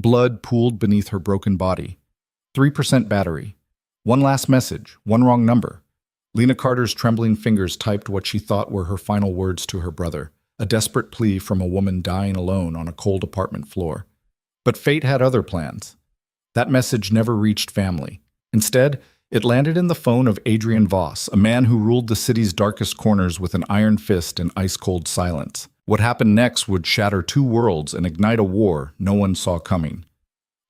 Blood pooled beneath her broken body. 3% battery. One last message, one wrong number. Lena Carter's trembling fingers typed what she thought were her final words to her brother, a desperate plea from a woman dying alone on a cold apartment floor. But fate had other plans. That message never reached family. Instead, it landed in the phone of Adrian Voss, a man who ruled the city's darkest corners with an iron fist and ice-cold silence. What happened next would shatter two worlds and ignite a war no one saw coming.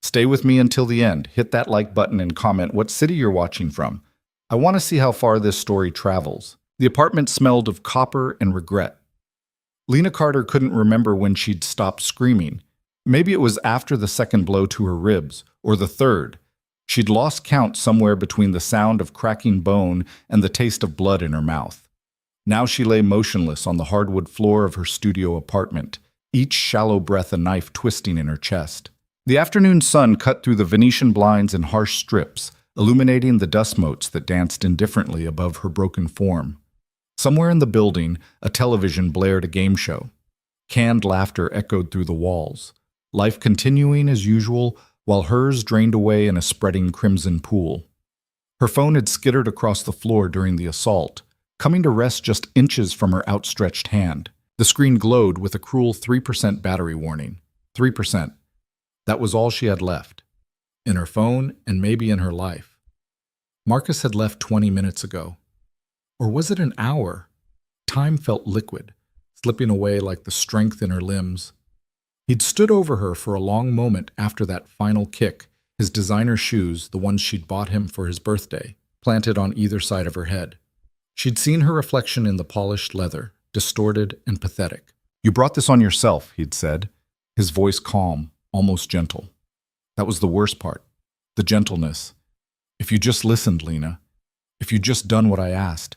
Stay with me until the end. Hit that like button and comment what city you're watching from. I want to see how far this story travels. The apartment smelled of copper and regret. Lena Carter couldn't remember when she'd stopped screaming. Maybe it was after the second blow to her ribs, or the third. She'd lost count somewhere between the sound of cracking bone and the taste of blood in her mouth. Now she lay motionless on the hardwood floor of her studio apartment, each shallow breath a knife twisting in her chest. The afternoon sun cut through the Venetian blinds in harsh strips, illuminating the dust motes that danced indifferently above her broken form. Somewhere in the building, a television blared a game show. Canned laughter echoed through the walls, life continuing as usual while hers drained away in a spreading crimson pool. Her phone had skittered across the floor during the assault, coming to rest just inches from her outstretched hand. The screen glowed with a cruel 3% battery warning. 3%. That was all she had left. In her phone and maybe in her life. Marcus had left 20 minutes ago. Or was it an hour? Time felt liquid, slipping away like the strength in her limbs. He'd stood over her for a long moment after that final kick, his designer shoes, the ones she'd bought him for his birthday, planted on either side of her head. She'd seen her reflection in the polished leather, distorted and pathetic. "You brought this on yourself," he'd said, his voice calm, almost gentle. That was the worst part, the gentleness. "If you just listened, Lena. If you'd just done what I asked."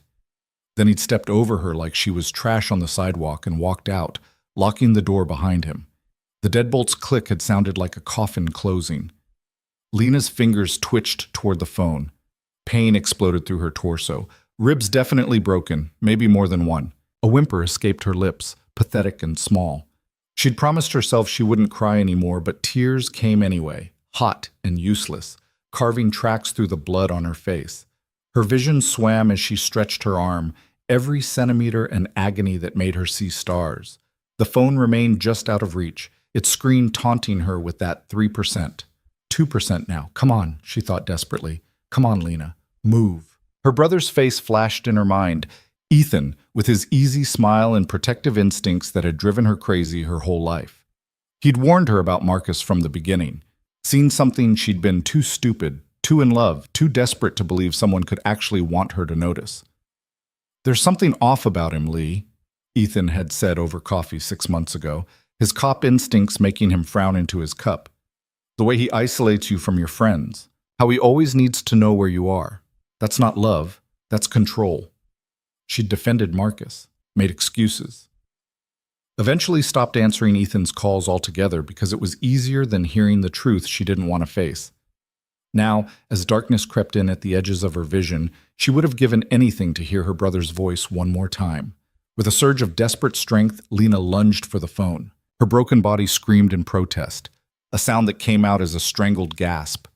Then he'd stepped over her like she was trash on the sidewalk and walked out, locking the door behind him. The deadbolt's click had sounded like a coffin closing. Lena's fingers twitched toward the phone. Pain exploded through her torso. Ribs definitely broken, maybe more than one. A whimper escaped her lips, pathetic and small. She'd promised herself she wouldn't cry anymore, but tears came anyway, hot and useless, carving tracks through the blood on her face. Her vision swam as she stretched her arm, every centimeter an agony that made her see stars. The phone remained just out of reach, its screen taunting her with that 3%. 2% now. Come on, she thought desperately. Come on, Lena. Move. Her brother's face flashed in her mind. Ethan, with his easy smile and protective instincts that had driven her crazy her whole life. He'd warned her about Marcus from the beginning, seen something she'd been too stupid, too in love, too desperate to believe someone could actually want her to notice. "There's something off about him, Lee," Ethan had said over coffee 6 months ago, his cop instincts making him frown into his cup. "The way he isolates you from your friends, how he always needs to know where you are. That's not love, that's control." She'd defended Marcus, made excuses. Eventually stopped answering Ethan's calls altogether because it was easier than hearing the truth she didn't want to face. Now, as darkness crept in at the edges of her vision, she would have given anything to hear her brother's voice one more time. With a surge of desperate strength, Lena lunged for the phone. Her broken body screamed in protest, a sound that came out as a strangled gasp.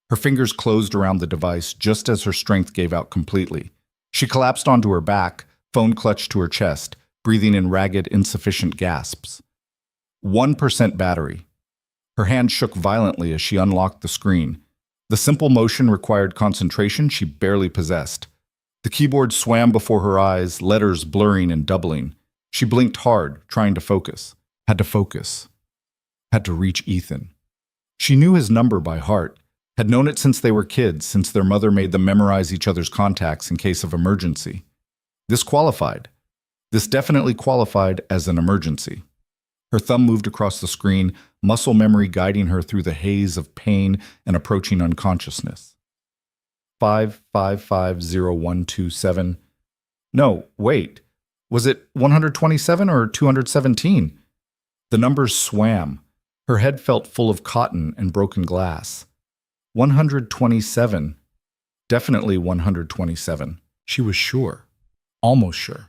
Her fingers closed around the device just as her strength gave out completely. She collapsed onto her back, phone clutched to her chest, breathing in ragged, insufficient gasps. 1% battery. Her hand shook violently as she unlocked the screen. The simple motion required concentration she barely possessed. The keyboard swam before her eyes, letters blurring and doubling. She blinked hard, trying to focus. Had to focus. Had to reach Ethan. She knew his number by heart, had known it since they were kids, since their mother made them memorize each other's contacts in case of emergency. This qualified. This definitely qualified as an emergency. Her thumb moved across the screen, muscle memory guiding her through the haze of pain and approaching unconsciousness. 5550127. No, wait. Was it 127 or 217? The numbers swam. Her head felt full of cotton and broken glass. 127. Definitely 127. She was sure. Almost sure.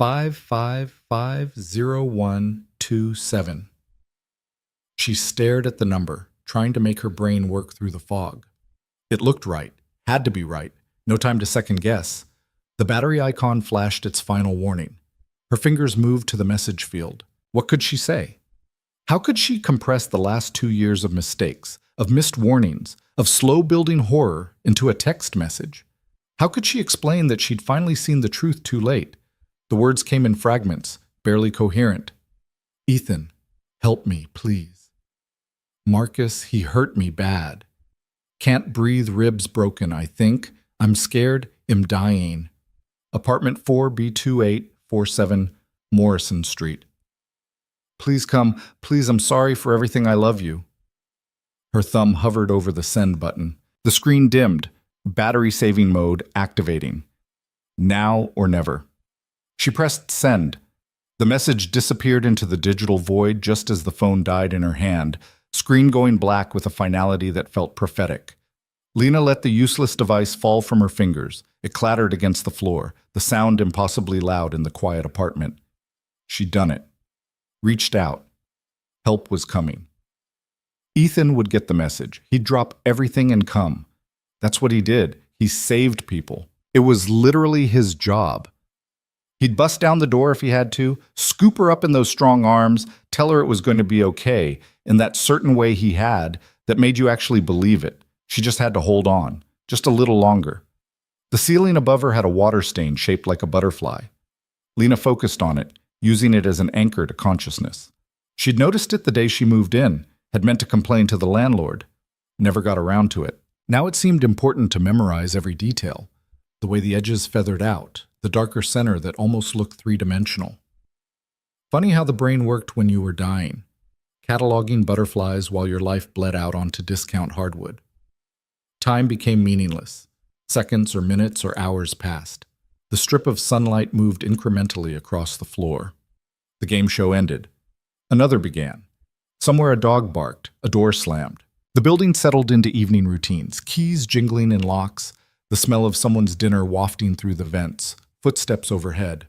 5550127. She stared at the number, trying to make her brain work through the fog. It looked right, had to be right, no time to second guess. The battery icon flashed its final warning. Her fingers moved to the message field. What could she say? How could she compress the last 2 years of mistakes, of missed warnings, of slow-building horror into a text message? How could she explain that she'd finally seen the truth too late? The words came in fragments, barely coherent. Ethan, help me, please. Marcus, he hurt me bad. Can't breathe, ribs broken, I think. I'm scared, am dying. Apartment 4B2847, Morrison Street. Please come, please, I'm sorry for everything, I love you. Her thumb hovered over the send button. The screen dimmed, battery saving mode activating. Now or never. She pressed send. The message disappeared into the digital void just as the phone died in her hand, screen going black with a finality that felt prophetic. Lena let the useless device fall from her fingers. It clattered against the floor, the sound impossibly loud in the quiet apartment. She'd done it. Reached out. Help was coming. Ethan would get the message. He'd drop everything and come. That's what he did. He saved people. It was literally his job. He'd bust down the door if he had to, scoop her up in those strong arms, tell her it was going to be okay, in that certain way he had that made you actually believe it. She just had to hold on, just a little longer. The ceiling above her had a water stain shaped like a butterfly. Lena focused on it, using it as an anchor to consciousness. She'd noticed it the day she moved in, had meant to complain to the landlord. Never got around to it. Now it seemed important to memorize every detail. The way the edges feathered out, the darker center that almost looked three-dimensional. Funny how the brain worked when you were dying, cataloging butterflies while your life bled out onto discount hardwood. Time became meaningless. Seconds or minutes or hours passed. The strip of sunlight moved incrementally across the floor. The game show ended. Another began. Somewhere a dog barked, a door slammed. The building settled into evening routines, keys jingling in locks, the smell of someone's dinner wafting through the vents, footsteps overhead.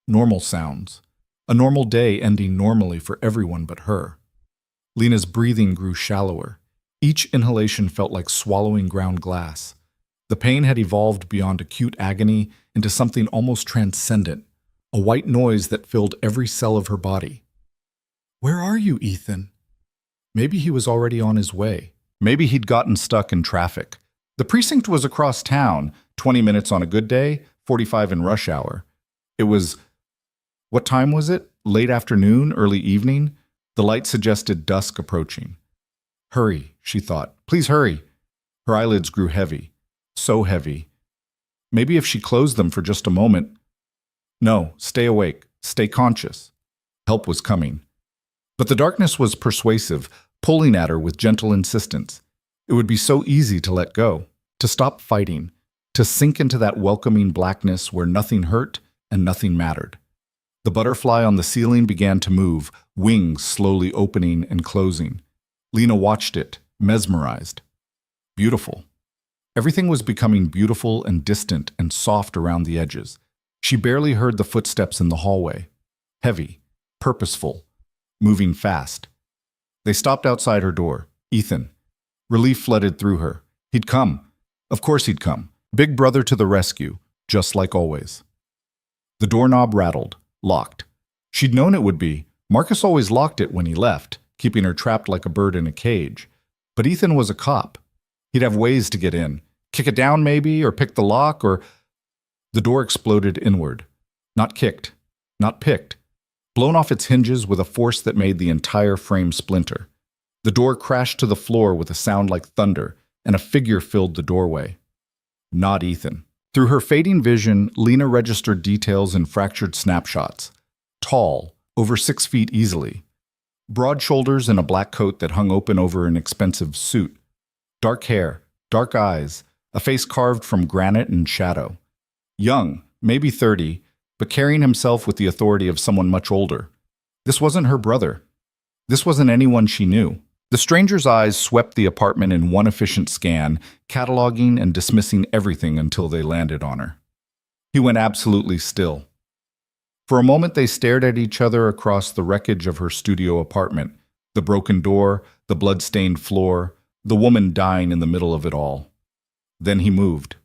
Normal sounds. A normal day ending normally for everyone but her. Lena's breathing grew shallower. Each inhalation felt like swallowing ground glass. The pain had evolved beyond acute agony into something almost transcendent, a white noise that filled every cell of her body. Where are you, Ethan? Maybe he was already on his way. Maybe he'd gotten stuck in traffic. The precinct was across town, 20 minutes on a good day, 45 in rush hour. It was... What time was it? Late afternoon, early evening? The light suggested dusk approaching. Hurry, she thought. Please hurry. Her eyelids grew heavy. So heavy. Maybe if she closed them for just a moment. No, stay awake. Stay conscious. Help was coming. But the darkness was persuasive, pulling at her with gentle insistence. It would be so easy to let go, to stop fighting, to sink into that welcoming blackness where nothing hurt and nothing mattered. The butterfly on the ceiling began to move, wings slowly opening and closing. Lena watched it, mesmerized. Beautiful. Everything was becoming beautiful and distant and soft around the edges. She barely heard the footsteps in the hallway. Heavy, purposeful, moving fast. They stopped outside her door. Ethan. Relief flooded through her. He'd come. Of course he'd come. Big brother to the rescue, just like always. The doorknob rattled, locked. She'd known it would be. Marcus always locked it when he left, keeping her trapped like a bird in a cage. But Ethan was a cop. He'd have ways to get in. Kick it down maybe, or pick the lock, or... The door exploded inward. Not kicked. Not picked. Blown off its hinges with a force that made the entire frame splinter. The door crashed to the floor with a sound like thunder, and a figure filled the doorway. Not Ethan. Through her fading vision, Lena registered details in fractured snapshots. Tall, over 6 feet easily. Broad shoulders and a black coat that hung open over an expensive suit. Dark hair, dark eyes, a face carved from granite and shadow. Young, maybe 30, but carrying himself with the authority of someone much older. This wasn't her brother. This wasn't anyone she knew. The stranger's eyes swept the apartment in one efficient scan, cataloging and dismissing everything until they landed on her. He went absolutely still. For a moment they stared at each other across the wreckage of her studio apartment, The broken door, the blood-stained floor, the woman dying in the middle of it all. Then he moved.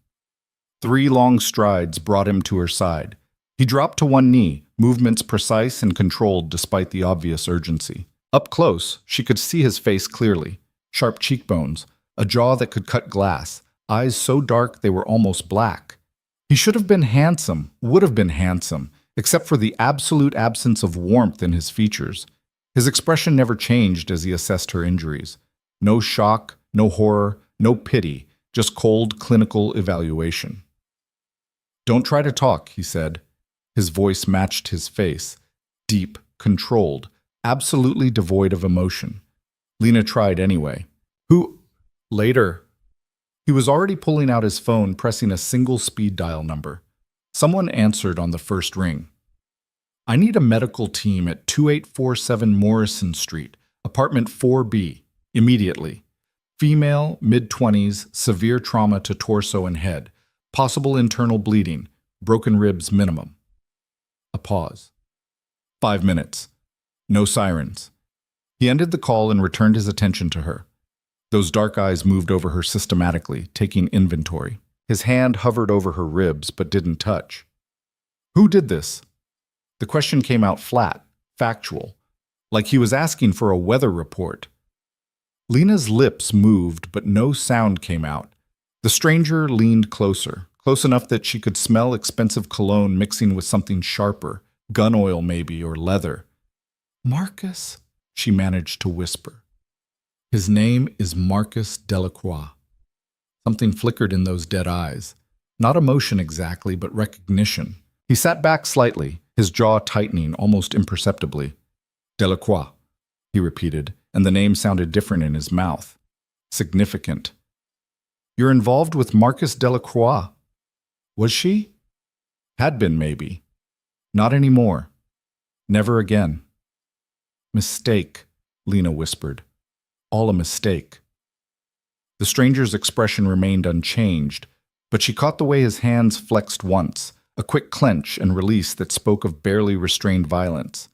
3 long strides brought him to her side. He dropped to one knee, movements precise and controlled despite the obvious urgency. Up close, she could see his face clearly. Sharp cheekbones, a jaw that could cut glass, eyes so dark they were almost black. He should have been handsome, would have been handsome, except for the absolute absence of warmth in his features. His expression never changed as he assessed her injuries. No shock, no horror, no pity, just cold, clinical evaluation. "Don't try to talk," he said. His voice matched his face, deep, controlled, absolutely devoid of emotion. Lena tried anyway. "Who?" "Later." He was already pulling out his phone, pressing a single speed dial number. Someone answered on the first ring. "I need a medical team at 2847 Morrison Street, apartment 4B, immediately. Female, mid-20s, severe trauma to torso and head, possible internal bleeding, broken ribs minimum." A pause. 5 minutes. No sirens. He ended the call and returned his attention to her. Those dark eyes moved over her systematically, taking inventory. His hand hovered over her ribs but didn't touch. "Who did this?" The question came out flat, factual, like he was asking for a weather report. Lena's lips moved, but no sound came out. The stranger leaned closer, close enough that she could smell expensive cologne mixing with something sharper, gun oil maybe, or leather. "Marcus," she managed to whisper. "His name is Marcus Delacroix." Something flickered in those dead eyes. Not emotion exactly, but recognition. He sat back slightly, his jaw tightening almost imperceptibly. "Delacroix," he repeated, and the name sounded different in his mouth. Significant. "You're involved with Marcus Delacroix." Was she? Had been, maybe. Not anymore. Never again. "Mistake," Lena whispered. "All a mistake." The stranger's expression remained unchanged, but she caught the way his hands flexed once, a quick clench and release that spoke of barely restrained violence.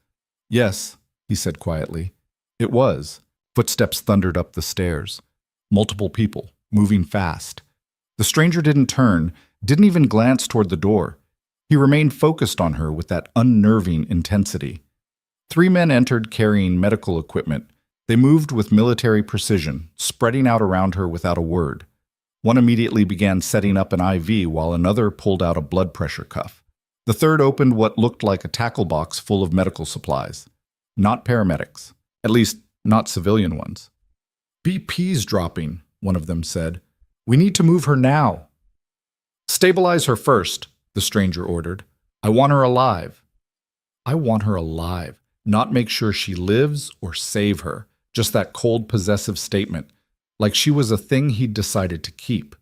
"Yes," he said quietly. "It was." Footsteps thundered up the stairs. Multiple people, moving fast. The stranger didn't turn, didn't even glance toward the door. He remained focused on her with that unnerving intensity. 3 men entered carrying medical equipment. They moved with military precision, spreading out around her without a word. One immediately began setting up an IV while another pulled out a blood pressure cuff. The third opened what looked like a tackle box full of medical supplies. Not paramedics. At least, not civilian ones. "BP's dropping," one of them said. "We need to move her now." "Stabilize her first," the stranger ordered. "I want her alive." I want her alive, not make sure she lives or save her. Just that cold, possessive statement, like she was a thing he'd decided to keep.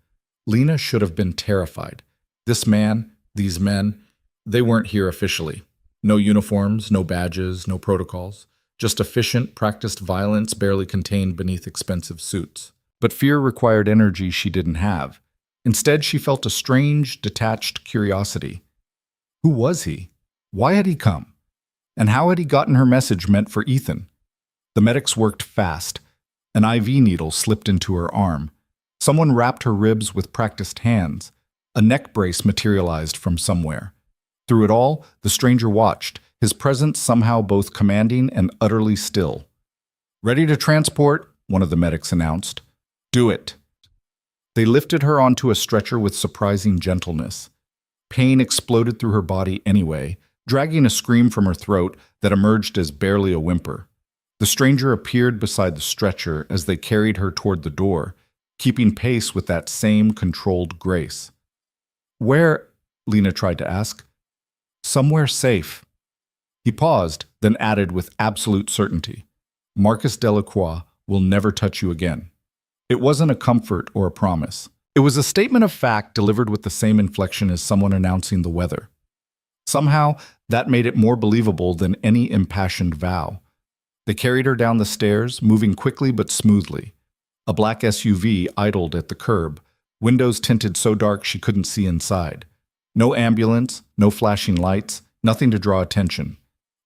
Lena should have been terrified. This man, these men, they weren't here officially. No uniforms, no badges, no protocols. Just efficient, practiced violence barely contained beneath expensive suits. But fear required energy she didn't have. Instead, she felt a strange, detached curiosity. Who was he? Why had he come? And how had he gotten her message meant for Ethan? The medics worked fast. An IV needle slipped into her arm. Someone wrapped her ribs with practiced hands. A neck brace materialized from somewhere. Through it all, the stranger watched, his presence somehow both commanding and utterly still. "Ready to transport," one of the medics announced. "Do it." They lifted her onto a stretcher with surprising gentleness. Pain exploded through her body anyway, dragging a scream from her throat that emerged as barely a whimper. The stranger appeared beside the stretcher as they carried her toward the door, keeping pace with that same controlled grace. "Where?" Lena tried to ask. "Somewhere safe." He paused, then added with absolute certainty, "Marcus Delacroix will never touch you again." It wasn't a comfort or a promise. It was a statement of fact delivered with the same inflection as someone announcing the weather. Somehow, that made it more believable than any impassioned vow. They carried her down the stairs, moving quickly but smoothly. A black SUV idled at the curb, windows tinted so dark she couldn't see inside. No ambulance, no flashing lights, nothing to draw attention.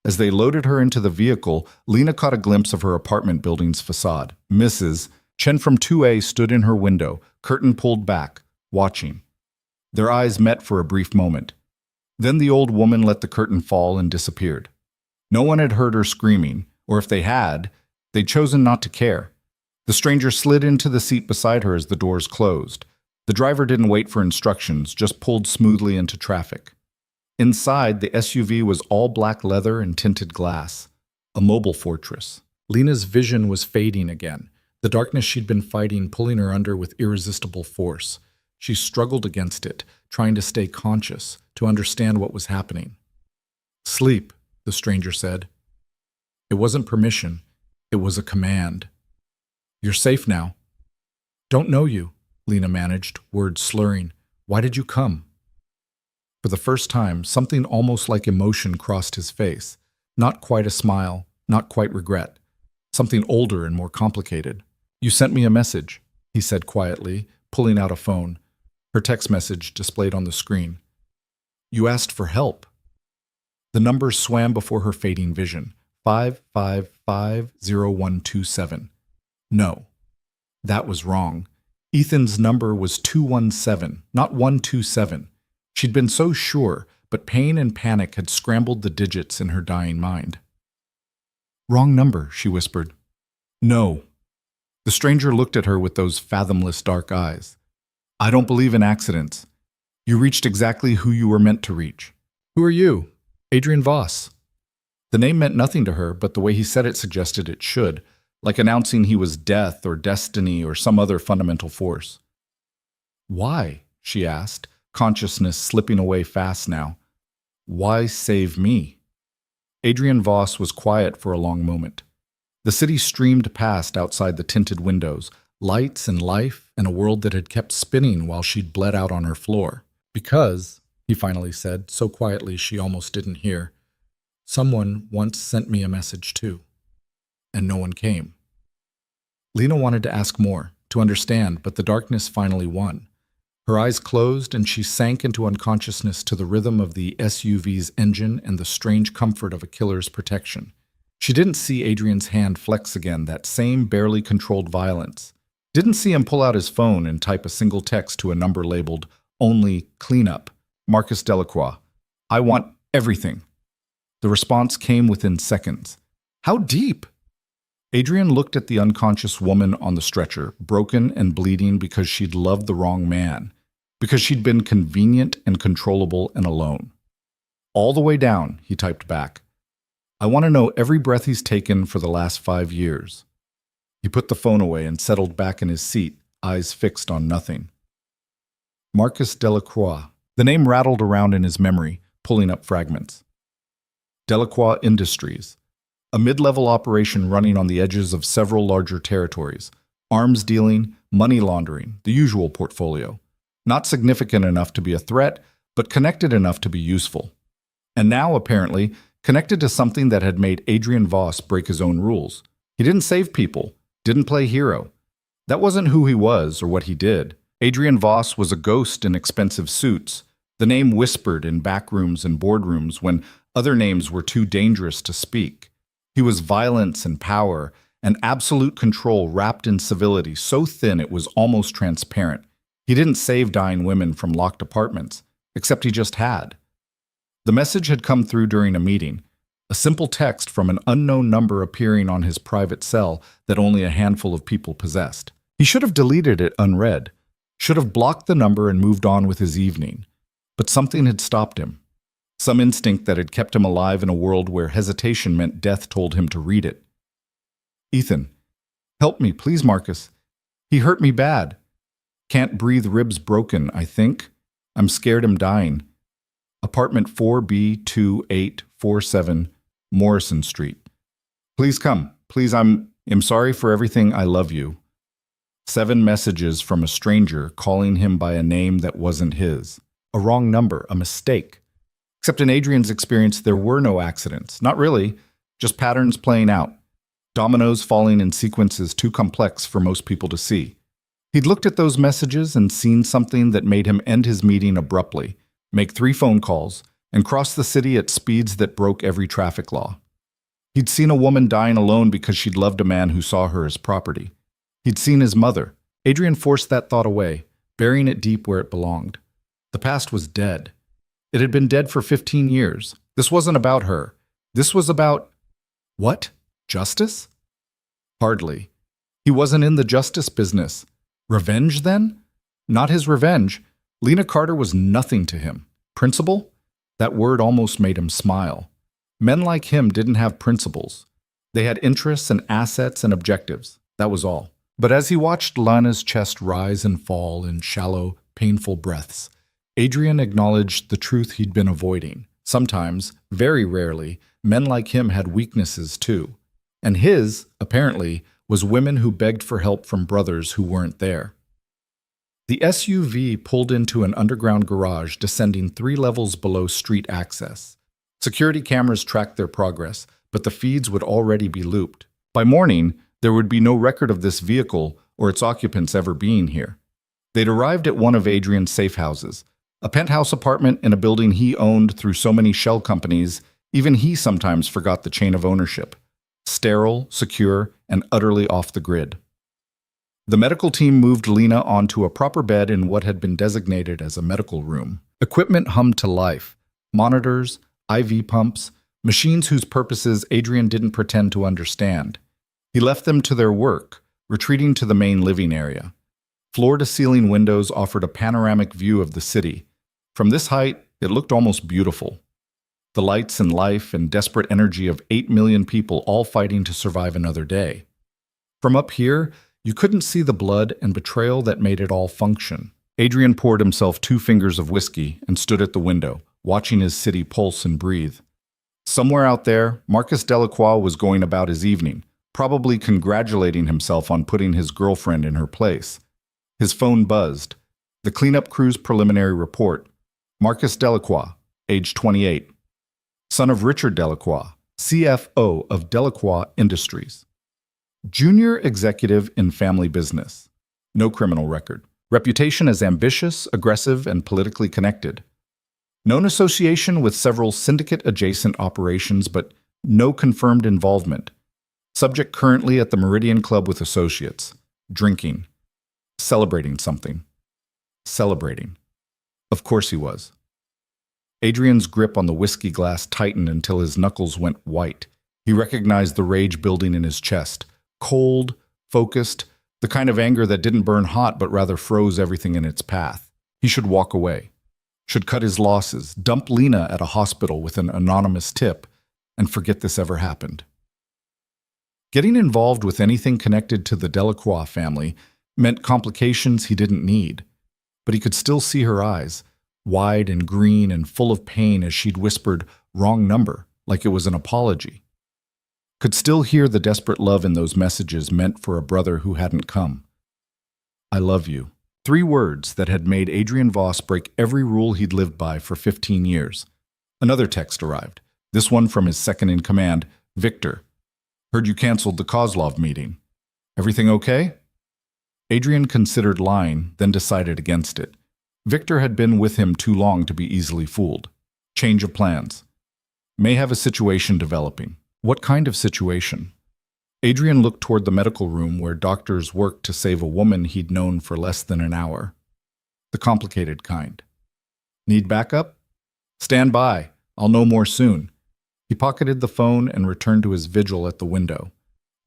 As they loaded her into the vehicle, Lena caught a glimpse of her apartment building's facade. Mrs. Chen from 2A stood in her window, curtain pulled back, watching. Their eyes met for a brief moment. Then the old woman let the curtain fall and disappeared. No one had heard her screaming, or if they had, they'd chosen not to care. The stranger slid into the seat beside her as the doors closed. The driver didn't wait for instructions, just pulled smoothly into traffic. Inside, the SUV was all black leather and tinted glass, a mobile fortress. Lena's vision was fading again, the darkness she'd been fighting pulling her under with irresistible force. She struggled against it, trying to stay conscious, to understand what was happening. "Sleep," the stranger said. It wasn't permission, it was a command. "You're safe now." "Don't know you," Lena managed, words slurring. "Why did you come?" For the first time, something almost like emotion crossed his face. Not quite a smile, not quite regret. Something older and more complicated. "You sent me a message," he said quietly, pulling out a phone. Her text message displayed on the screen. "You asked for help." The numbers swam before her fading vision. 5550127. No, that was wrong. Ethan's number was 217, not 127. She'd been so sure, but pain and panic had scrambled the digits in her dying mind. "Wrong number," she whispered. "No." The stranger looked at her with those fathomless dark eyes. "I don't believe in accidents. You reached exactly who you were meant to reach." "Who are you?" "Adrian Voss." The name meant nothing to her, but the way he said it suggested it should, like announcing he was death or destiny or some other fundamental force. "Why?" she asked, consciousness slipping away fast now. "Why save me?" Adrian Voss was quiet for a long moment. The city streamed past outside the tinted windows, lights and life and a world that had kept spinning while she'd bled out on her floor. "Because," he finally said, so quietly she almost didn't hear, "someone once sent me a message too. And no one came." Lena wanted to ask more, to understand, but the darkness finally won. Her eyes closed and she sank into unconsciousness to the rhythm of the SUV's engine and the strange comfort of a killer's protection. She didn't see Adrian's hand flex again, that same barely controlled violence. Didn't see him pull out his phone and type a single text to a number labeled "Only Cleanup, Marcus Delacroix. I want everything." The response came within seconds. "How deep?" Adrian looked at the unconscious woman on the stretcher, broken and bleeding because she'd loved the wrong man, because she'd been convenient and controllable and alone. "All the way down," he typed back. "I want to know every breath he's taken for the last 5 years." He put the phone away and settled back in his seat, eyes fixed on nothing. Marcus Delacroix. The name rattled around in his memory, pulling up fragments. Delacroix Industries. A mid-level operation running on the edges of several larger territories. Arms dealing, money laundering, the usual portfolio. Not significant enough to be a threat, but connected enough to be useful. And now, apparently, connected to something that had made Adrian Voss break his own rules. He didn't save people, didn't play hero. That wasn't who he was or what he did. Adrian Voss was a ghost in expensive suits, the name whispered in back rooms and boardrooms when other names were too dangerous to speak. He was violence and power, and absolute control wrapped in civility so thin it was almost transparent. He didn't save dying women from locked apartments, except he just had. The message had come through during a meeting, a simple text from an unknown number appearing on his private cell that only a handful of people possessed. He should have deleted it unread, should have blocked the number and moved on with his evening. But something had stopped him. Some instinct that had kept him alive in a world where hesitation meant death told him to read it. "Ethan, help me, please, Marcus. He hurt me bad. Can't breathe, ribs broken, I think. I'm scared I'm dying. Apartment 4B2847, Morrison Street. Please come. Please, I'm sorry for everything. I love you." 7 messages from a stranger calling him by a name that wasn't his. A wrong number, a mistake. Except in Adrian's experience, there were no accidents. Not really, just patterns playing out. Dominoes falling in sequences too complex for most people to see. He'd looked at those messages and seen something that made him end his meeting abruptly, make 3 phone calls, and crossed the city at speeds that broke every traffic law. He'd seen a woman dying alone because she'd loved a man who saw her as property. He'd seen his mother. Adrian forced that thought away, burying it deep where it belonged. The past was dead. It had been dead for 15 years. This wasn't about her. This was about… what? Justice? Hardly. He wasn't in the justice business. Revenge, then? Not his revenge. Lena Carter was nothing to him. Principle? That word almost made him smile. Men like him didn't have principles. They had interests and assets and objectives. That was all. But as he watched Lena's chest rise and fall in shallow, painful breaths, Adrian acknowledged the truth he'd been avoiding. Sometimes, very rarely, men like him had weaknesses too. And his, apparently, was women who begged for help from brothers who weren't there. The SUV pulled into an underground garage descending 3 levels below street access. Security cameras tracked their progress, but the feeds would already be looped. By morning, there would be no record of this vehicle or its occupants ever being here. They'd arrived at one of Adrian's safe houses, a penthouse apartment in a building he owned through so many shell companies, even he sometimes forgot the chain of ownership. Sterile, secure, and utterly off the grid. The medical team moved Lena onto a proper bed in what had been designated as a medical room. Equipment hummed to life. Monitors, IV pumps, machines whose purposes Adrian didn't pretend to understand. He left them to their work, retreating to the main living area. Floor-to-ceiling windows offered a panoramic view of the city. From this height, it looked almost beautiful. The lights and life and desperate energy of 8 million people all fighting to survive another day. From up here, you couldn't see the blood and betrayal that made it all function. Adrian poured himself 2 fingers of whiskey and stood at the window, watching his city pulse and breathe. Somewhere out there, Marcus Delacroix was going about his evening, probably congratulating himself on putting his girlfriend in her place. His phone buzzed. The cleanup crew's preliminary report. Marcus Delacroix, age 28. Son of Richard Delacroix, CFO of Delacroix Industries. Junior executive in family business. No criminal record. Reputation as ambitious, aggressive, and politically connected. Known association with several syndicate-adjacent operations, but no confirmed involvement. Subject currently at the Meridian Club with associates. Drinking. Celebrating something. Celebrating. Of course he was. Adrian's grip on the whiskey glass tightened until his knuckles went white. He recognized the rage building in his chest. Cold, focused, the kind of anger that didn't burn hot but rather froze everything in its path. He should walk away. Should cut his losses, dump Lena at a hospital with an anonymous tip, and forget this ever happened. Getting involved with anything connected to the Delacroix family meant complications he didn't need. But he could still see her eyes, wide and green and full of pain as she'd whispered, "Wrong number," like it was an apology. Could still hear the desperate love in those messages meant for a brother who hadn't come. "I love you." 3 words that had made Adrian Voss break every rule he'd lived by for 15 years. Another text arrived, this one from his second-in-command, Victor. "Heard you canceled the Kozlov meeting. Everything okay?" Adrian considered lying, then decided against it. Victor had been with him too long to be easily fooled. Change of plans. May have a situation developing. What kind of situation? Adrian looked toward the medical room where doctors worked to save a woman he'd known for less than an hour. The complicated kind. Need backup? Stand by. I'll know more soon. He pocketed the phone and returned to his vigil at the window.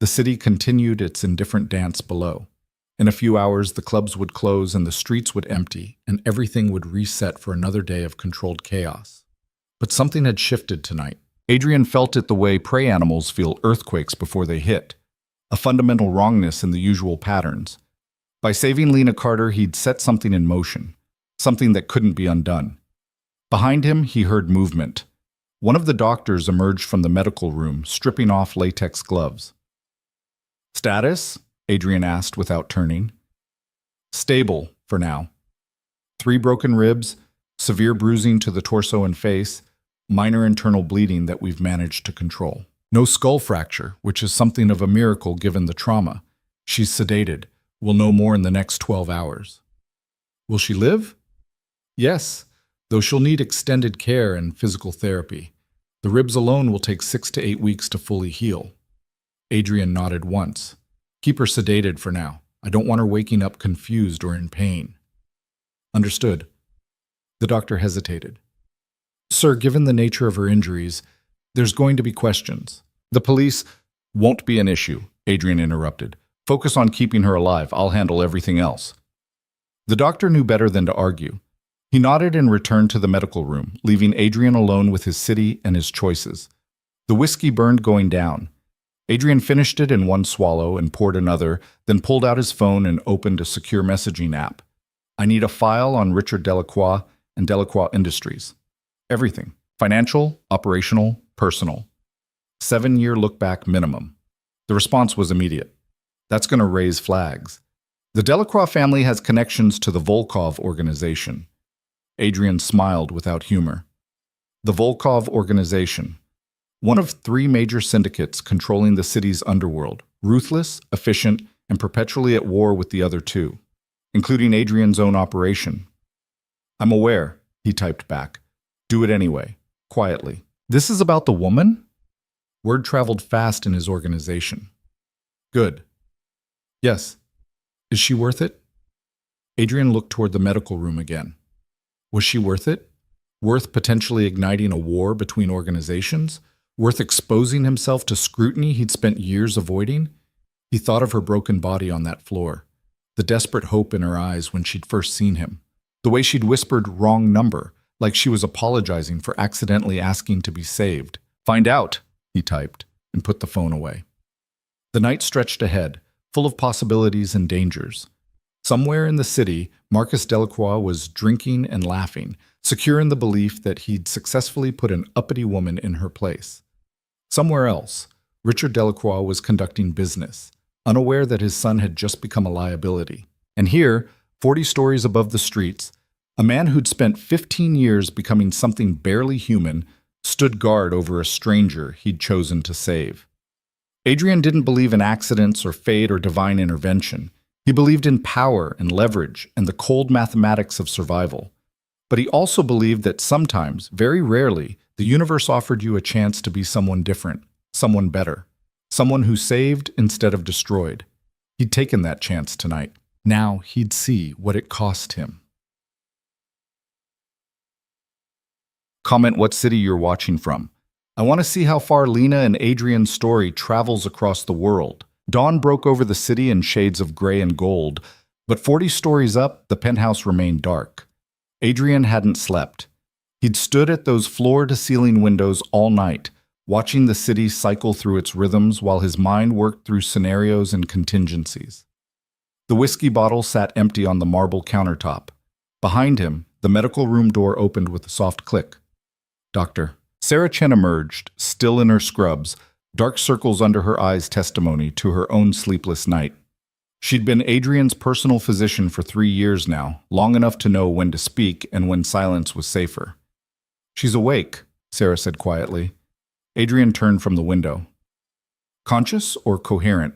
The city continued its indifferent dance below. In a few hours, the clubs would close and the streets would empty, and everything would reset for another day of controlled chaos. But something had shifted tonight. Adrian felt it the way prey animals feel earthquakes before they hit. A fundamental wrongness in the usual patterns. By saving Lena Carter, he'd set something in motion. Something that couldn't be undone. Behind him, he heard movement. One of the doctors emerged from the medical room, stripping off latex gloves. "Status?" Adrian asked without turning. "Stable, for now. 3 broken ribs, severe bruising to the torso and face, minor internal bleeding that we've managed to control. No skull fracture, which is something of a miracle given the trauma. She's sedated. We'll know more in the next 12 hours. Will she live? Yes. though she'll need extended care and physical therapy. The ribs alone will take 6 to 8 weeks to fully heal. Adrian nodded once. Keep her sedated for now. I don't want her waking up confused or in pain. Understood. The doctor hesitated. Sir, given the nature of her injuries, there's going to be questions. The police won't be an issue, Adrian interrupted. Focus on keeping her alive. I'll handle everything else. The doctor knew better than to argue. He nodded and returned to the medical room, leaving Adrian alone with his city and his choices. The whiskey burned going down. Adrian finished it in one swallow and poured another, then pulled out his phone and opened a secure messaging app. I need a file on Richard Delacroix and Delacroix Industries. Everything. Financial, operational, personal. 7-year look-back minimum. The response was immediate. That's going to raise flags. The Delacroix family has connections to the Volkov organization. Adrian smiled without humor. The Volkov organization. One of 3 major syndicates controlling the city's underworld, ruthless, efficient, and perpetually at war with the other 2, including Adrian's own operation. I'm aware, he typed back. Do it anyway, quietly. This is about the woman? Word traveled fast in his organization. Good. Yes. Is she worth it? Adrian looked toward the medical room again. Was she worth it? Worth potentially igniting a war between organizations? Worth exposing himself to scrutiny he'd spent years avoiding? He thought of her broken body on that floor, the desperate hope in her eyes when she'd first seen him, the way she'd whispered wrong number, like she was apologizing for accidentally asking to be saved. Find out, he typed, and put the phone away. The night stretched ahead, full of possibilities and dangers. Somewhere in the city, Marcus Delacroix was drinking and laughing, secure in the belief that he'd successfully put an uppity woman in her place. Somewhere else, Richard Delacroix was conducting business, unaware that his son had just become a liability. And here, 40 stories above the streets, a man who'd spent 15 years becoming something barely human stood guard over a stranger he'd chosen to save. Adrian didn't believe in accidents or fate or divine intervention. He believed in power and leverage and the cold mathematics of survival. But he also believed that sometimes, very rarely, the universe offered you a chance to be someone different, someone better, someone who saved instead of destroyed. He'd taken that chance tonight. Now he'd see what it cost him. Comment what city you're watching from. I want to see how far Lena and Adrian's story travels across the world. Dawn broke over the city in shades of gray and gold, but 40 stories up, the penthouse remained dark. Adrian hadn't slept. He'd stood at those floor-to-ceiling windows all night, watching the city cycle through its rhythms while his mind worked through scenarios and contingencies. The whiskey bottle sat empty on the marble countertop. Behind him, the medical room door opened with a soft click. Doctor. Sarah Chen emerged, still in her scrubs, dark circles under her eyes testimony to her own sleepless night. She'd been Adrian's personal physician for 3 years now, long enough to know when to speak and when silence was safer. She's awake, Sarah said quietly. Adrian turned from the window. Conscious or coherent?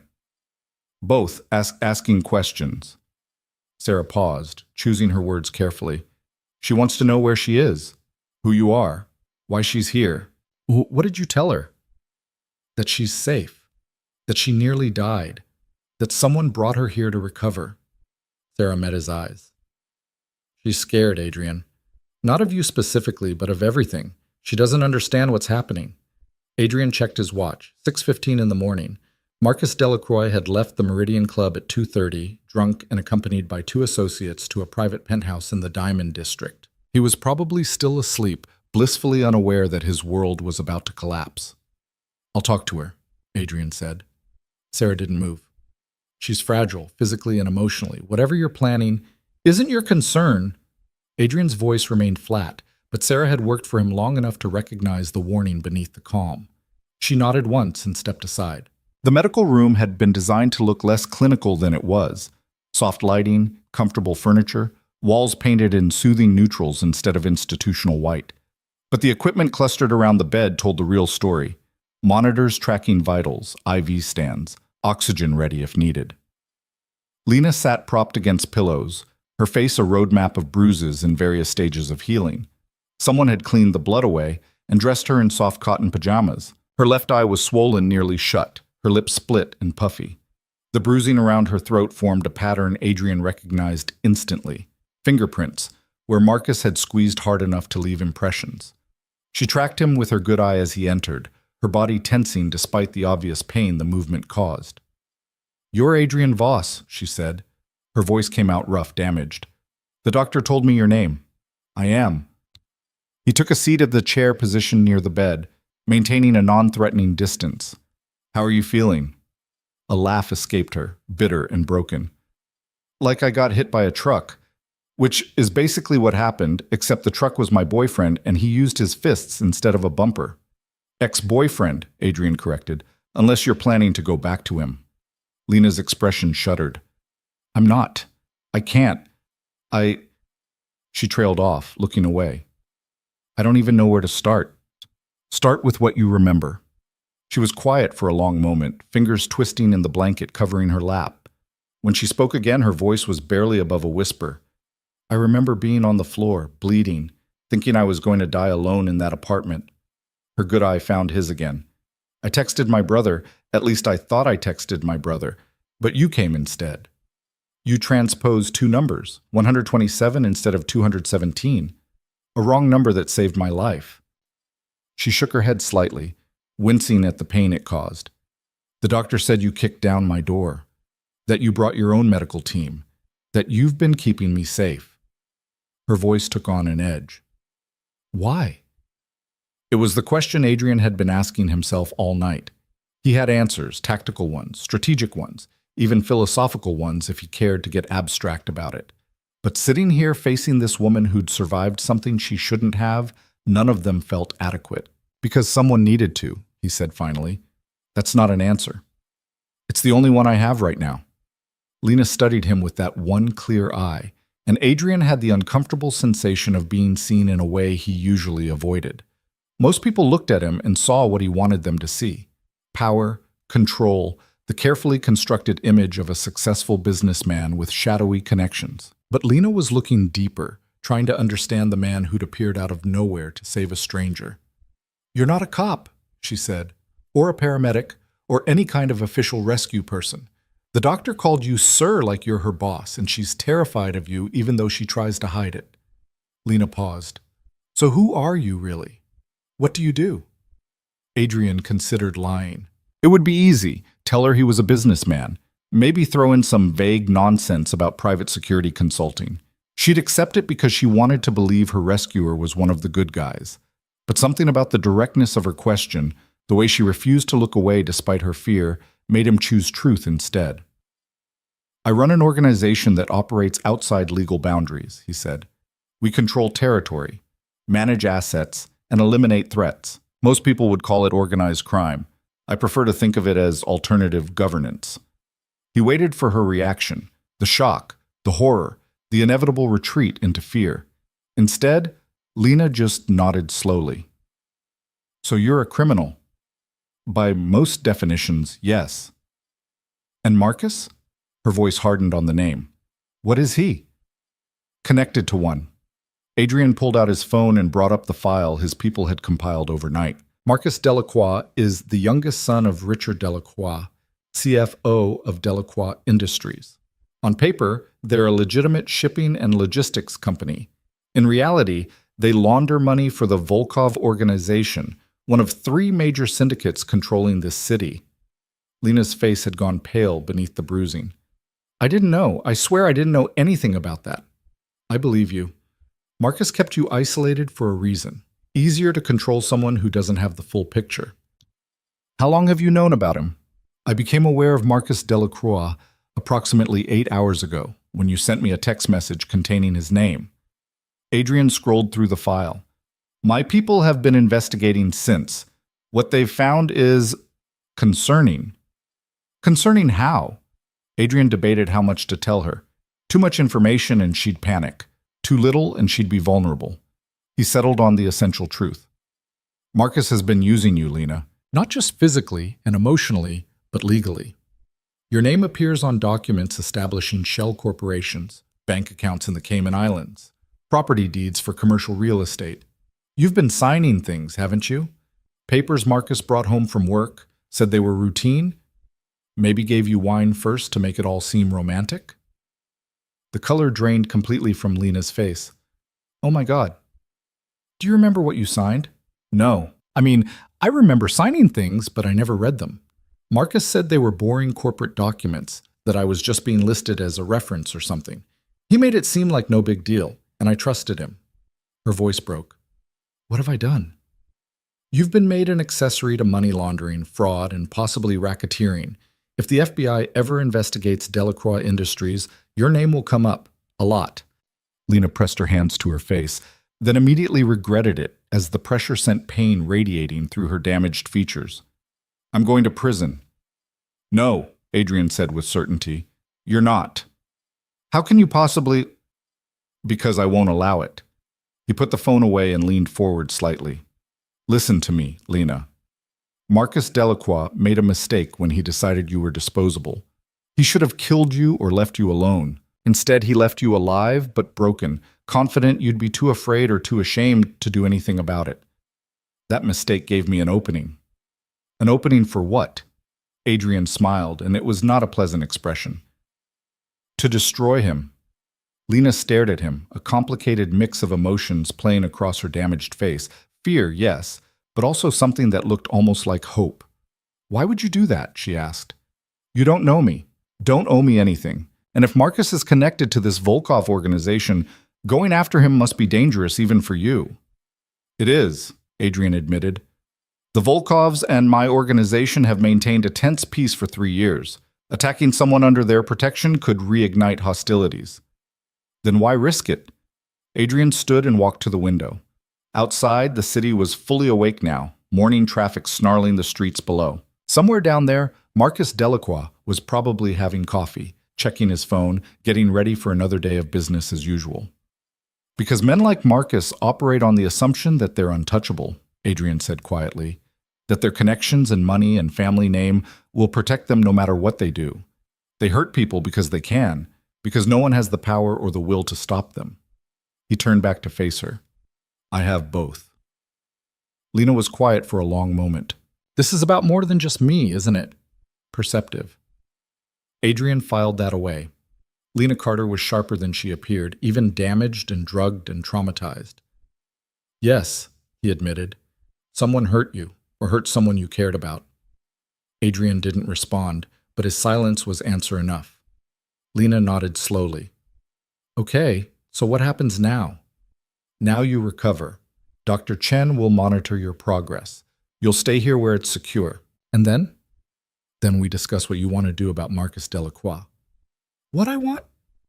Both, asking questions. Sarah paused, choosing her words carefully. She wants to know where she is, who you are, why she's here. What did you tell her? That she's safe, that she nearly died, that someone brought her here to recover. Sarah met his eyes. She's scared, Adrian. Not of you specifically, but of everything. She doesn't understand what's happening. Adrian checked his watch. 6:15 in the morning. Marcus Delacroix had left the Meridian Club at 2:30, drunk and accompanied by 2 associates to a private penthouse in the Diamond District. He was probably still asleep, blissfully unaware that his world was about to collapse. I'll talk to her, Adrian said. Sarah didn't move. She's fragile, physically and emotionally. Whatever you're planning isn't your concern. Adrian's voice remained flat, but Sarah had worked for him long enough to recognize the warning beneath the calm. She nodded once and stepped aside. The medical room had been designed to look less clinical than it was. Soft lighting, comfortable furniture, walls painted in soothing neutrals instead of institutional white. But the equipment clustered around the bed told the real story. Monitors tracking vitals, IV stands, oxygen ready if needed. Lena sat propped against pillows, her face a roadmap of bruises in various stages of healing. Someone had cleaned the blood away and dressed her in soft cotton pajamas. Her left eye was swollen nearly shut, her lips split and puffy. The bruising around her throat formed a pattern Adrian recognized instantly. Fingerprints, where Marcus had squeezed hard enough to leave impressions. She tracked him with her good eye as he entered, her body tensing despite the obvious pain the movement caused. "You're Adrian Voss," she said. Her voice came out rough, damaged. "The doctor told me your name." "I am." He took a seat at the chair positioned near the bed, maintaining a non-threatening distance. "How are you feeling?" A laugh escaped her, bitter and broken. "Like I got hit by a truck. Which is basically what happened, except the truck was my boyfriend and he used his fists instead of a bumper." "Ex-boyfriend," Adrian corrected, "unless you're planning to go back to him." Lena's expression shuddered. "I'm not. I can't. She trailed off, looking away. "I don't even know where to start." "Start with what you remember." She was quiet for a long moment, fingers twisting in the blanket covering her lap. When she spoke again, her voice was barely above a whisper. "I remember being on the floor, bleeding, thinking I was going to die alone in that apartment." Her good eye found his again. "I texted my brother, at least I thought I texted my brother, but you came instead. You transposed two numbers, 127 instead of 217, a wrong number that saved my life." She shook her head slightly, wincing at the pain it caused. "The doctor said you kicked down my door, that you brought your own medical team, that you've been keeping me safe." Her voice took on an edge. "Why?" It was the question Adrian had been asking himself all night. He had answers, tactical ones, strategic ones, even philosophical ones if he cared to get abstract about it. But sitting here facing this woman who'd survived something she shouldn't have, none of them felt adequate. "Because someone needed to," he said finally. "That's not an answer. It's the only one I have right now." Lena studied him with that one clear eye, and Adrian had the uncomfortable sensation of being seen in a way he usually avoided. Most people looked at him and saw what he wanted them to see: power, control, the carefully constructed image of a successful businessman with shadowy connections. But Lena was looking deeper, trying to understand the man who'd appeared out of nowhere to save a stranger. "You're not a cop," she said, "or a paramedic, or any kind of official rescue person. The doctor called you sir like you're her boss, and she's terrified of you even though she tries to hide it." Lena paused. "So who are you, really? What do you do?" Adrian considered lying. It would be easy. Tell her he was a businessman. Maybe throw in some vague nonsense about private security consulting. She'd accept it because she wanted to believe her rescuer was one of the good guys. But something about the directness of her question, the way she refused to look away despite her fear, made him choose truth instead. "I run an organization that operates outside legal boundaries," he said. "We control territory, manage assets, and eliminate threats. Most people would call it organized crime. I prefer to think of it as alternative governance." He waited for her reaction, the shock, the horror, the inevitable retreat into fear. Instead, Lena just nodded slowly. "So you're a criminal?" "By most definitions, yes." "And Marcus?" Her voice hardened on the name. "What is he?" "Connected to one." Adrian pulled out his phone and brought up the file his people had compiled overnight. Marcus Delacroix is the youngest son of Richard Delacroix, CFO of Delacroix Industries. On paper, they're a legitimate shipping and logistics company. In reality, they launder money for the Volkov organization, one of 3 major syndicates controlling this city. Lena's face had gone pale beneath the bruising. "I didn't know. I swear I didn't know anything about that." "I believe you. Marcus kept you isolated for a reason. Easier to control someone who doesn't have the full picture." "How long have you known about him?" "I became aware of Marcus Delacroix approximately 8 hours ago, when you sent me a text message containing his name." Adrian scrolled through the file. "My people have been investigating since. What they've found is concerning." "Concerning how?" Adrian debated how much to tell her. Too much information and she'd panic. Too little and she'd be vulnerable. He settled on the essential truth. "Marcus has been using you, Lena. Not just physically and emotionally, but legally. Your name appears on documents establishing shell corporations, bank accounts in the Cayman Islands, property deeds for commercial real estate. You've been signing things, haven't you? Papers Marcus brought home from work, said they were routine, maybe gave you wine first to make it all seem romantic? The color drained completely from Lena's face. Oh my God. Do you remember what you signed? No. I mean, I remember signing things, but I never read them. Marcus said they were boring corporate documents, that I was just being listed as a reference or something. He made it seem like no big deal, and I trusted him. Her voice broke. What have I done? You've been made an accessory to money laundering, fraud, and possibly racketeering. If the FBI ever investigates Delacroix Industries, your name will come up. A lot. Lena pressed her hands to her face, then immediately regretted it as the pressure sent pain radiating through her damaged features. I'm going to prison. No, Adrian said with certainty. You're not. How can you possibly... Because I won't allow it. He put the phone away and leaned forward slightly. Listen to me, Lena. Marcus Delacroix made a mistake when he decided you were disposable. He should have killed you or left you alone. Instead, he left you alive but broken, confident you'd be too afraid or too ashamed to do anything about it. That mistake gave me an opening. An opening for what? Adrian smiled, and it was not a pleasant expression. To destroy him. Lena stared at him, a complicated mix of emotions playing across her damaged face. Fear, yes, but also something that looked almost like hope. Why would you do that? She asked. You don't know me. Don't owe me anything. And if Marcus is connected to this Volkov organization, going after him must be dangerous even for you. It is, Adrian admitted. The Volkovs and my organization have maintained a tense peace for 3 years. Attacking someone under their protection could reignite hostilities. Then why risk it? Adrian stood and walked to the window. Outside, the city was fully awake now, morning traffic snarling the streets below. Somewhere down there, Marcus Delacroix was probably having coffee, checking his phone, getting ready for another day of business as usual. Because men like Marcus operate on the assumption that they're untouchable, Adrian said quietly, that their connections and money and family name will protect them no matter what they do. They hurt people because they can, because no one has the power or the will to stop them. He turned back to face her. I have both. Lena was quiet for a long moment. This is about more than just me, isn't it? Perceptive. Adrian filed that away. Lena Carter was sharper than she appeared, even damaged and drugged and traumatized. Yes, he admitted. Someone hurt you, or hurt someone you cared about. Adrian didn't respond, but his silence was answer enough. Lena nodded slowly. Okay, so what happens now? Now you recover. Dr. Chen will monitor your progress. You'll stay here where it's secure. And then? Then we discuss what you want to do about Marcus Delacroix. What I want?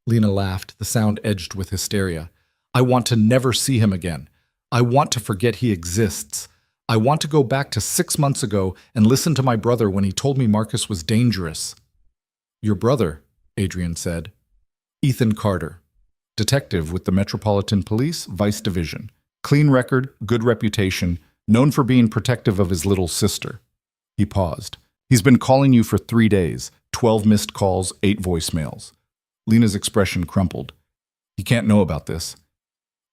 Lena laughed, the sound edged with hysteria. I want to never see him again. I want to forget he exists. I want to go back to 6 months ago and listen to my brother when he told me Marcus was dangerous. Your brother, Adrian said. Ethan Carter. Detective with the Metropolitan Police, Vice Division. Clean record, good reputation, known for being protective of his little sister. He paused. He's been calling you for 3 days, 12 missed calls, 8 voicemails. Lena's expression crumpled. He can't know about this.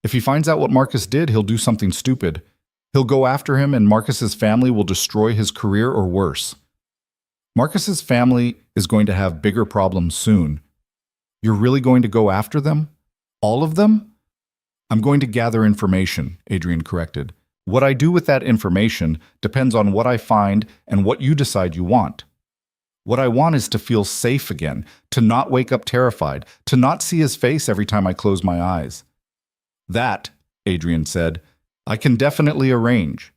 If he finds out what Marcus did, he'll do something stupid. He'll go after him and Marcus's family will destroy his career or worse. Marcus's family is going to have bigger problems soon. You're really going to go after them? All of them? I'm going to gather information, Adrian corrected. What I do with that information depends on what I find and what you decide you want. What I want is to feel safe again, to not wake up terrified, to not see his face every time I close my eyes. That, Adrian said, I can definitely arrange.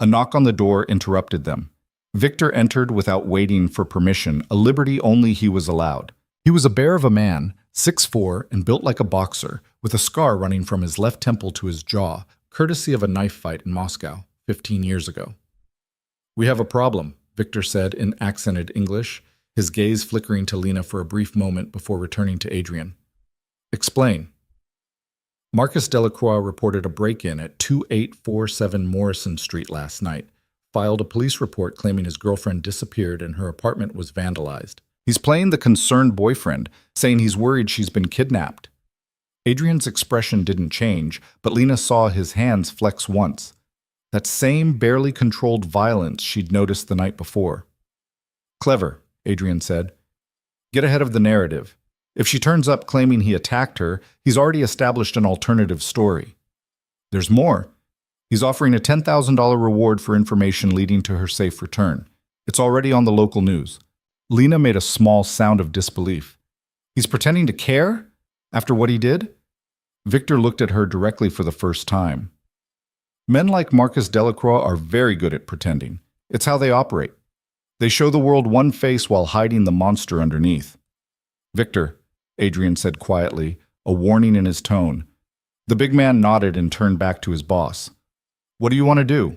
A knock on the door interrupted them. Victor entered without waiting for permission, a liberty only he was allowed. He was a bear of a man, 6'4", and built like a boxer, with a scar running from his left temple to his jaw, courtesy of a knife fight in Moscow 15 years ago. We have a problem, Victor said in accented English, his gaze flickering to Lena for a brief moment before returning to Adrian. Explain. Marcus Delacroix reported a break-in at 2847 Morrison Street last night, filed a police report claiming his girlfriend disappeared and her apartment was vandalized. He's playing the concerned boyfriend, saying he's worried she's been kidnapped. Adrian's expression didn't change, but Lena saw his hands flex once. That same barely controlled violence she'd noticed the night before. Clever, Adrian said. Get ahead of the narrative. If she turns up claiming he attacked her, he's already established an alternative story. There's more. He's offering a $10,000 reward for information leading to her safe return. It's already on the local news. Lena made a small sound of disbelief. He's pretending to care? After what he did? Victor looked at her directly for the first time. Men like Marcus Delacroix are very good at pretending. It's how they operate. They show the world one face while hiding the monster underneath. Victor, Adrian said quietly, a warning in his tone. The big man nodded and turned back to his boss. What do you want to do?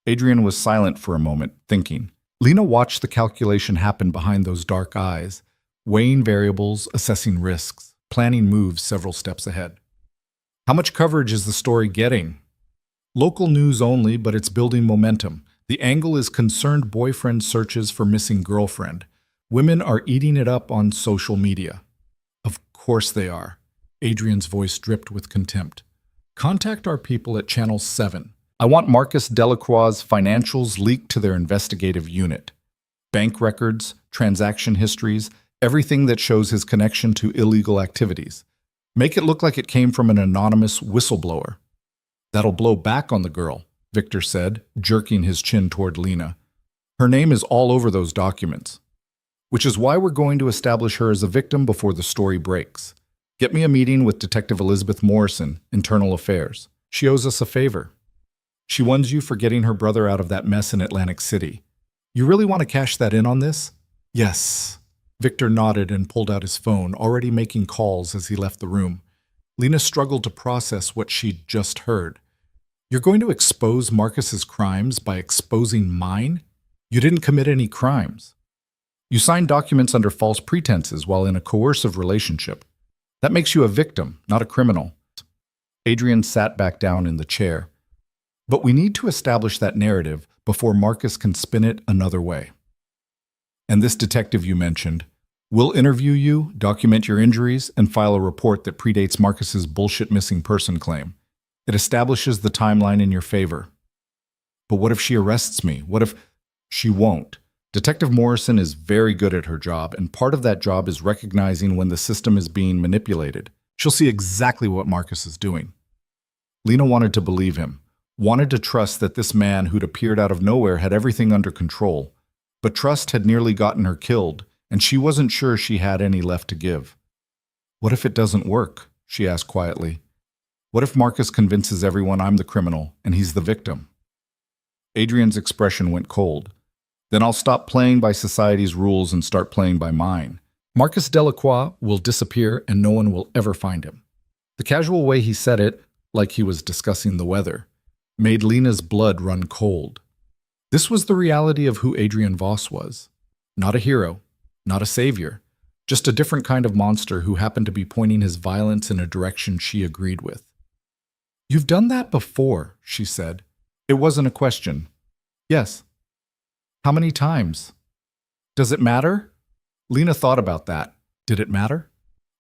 Adrian was silent for a moment, thinking. Lena watched the calculation happen behind those dark eyes, weighing variables, assessing risks, planning moves several steps ahead. How much coverage is the story getting? Local news only, but it's building momentum. The angle is concerned boyfriend searches for missing girlfriend. Women are eating it up on social media. Of course they are. Adrian's voice dripped with contempt. Contact our people at Channel 7. I want Marcus Delacroix's financials leaked to their investigative unit. Bank records, transaction histories, everything that shows his connection to illegal activities. Make it look like it came from an anonymous whistleblower. That'll blow back on the girl, Victor said, jerking his chin toward Lena. Her name is all over those documents. Which is why we're going to establish her as a victim before the story breaks. Get me a meeting with Detective Elizabeth Morrison, Internal Affairs. She owes us a favor. She wants you for getting her brother out of that mess in Atlantic City. You really want to cash that in on this? Yes. Victor nodded and pulled out his phone, already making calls as he left the room. Lena struggled to process what she'd just heard. You're going to expose Marcus's crimes by exposing mine? You didn't commit any crimes. You signed documents under false pretenses while in a coercive relationship. That makes you a victim, not a criminal. Adrian sat back down in the chair. But we need to establish that narrative before Marcus can spin it another way. And this detective you mentioned, we'll interview you, document your injuries, and file a report that predates Marcus's bullshit missing person claim. It establishes the timeline in your favor. But what if she arrests me? What if she won't? Detective Morrison is very good at her job, and part of that job is recognizing when the system is being manipulated. She'll see exactly what Marcus is doing. Lena wanted to believe him, wanted to trust that this man who'd appeared out of nowhere had everything under control. But trust had nearly gotten her killed, and she wasn't sure she had any left to give. What if it doesn't work? She asked quietly. What if Marcus convinces everyone I'm the criminal and he's the victim? Adrian's expression went cold. Then I'll stop playing by society's rules and start playing by mine. Marcus Delacroix will disappear and no one will ever find him. The casual way he said it, like he was discussing the weather, made Lena's blood run cold. This was the reality of who Adrian Voss was. Not a hero, not a savior, just a different kind of monster who happened to be pointing his violence in a direction she agreed with. You've done that before, she said. It wasn't a question. Yes. How many times? Does it matter? Lena thought about that. Did it matter?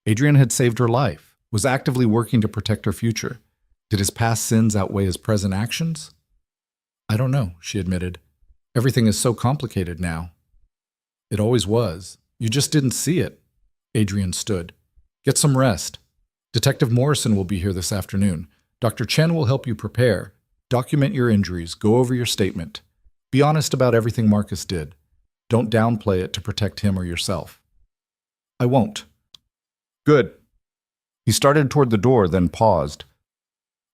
Adrian had saved her life, was actively working to protect her future. Did his past sins outweigh his present actions? I don't know, she admitted. Everything is so complicated now. It always was. You just didn't see it. Adrian stood. Get some rest. Detective Morrison will be here this afternoon. Dr. Chen will help you prepare. Document your injuries. Go over your statement. Be honest about everything Marcus did. Don't downplay it to protect him or yourself. I won't. Good. He started toward the door, then paused.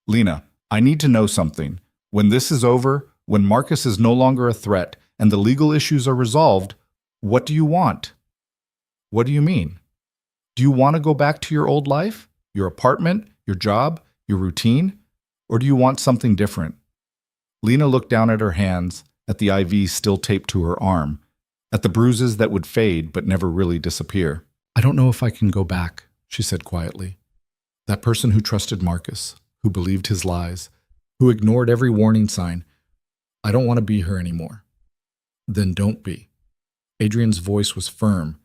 Lena, I need to know something. When this is over, when Marcus is no longer a threat and the legal issues are resolved, what do you want? What do you mean? Do you want to go back to your old life? Your apartment? Your job? Your routine? Or do you want something different? Lena looked down at her hands, at the IV still taped to her arm, at the bruises that would fade but never really disappear. I don't know if I can go back, she said quietly. That person who trusted Marcus, who believed his lies, who ignored every warning sign. I don't want to be her anymore. Then don't be. Adrian's voice was firm.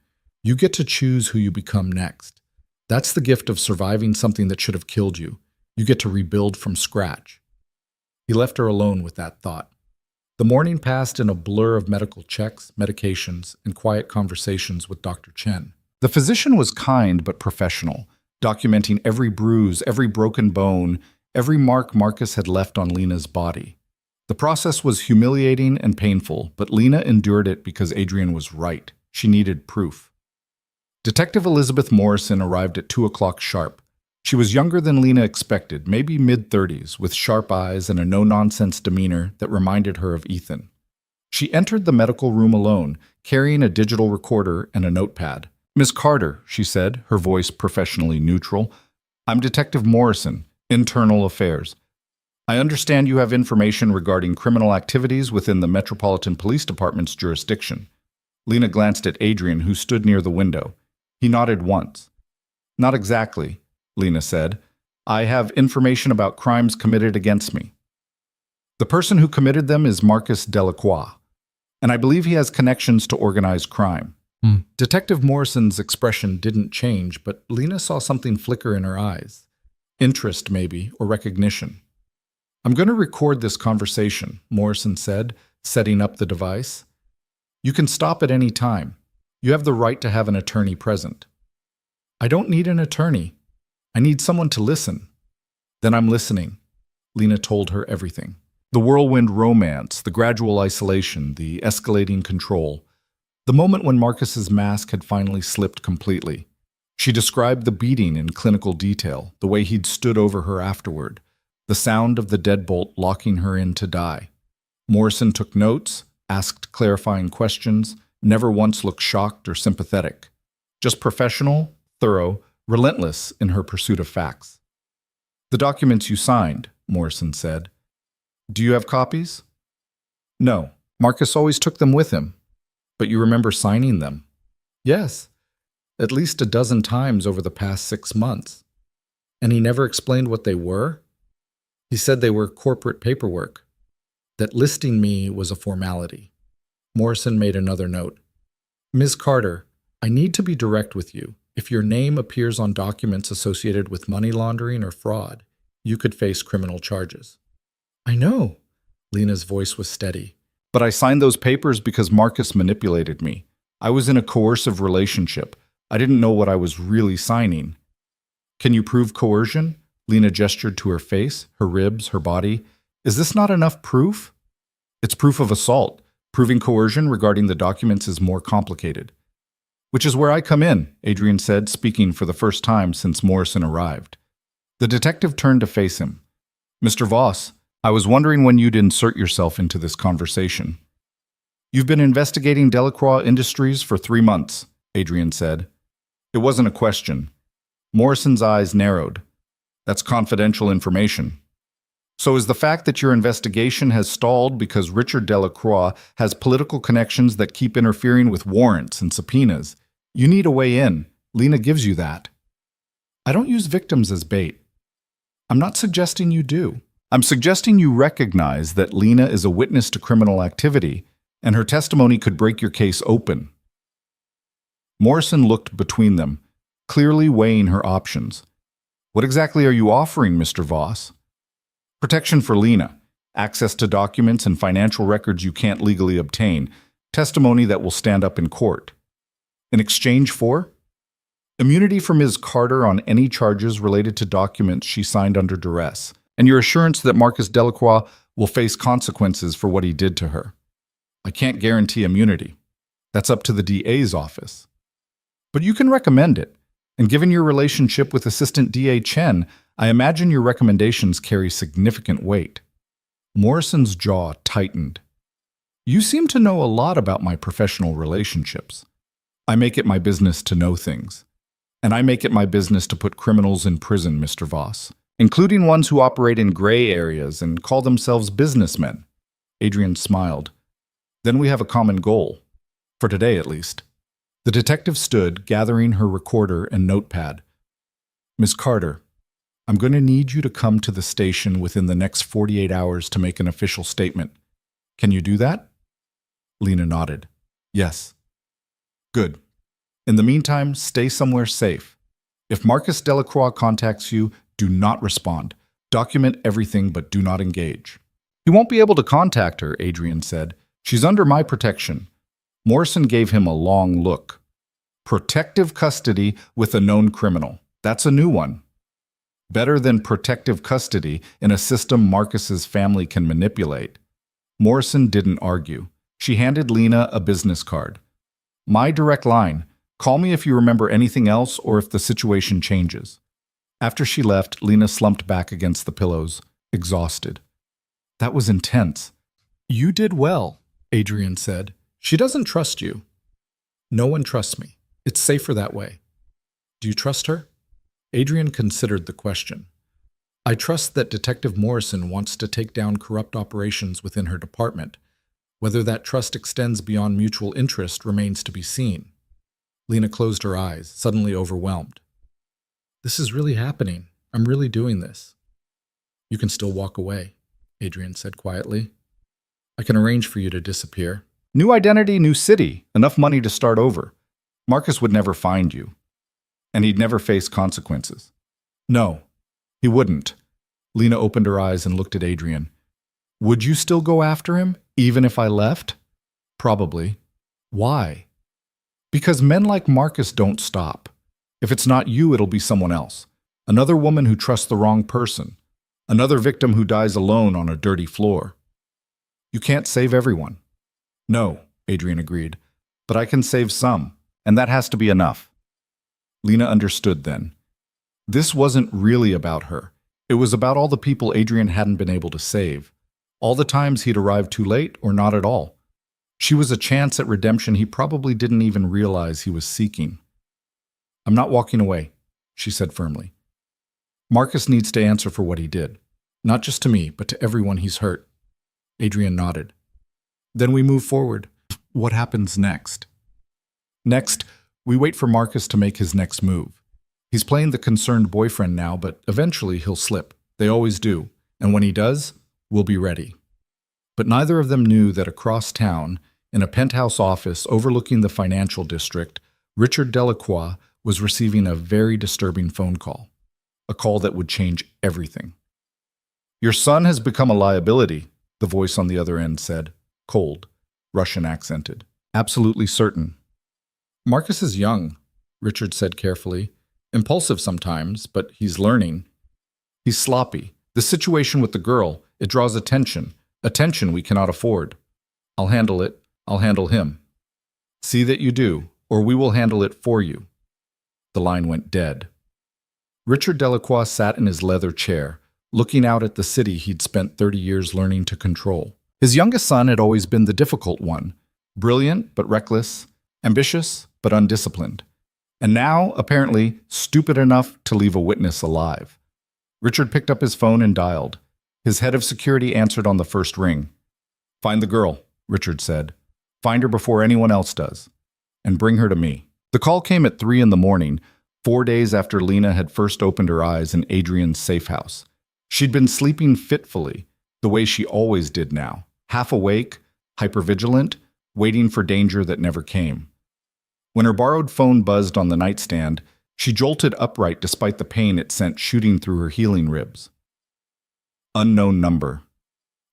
You get to choose who you become next. That's the gift of surviving something that should have killed you. You get to rebuild from scratch. He left her alone with that thought. The morning passed in a blur of medical checks, medications, and quiet conversations with Dr. Chen. The physician was kind but professional, documenting every bruise, every broken bone, every mark Marcus had left on Lena's body. The process was humiliating and painful, but Lena endured it because Adrian was right. She needed proof. Detective Elizabeth Morrison arrived at 2 o'clock sharp. She was younger than Lena expected, maybe mid-30s, with sharp eyes and a no-nonsense demeanor that reminded her of Ethan. She entered the medical room alone, carrying a digital recorder and a notepad. "Miss Carter," she said, her voice professionally neutral, "I'm Detective Morrison, Internal Affairs. I understand you have information regarding criminal activities within the Metropolitan Police Department's jurisdiction." Lena glanced at Adrian, who stood near the window. He nodded once. "Not exactly," Lena said. "I have information about crimes committed against me. The person who committed them is Marcus Delacroix, and I believe he has connections to organized crime." Detective Morrison's expression didn't change, but Lena saw something flicker in her eyes. Interest, maybe, or recognition. "I'm going to record this conversation," Morrison said, setting up the device. "You can stop at any time. You have the right to have an attorney present." "I don't need an attorney. I need someone to listen." "Then I'm listening." Lena told her everything. The whirlwind romance, the gradual isolation, the escalating control. The moment when Marcus's mask had finally slipped completely. She described the beating in clinical detail, the way he'd stood over her afterward, the sound of the deadbolt locking her in to die. Morrison took notes, asked clarifying questions, never once looked shocked or sympathetic. Just professional, thorough, relentless in her pursuit of facts. "The documents you signed," Morrison said. "Do you have copies?" "No. Marcus always took them with him." "But you remember signing them?" "Yes. At least a dozen times over the past 6 months. And he never explained what they were? He said they were corporate paperwork. That listing me was a formality." Morrison made another note. "Ms. Carter, I need to be direct with you. If your name appears on documents associated with money laundering or fraud, you could face criminal charges." "I know." Lena's voice was steady. "But I signed those papers because Marcus manipulated me. I was in a coercive relationship. I didn't know what I was really signing." "Can you prove coercion?" Lena gestured to her face, her ribs, her body. "Is this not enough proof?" "It's proof of assault. Proving coercion regarding the documents is more complicated." "Which is where I come in," Adrian said, speaking for the first time since Morrison arrived. The detective turned to face him. "Mr. Voss, I was wondering when you'd insert yourself into this conversation." "You've been investigating Delacroix Industries for 3 months," Adrian said. It wasn't a question. Morrison's eyes narrowed. "That's confidential information." "So is the fact that your investigation has stalled because Richard Delacroix has political connections that keep interfering with warrants and subpoenas? You need a way in. Lena gives you that." "I don't use victims as bait." "I'm not suggesting you do. I'm suggesting you recognize that Lena is a witness to criminal activity, and her testimony could break your case open." Morrison looked between them, clearly weighing her options. "What exactly are you offering, Mr. Voss?" "Protection for Lena, access to documents and financial records you can't legally obtain, testimony that will stand up in court." "In exchange for?" "Immunity for Ms. Carter on any charges related to documents she signed under duress, and your assurance that Marcus Delacroix will face consequences for what he did to her." "I can't guarantee immunity. That's up to the DA's office." "But you can recommend it, and given your relationship with Assistant DA Chen, I imagine your recommendations carry significant weight." Morrison's jaw tightened. "You seem to know a lot about my professional relationships. I make it my business to know things. And I make it my business to put criminals in prison, Mr. Voss, including ones who operate in gray areas and call themselves businessmen." Adrian smiled. "Then we have a common goal. For today, at least." The detective stood, gathering her recorder and notepad. "Miss Carter, I'm going to need you to come to the station within the next 48 hours to make an official statement. Can you do that?" Lena nodded. "Yes." "Good. In the meantime, stay somewhere safe. If Marcus Delacroix contacts you, do not respond. Document everything but do not engage. He won't be able to contact her, Adrian said. She's under my protection. Morrison gave him a long look. Protective custody with a known criminal. That's a new one. Better than protective custody in a system Marcus's family can manipulate. Morrison didn't argue. She handed Lena a business card. My direct line. Call me if you remember anything else or if the situation changes. After she left, Lena slumped back against the pillows, exhausted. That was intense. You did well, Adrian said. She doesn't trust you. No one trusts me. It's safer that way. Do you trust her? Adrian considered the question. I trust that Detective Morrison wants to take down corrupt operations within her department. Whether that trust extends beyond mutual interest remains to be seen. Lena closed her eyes, suddenly overwhelmed. This is really happening. I'm really doing this. You can still walk away, Adrian said quietly. I can arrange for you to disappear. New identity, new city, enough money to start over. Marcus would never find you. And he'd never face consequences. No, he wouldn't. Lena opened her eyes and looked at Adrian. Would you still go after him, even if I left? Probably. Why? Because men like Marcus don't stop. If it's not you, it'll be someone else. Another woman who trusts the wrong person. Another victim who dies alone on a dirty floor. You can't save everyone. No, Adrian agreed. But I can save some, and that has to be enough. Lena understood then. This wasn't really about her. It was about all the people Adrian hadn't been able to save. All the times he'd arrived too late or not at all. She was a chance at redemption he probably didn't even realize he was seeking. I'm not walking away, she said firmly. Marcus needs to answer for what he did. Not just to me, but to everyone he's hurt. Adrian nodded. Then we move forward. What happens next? Next, we wait for Marcus to make his next move. He's playing the concerned boyfriend now, but eventually he'll slip. They always do. And when he does, we'll be ready. But neither of them knew that across town, in a penthouse office overlooking the financial district, Richard Delacroix was receiving a very disturbing phone call. A call that would change everything. Your son has become a liability, the voice on the other end said, cold, Russian accented. Absolutely certain. Marcus is young, Richard said carefully. Impulsive sometimes, but he's learning. He's sloppy. The situation with the girl, it draws attention. Attention we cannot afford. I'll handle it. I'll handle him. See that you do, or we will handle it for you. The line went dead. Richard Delacroix sat in his leather chair, looking out at the city he'd spent 30 years learning to control. His youngest son had always been the difficult one. Brilliant but reckless, ambitious but undisciplined. And now, apparently, stupid enough to leave a witness alive. Richard picked up his phone and dialed. His head of security answered on the first ring. Find the girl, Richard said. Find her before anyone else does. And bring her to me. The call came at 3 a.m, 4 days after Lena had first opened her eyes in Adrian's safe house. She'd been sleeping fitfully, the way she always did now, half awake, hypervigilant, waiting for danger that never came. When her borrowed phone buzzed on the nightstand, she jolted upright despite the pain it sent shooting through her healing ribs. Unknown number.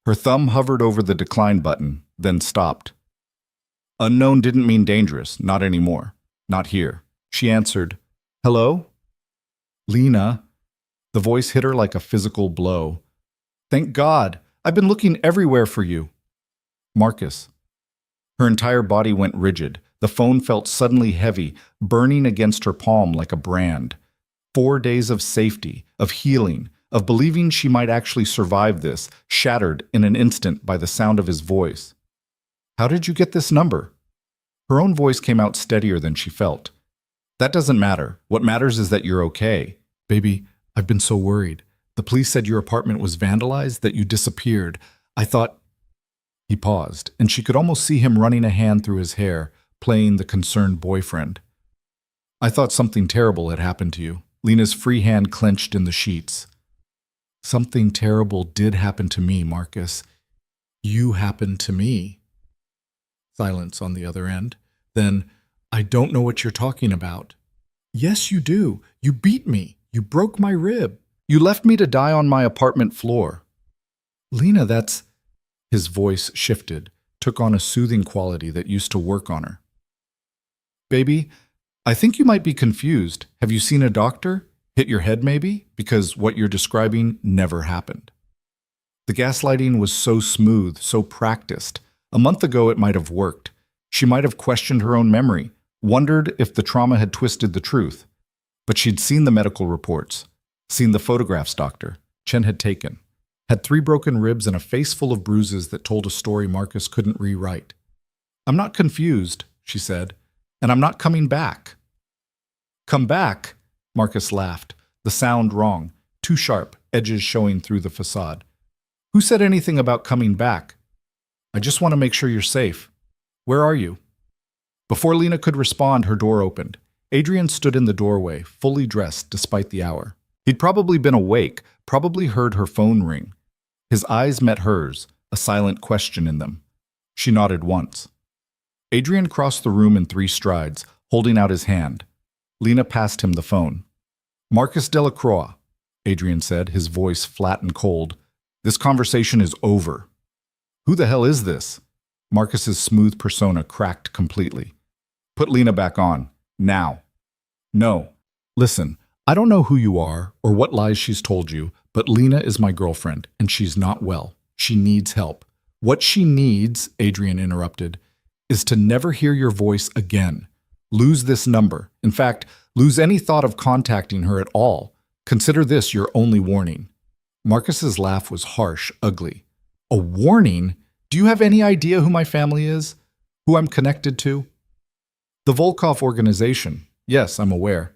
Her thumb hovered over the decline button, then stopped. Unknown didn't mean dangerous, not anymore. Not here. She answered, Hello? Lena. The voice hit her like a physical blow. Thank God. I've been looking everywhere for you. Marcus. Her entire body went rigid. The phone felt suddenly heavy, burning against her palm like a brand. 4 days of safety, of healing, of believing she might actually survive this, shattered in an instant by the sound of his voice. How did you get this number? Her own voice came out steadier than she felt. That doesn't matter. What matters is that you're okay. Baby, I've been so worried. The police said your apartment was vandalized, that you disappeared. I thought... He paused, and she could almost see him running a hand through his hair, playing the concerned boyfriend. I thought something terrible had happened to you. Lena's free hand clenched in the sheets. Something terrible did happen to me, Marcus. You happened to me. Silence on the other end. Then, I don't know what you're talking about. Yes, you do. You beat me. You broke my rib. You left me to die on my apartment floor. Lena, that's... His voice shifted, took on a soothing quality that used to work on her. Baby, I think you might be confused. Have you seen a doctor? Hit your head, maybe? Because what you're describing never happened. The gaslighting was so smooth, so practiced. A month ago, it might have worked. She might have questioned her own memory, wondered if the trauma had twisted the truth. But she'd seen the medical reports, seen the photographs Chen had taken, had 3 broken ribs and a face full of bruises that told a story Marcus couldn't rewrite. I'm not confused, she said, and I'm not coming back. Come back? Marcus laughed, the sound wrong, too sharp, edges showing through the facade. Who said anything about coming back? I just want to make sure you're safe. Where are you? Before Lena could respond, her door opened. Adrian stood in the doorway, fully dressed despite the hour. He'd probably been awake, probably heard her phone ring. His eyes met hers, a silent question in them. She nodded once. Adrian crossed the room in 3 strides, holding out his hand. Lena passed him the phone. Marcus Delacroix, Adrian said, his voice flat and cold. This conversation is over. Who the hell is this? Marcus's smooth persona cracked completely. Put Lena back on. Now. No. Listen, I don't know who you are or what lies she's told you, but Lena is my girlfriend, and she's not well. She needs help. What she needs, Adrian interrupted, is to never hear your voice again. Lose this number. In fact, lose any thought of contacting her at all. Consider this your only warning. Marcus's laugh was harsh, ugly. A warning? Do you have any idea who my family is? Who I'm connected to? The Volkov organization. Yes, I'm aware.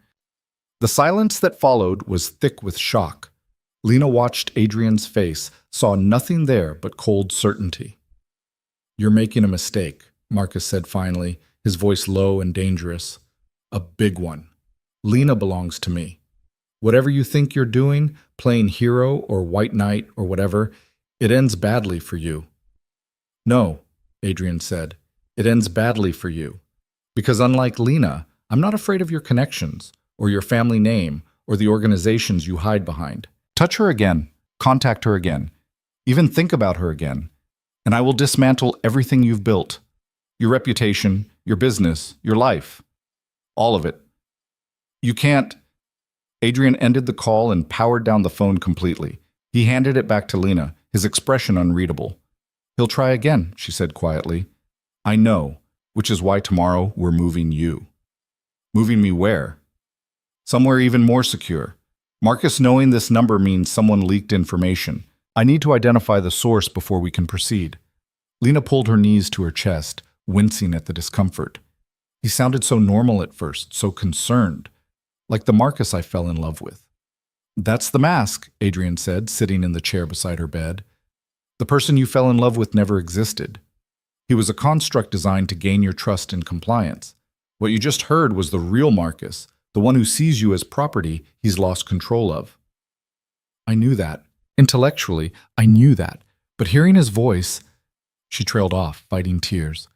The silence that followed was thick with shock. Lena watched Adrian's face, saw nothing there but cold certainty. You're making a mistake, Marcus said finally, his voice low and dangerous. A big one. Lena belongs to me. Whatever you think you're doing, playing hero or white knight or whatever, it ends badly for you. No, Adrian said, it ends badly for you. Because unlike Lena, I'm not afraid of your connections, or your family name, or the organizations you hide behind. Touch her again, contact her again, even think about her again, and I will dismantle everything you've built. Your reputation, your business, your life. All of it. You can't... Adrian ended the call and powered down the phone completely. He handed it back to Lena, his expression unreadable. He'll try again, she said quietly. I know, which is why tomorrow we're moving you. Moving me where? Somewhere even more secure. Marcus knowing this number means someone leaked information. I need to identify the source before we can proceed. Lena pulled her knees to her chest, wincing at the discomfort. He sounded so normal at first, so concerned, like the Marcus I fell in love with. That's the mask, Adrian said, sitting in the chair beside her bed. The person you fell in love with never existed. He was a construct designed to gain your trust and compliance. What you just heard was the real Marcus, the one who sees you as property he's lost control of. I knew that. Intellectually, I knew that. But hearing his voice, she trailed off, fighting tears.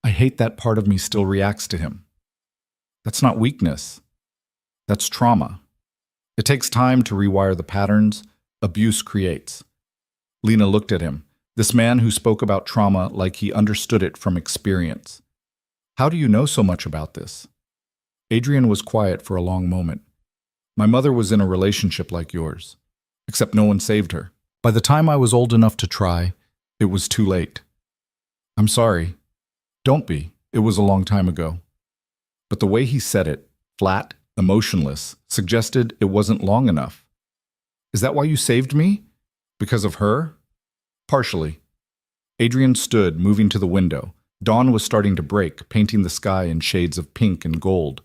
I hate that part of me still reacts to him. That's not weakness. That's trauma. It takes time to rewire the patterns abuse creates. Lena looked at him, this man who spoke about trauma like he understood it from experience. How do you know so much about this? Adrian was quiet for a long moment. My mother was in a relationship like yours, except no one saved her. By the time I was old enough to try, it was too late. I'm sorry. Don't be. It was a long time ago. But the way he said it, flat, emotionless, suggested it wasn't long enough. Is that why you saved me? Because of her? Partially. Adrian stood, moving to the window. Dawn was starting to break, painting the sky in shades of pink and gold.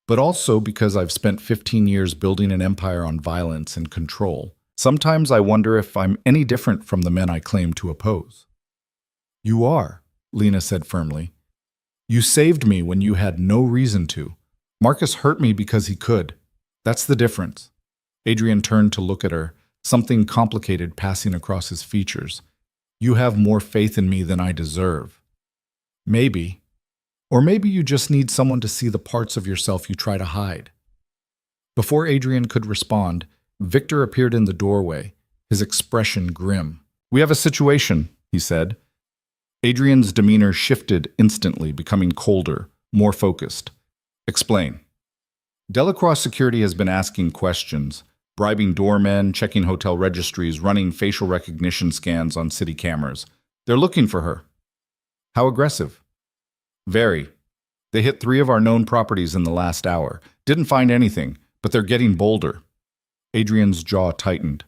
But also because I've spent 15 years building an empire on violence and control. Sometimes I wonder if I'm any different from the men I claim to oppose. You are, Lena said firmly. You saved me when you had no reason to. Marcus hurt me because he could. That's the difference. Adrian turned to look at her, something complicated passing across his features. You have more faith in me than I deserve. Maybe. Or maybe you just need someone to see the parts of yourself you try to hide. Before Adrian could respond, Victor appeared in the doorway, his expression grim. "We have a situation," he said. Adrian's demeanor shifted instantly, becoming colder, more focused. "Explain." Delacroix Security has been asking questions, bribing doormen, checking hotel registries, running facial recognition scans on city cameras. They're looking for her. "How aggressive?" "Very. They hit 3 of our known properties in the last hour. Didn't find anything, but they're getting bolder." Adrian's jaw tightened.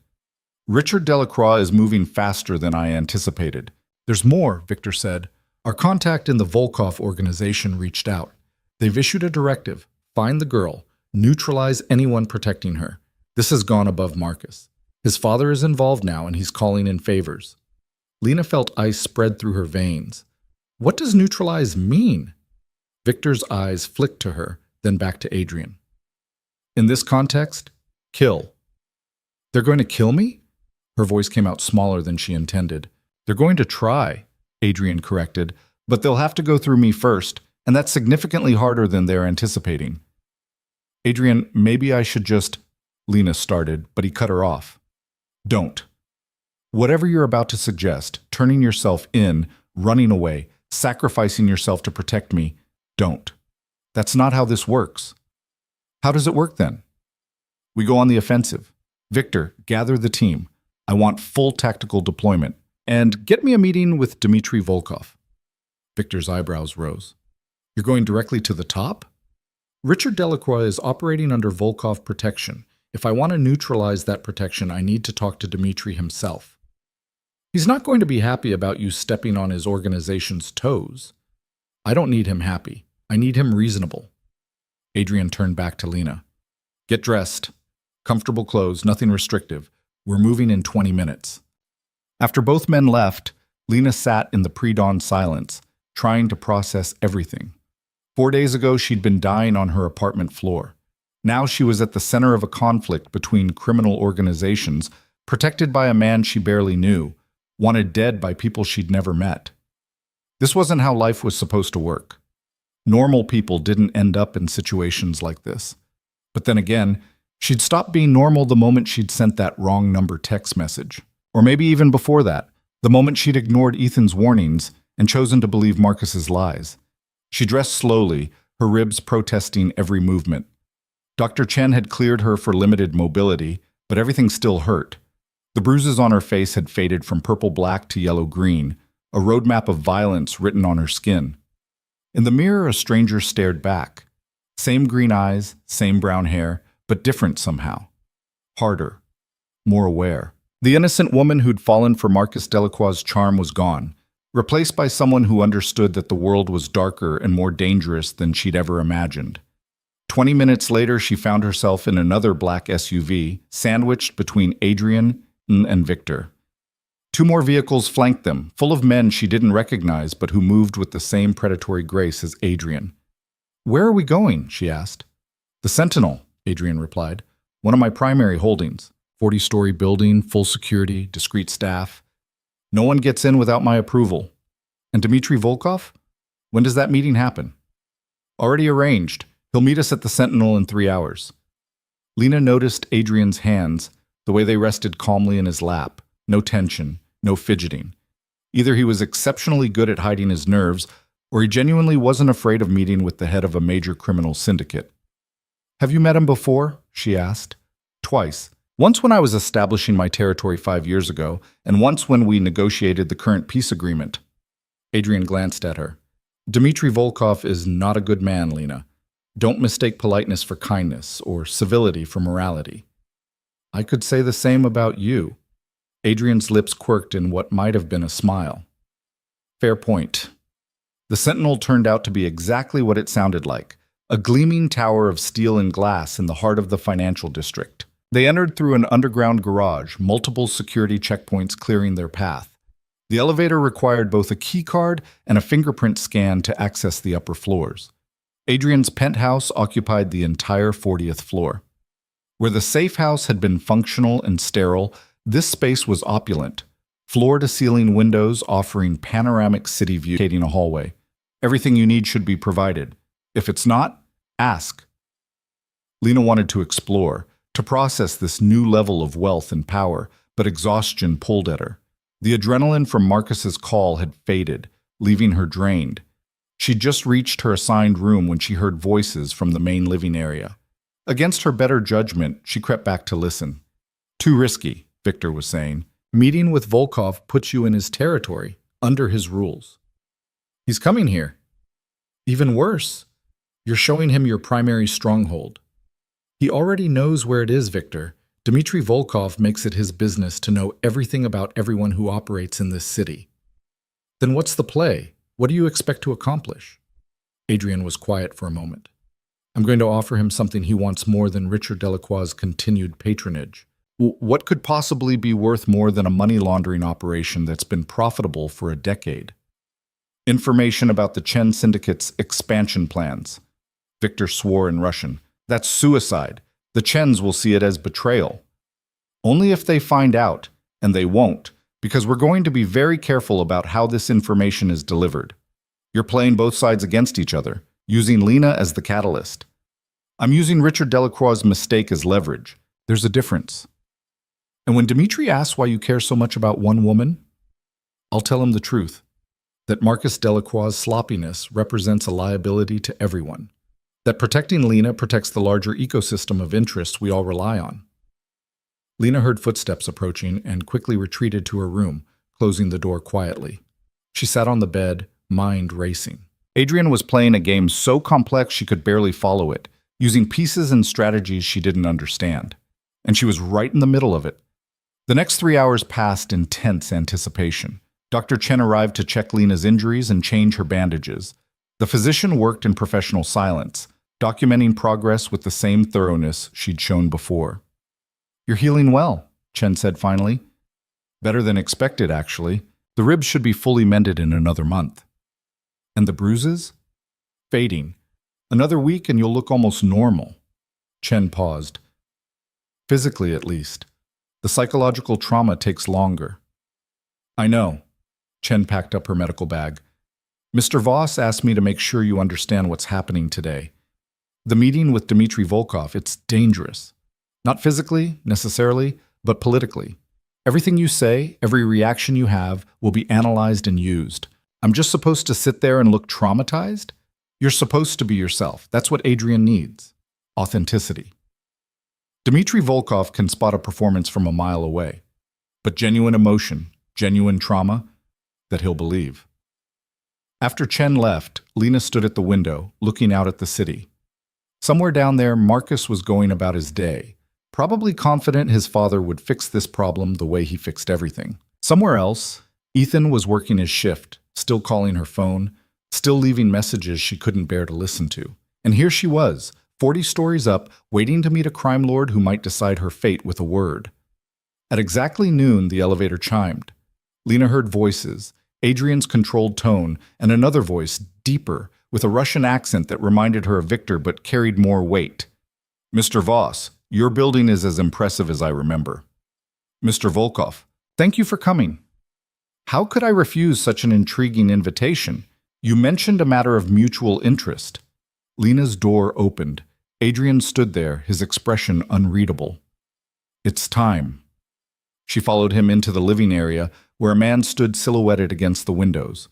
"Richard Delacroix is moving faster than I anticipated." "There's more," Victor said. "Our contact in the Volkov organization reached out. They've issued a directive. Find the girl. Neutralize anyone protecting her. This has gone above Marcus. His father is involved now, and he's calling in favors." Lena felt ice spread through her veins. What does neutralize mean? Victor's eyes flicked to her, then back to Adrian. "In this context, kill." "They're going to kill me?" Her voice came out smaller than she intended. "They're going to try," Adrian corrected, "but they'll have to go through me first, and that's significantly harder than they're anticipating." "Adrian, maybe I should just—" Lena started, but he cut her off. "Don't. Whatever you're about to suggest, turning yourself in, running away, sacrificing yourself to protect me, don't. That's not how this works." "How does it work then?" "We go on the offensive. Victor, gather the team. I want full tactical deployment. And get me a meeting with Dmitry Volkov." Victor's eyebrows rose. "You're going directly to the top?" "Richard Delacroix is operating under Volkov protection. If I want to neutralize that protection, I need to talk to Dmitry himself. He's not going to be happy about you stepping on his organization's toes. I don't need him happy. I need him reasonable." Adrian turned back to Lena. "Get dressed. Comfortable clothes, nothing restrictive. We're moving in 20 minutes. After both men left, Lena sat in the pre-dawn silence, trying to process everything. 4 days ago, she'd been dying on her apartment floor. Now she was at the center of a conflict between criminal organizations, protected by a man she barely knew, wanted dead by people she'd never met. This wasn't how life was supposed to work. Normal people didn't end up in situations like this. But then again, she'd stopped being normal the moment she'd sent that wrong number text message. Or maybe even before that, the moment she'd ignored Ethan's warnings and chosen to believe Marcus's lies. She dressed slowly, her ribs protesting every movement. Dr. Chen had cleared her for limited mobility, but everything still hurt. The bruises on her face had faded from purple-black to yellow-green, a roadmap of violence written on her skin. In the mirror, a stranger stared back. Same green eyes, same brown hair, but different somehow. Harder. More aware. The innocent woman who'd fallen for Marcus Delacroix's charm was gone, replaced by someone who understood that the world was darker and more dangerous than she'd ever imagined. 20 minutes later, she found herself in another black SUV, sandwiched between Adrian and Victor. 2 more vehicles flanked them, full of men she didn't recognize but who moved with the same predatory grace as Adrian. "Where are we going?" she asked. "The Sentinel," Adrian replied. "One of my primary holdings. 40-story building, full security, discreet staff. No one gets in without my approval." "And Dmitry Volkov? When does that meeting happen?" "Already arranged. He'll meet us at the Sentinel in 3 hours." Lena noticed Adrian's hands, the way they rested calmly in his lap. No tension, no fidgeting. Either he was exceptionally good at hiding his nerves, or he genuinely wasn't afraid of meeting with the head of a major criminal syndicate. "Have you met him before?" she asked. "Twice. Once when I was establishing my territory 5 years ago, and once when we negotiated the current peace agreement." Adrian glanced at her. "Dmitry Volkov is not a good man, Lena. Don't mistake politeness for kindness, or civility for morality." "I could say the same about you." Adrian's lips quirked in what might have been a smile. "Fair point." The Sentinel turned out to be exactly what it sounded like, a gleaming tower of steel and glass in the heart of the financial district. They entered through an underground garage, multiple security checkpoints clearing their path. The elevator required both a keycard and a fingerprint scan to access the upper floors. Adrian's penthouse occupied the entire 40th floor. Where the safe house had been functional and sterile, this space was opulent, floor-to-ceiling windows offering panoramic city view, indicating a hallway. Everything you need should be provided. If it's not, ask. Lena wanted to explore, to process this new level of wealth and power, but exhaustion pulled at her. The adrenaline from Marcus's call had faded, leaving her drained. She'd just reached her assigned room when she heard voices from the main living area. Against her better judgment, she crept back to listen. Too risky, Victor was saying. Meeting with Volkov puts you in his territory, under his rules. He's coming here. Even worse, you're showing him your primary stronghold. He already knows where it is, Victor. Dmitry Volkov makes it his business to know everything about everyone who operates in this city. Then what's the play? What do you expect to accomplish? Adrian was quiet for a moment. I'm going to offer him something he wants more than Richard Delacroix's continued patronage. What could possibly be worth more than a money laundering operation that's been profitable for a decade? Information about the Chen Syndicate's expansion plans. Victor swore in Russian. That's suicide. The Chens will see it as betrayal. Only if they find out, and they won't, because we're going to be very careful about how this information is delivered. You're playing both sides against each other, using Lena as the catalyst. I'm using Richard Delacroix's mistake as leverage. There's a difference. And when Dmitry asks why you care so much about one woman, I'll tell him the truth, that Marcus Delacroix's sloppiness represents a liability to everyone, that protecting Lena protects the larger ecosystem of interests we all rely on. Lena heard footsteps approaching and quickly retreated to her room, closing the door quietly. She sat on the bed, mind racing. Adrian was playing a game so complex she could barely follow it, using pieces and strategies she didn't understand. And she was right in the middle of it. The next 3 hours passed in tense anticipation. Dr. Chen arrived to check Lena's injuries and change her bandages. The physician worked in professional silence, documenting progress with the same thoroughness she'd shown before. You're healing well, Chen said finally. Better than expected, actually. The ribs should be fully mended in another month. And the bruises? Fading. Another week and you'll look almost normal. Chen paused. Physically, at least. The psychological trauma takes longer. I know. Chen packed up her medical bag. Mr. Voss asked me to make sure you understand what's happening today. The meeting with Dmitry Volkov, it's dangerous. Not physically, necessarily, but politically. Everything you say, every reaction you have, will be analyzed and used. I'm just supposed to sit there and look traumatized? You're supposed to be yourself. That's what Adrian needs. Authenticity. Dmitry Volkov can spot a performance from a mile away, but genuine emotion, genuine trauma, that he'll believe. After Chen left, Lena stood at the window, looking out at the city. Somewhere down there, Marcus was going about his day, probably confident his father would fix this problem the way he fixed everything. Somewhere else, Ethan was working his shift, still calling her phone, still leaving messages she couldn't bear to listen to. And here she was, 40 stories up, waiting to meet a crime lord who might decide her fate with a word. At exactly noon, the elevator chimed. Lena heard voices, Adrian's controlled tone, and another voice, deeper, with a Russian accent that reminded her of Victor but carried more weight. Mr. Voss, your building is as impressive as I remember. Mr. Volkov, thank you for coming. How could I refuse such an intriguing invitation? You mentioned a matter of mutual interest. Lena's door opened. Adrian stood there, his expression unreadable. It's time. She followed him into the living area, where a man stood silhouetted against the windows.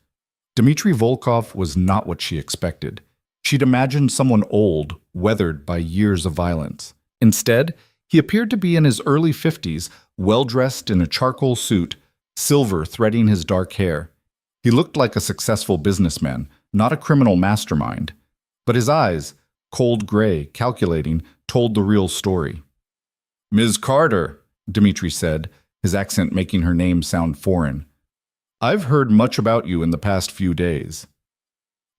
Dmitry Volkov was not what she expected. She'd imagined someone old, weathered by years of violence. Instead, he appeared to be in his early 50s, well-dressed in a charcoal suit, silver threading his dark hair. He looked like a successful businessman, not a criminal mastermind. But his eyes, cold gray, calculating, told the real story. Ms. Carter, Dmitry said, his accent making her name sound foreign. I've heard much about you in the past few days.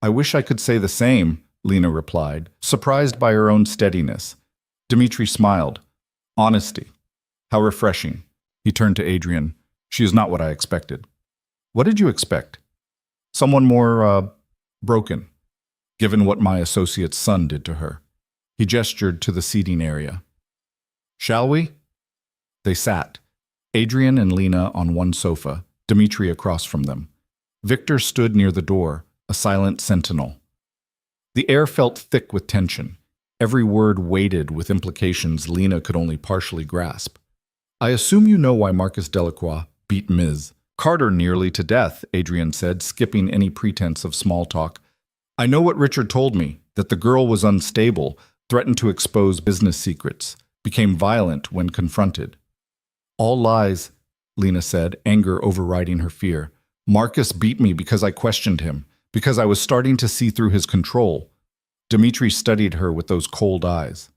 I wish I could say the same, Lena replied, surprised by her own steadiness. Dmitry smiled. Honesty. How refreshing. He turned to Adrian. She is not what I expected. What did you expect? Someone more, broken, given what my associate's son did to her. He gestured to the seating area. Shall we? They sat, Adrian and Lena on one sofa, Dmitry across from them. Victor stood near the door, a silent sentinel. The air felt thick with tension. every word weighted with implications Lena could only partially grasp. I assume you know why Marcus Delacroix beat Ms. Carter nearly to death, Adrian said, skipping any pretense of small talk. I know what Richard told me, that the girl was unstable, threatened to expose business secrets, became violent when confronted. All lies, Lena said, anger overriding her fear. Marcus beat me because I questioned him, because I was starting to see through his control. Dmitri studied her with those cold eyes.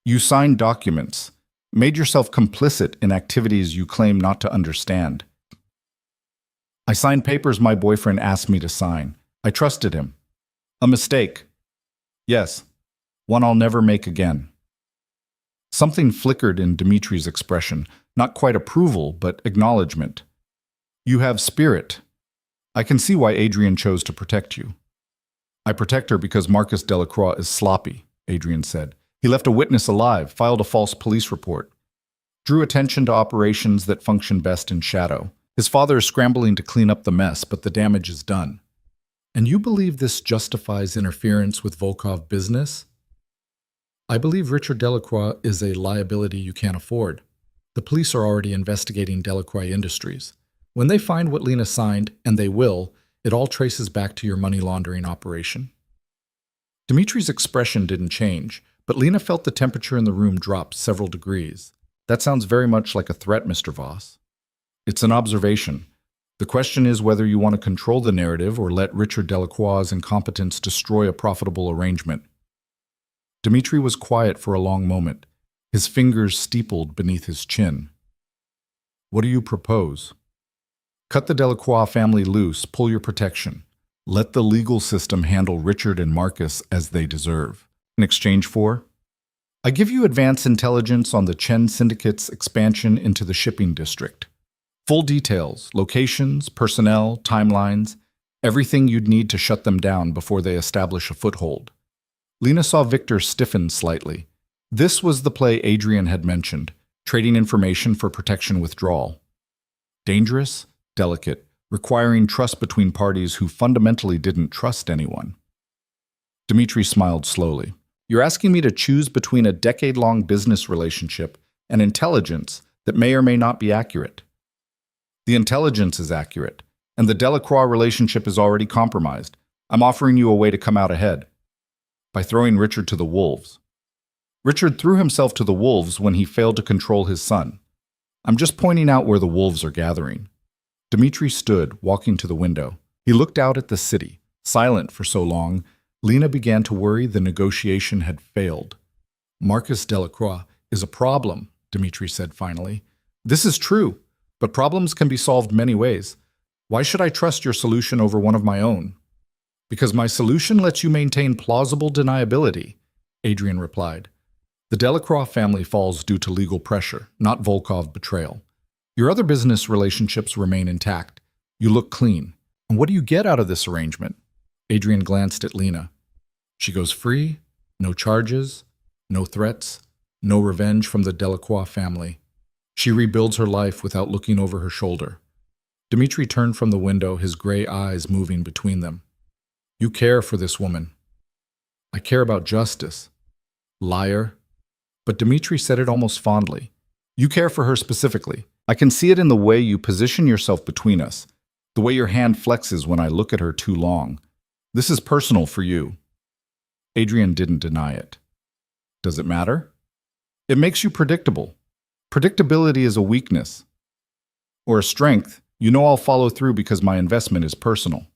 You signed documents, made yourself complicit in activities you claim not to understand. I signed papers my boyfriend asked me to sign. I trusted him. A mistake. Yes, one I'll never make again. Something flickered in Dmitri's expression, not quite approval, but acknowledgement. You have spirit. I can see why Adrian chose to protect you. I protect her because Marcus Delacroix is sloppy, Adrian said. He left a witness alive, filed a false police report, drew attention to operations that function best in shadow. His father is scrambling to clean up the mess, but the damage is done. And you believe this justifies interference with Volkov business? I believe Richard Delacroix is a liability you can't afford. The police are already investigating Delacroix Industries. When they find what Lena signed, and they will, it all traces back to your money laundering operation. Dmitri's expression didn't change, but Lena felt the temperature in the room drop several degrees. That sounds very much like a threat, Mr. Voss. It's an observation. The question is whether you want to control the narrative or let Richard Delacroix's incompetence destroy a profitable arrangement. Dmitri was quiet for a long moment, his fingers steepled beneath his chin. What do you propose? Cut the Delacroix family loose, pull your protection. Let the legal system handle Richard and Marcus as they deserve. In exchange for? I give you advance intelligence on the Chen Syndicate's expansion into the shipping district. Full details, locations, personnel, timelines, everything you'd need to shut them down before they establish a foothold. Lena saw Victor stiffen slightly. This was the play Adrian had mentioned, trading information for protection withdrawal. Dangerous, delicate, requiring trust between parties who fundamentally didn't trust anyone. Dmitri smiled slowly. You're asking me to choose between a decade-long business relationship and intelligence that may or may not be accurate. The intelligence is accurate, and the Delacroix relationship is already compromised. I'm offering you a way to come out ahead. By throwing Richard to the wolves. Richard threw himself to the wolves when he failed to control his son. I'm just pointing out where the wolves are gathering. Dmitri stood, walking to the window. He looked out at the city. Silent for so long, Lena began to worry the negotiation had failed. Marcus Delacroix is a problem, Dmitri said finally. This is true, but problems can be solved many ways. Why should I trust your solution over one of my own? Because my solution lets you maintain plausible deniability, Adrian replied. The Delacroix family falls due to legal pressure, not Volkov betrayal. Your other business relationships remain intact. You look clean. And what do you get out of this arrangement? Adrian glanced at Lena. She goes free, no charges, no threats, no revenge from the Delacroix family. She rebuilds her life without looking over her shoulder. Dmitri turned from the window, his gray eyes moving between them. You care for this woman. I care about justice. Liar. But Dmitri said it almost fondly. You care for her specifically. I can see it in the way you position yourself between us, the way your hand flexes when I look at her too long. This is personal for you. Adrian didn't deny it. Does it matter? It makes you predictable. Predictability is a weakness. Or a strength. You know I'll follow through because my investment is personal.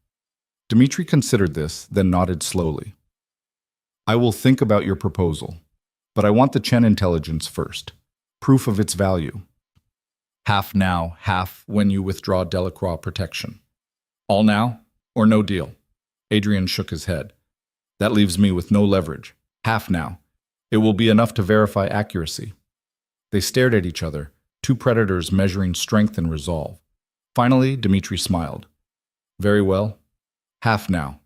Dmitri considered this, then nodded slowly. I will think about your proposal, but I want the Chen intelligence first. Proof of its value. Half now, half when you withdraw Delacroix protection. All now, or no deal? Adrian shook his head. That leaves me with no leverage. Half now. It will be enough to verify accuracy. They stared at each other, two predators measuring strength and resolve. Finally, Dmitri smiled. Very well. Half now.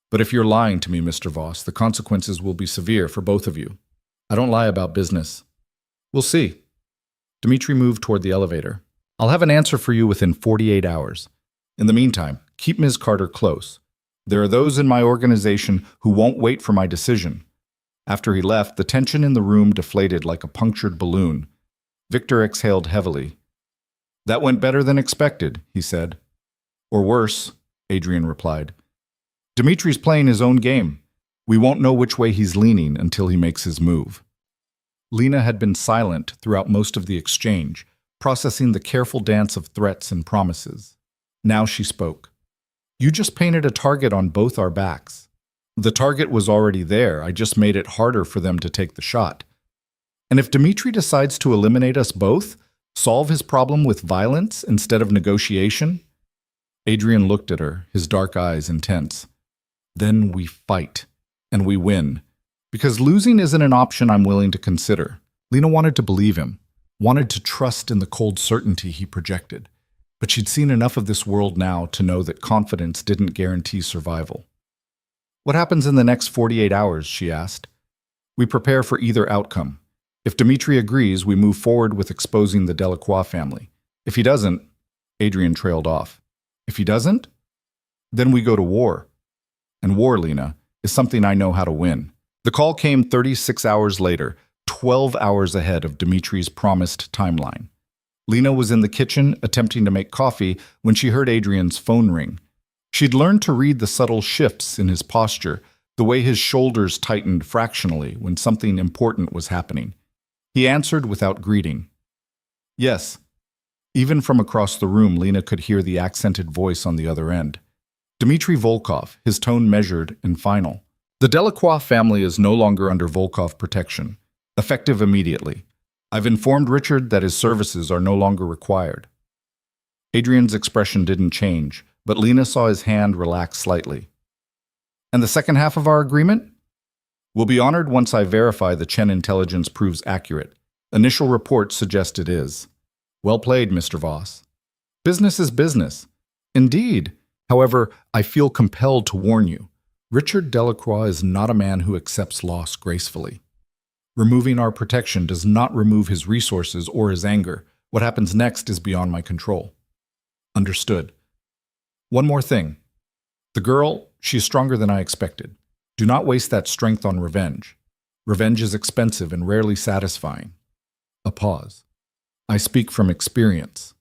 But if you're lying to me, Mr. Voss, the consequences will be severe for both of you. I don't lie about business. We'll see. Dmitri moved toward the elevator. I'll have an answer for you within 48 hours. In the meantime, keep Ms. Carter close. There are those in my organization who won't wait for my decision. After he left, the tension in the room deflated like a punctured balloon. Victor exhaled heavily. "That went better than expected," he said. "Or worse," Adrian replied. "Dimitri's playing his own game. We won't know which way he's leaning until he makes his move." Lena had been silent throughout most of the exchange, processing the careful dance of threats and promises. Now she spoke. "You just painted a target on both our backs. The target was already there, I just made it harder for them to take the shot. And if Dimitri decides to eliminate us both, solve his problem with violence instead of negotiation?" Adrian looked at her, his dark eyes intense. "Then we fight, and we win. Because losing isn't an option I'm willing to consider." Lena wanted to believe him, wanted to trust in the cold certainty he projected. But she'd seen enough of this world now to know that confidence didn't guarantee survival. "What happens in the next 48 hours?" she asked. "We prepare for either outcome. If Dimitri agrees, we move forward with exposing the Delacroix family. If he doesn't," Adrian trailed off. "If he doesn't? Then we go to war. And war, Lena, is something I know how to win." The call came 36 hours later, 12 hours ahead of Dimitri's promised timeline. Lena was in the kitchen attempting to make coffee when she heard Adrian's phone ring. She'd learned to read the subtle shifts in his posture, the way his shoulders tightened fractionally when something important was happening. He answered without greeting. "Yes." Even from across the room, Lena could hear the accented voice on the other end. Dmitri Volkov, his tone measured and final. "The Delacroix family is no longer under Volkov protection. Effective immediately. I've informed Richard that his services are no longer required." Adrian's expression didn't change, but Lena saw his hand relax slightly. "And the second half of our agreement?" "Will be honored once I verify the Chen intelligence proves accurate. Initial reports suggest it is." "Well played, Mr. Voss." "Business is business." "Indeed. However, I feel compelled to warn you. Richard Delacroix is not a man who accepts loss gracefully. Removing our protection does not remove his resources or his anger. What happens next is beyond my control." "Understood. One more thing. The girl, she's stronger than I expected. Do not waste that strength on revenge. Revenge is expensive and rarely satisfying." A pause. "I speak from experience."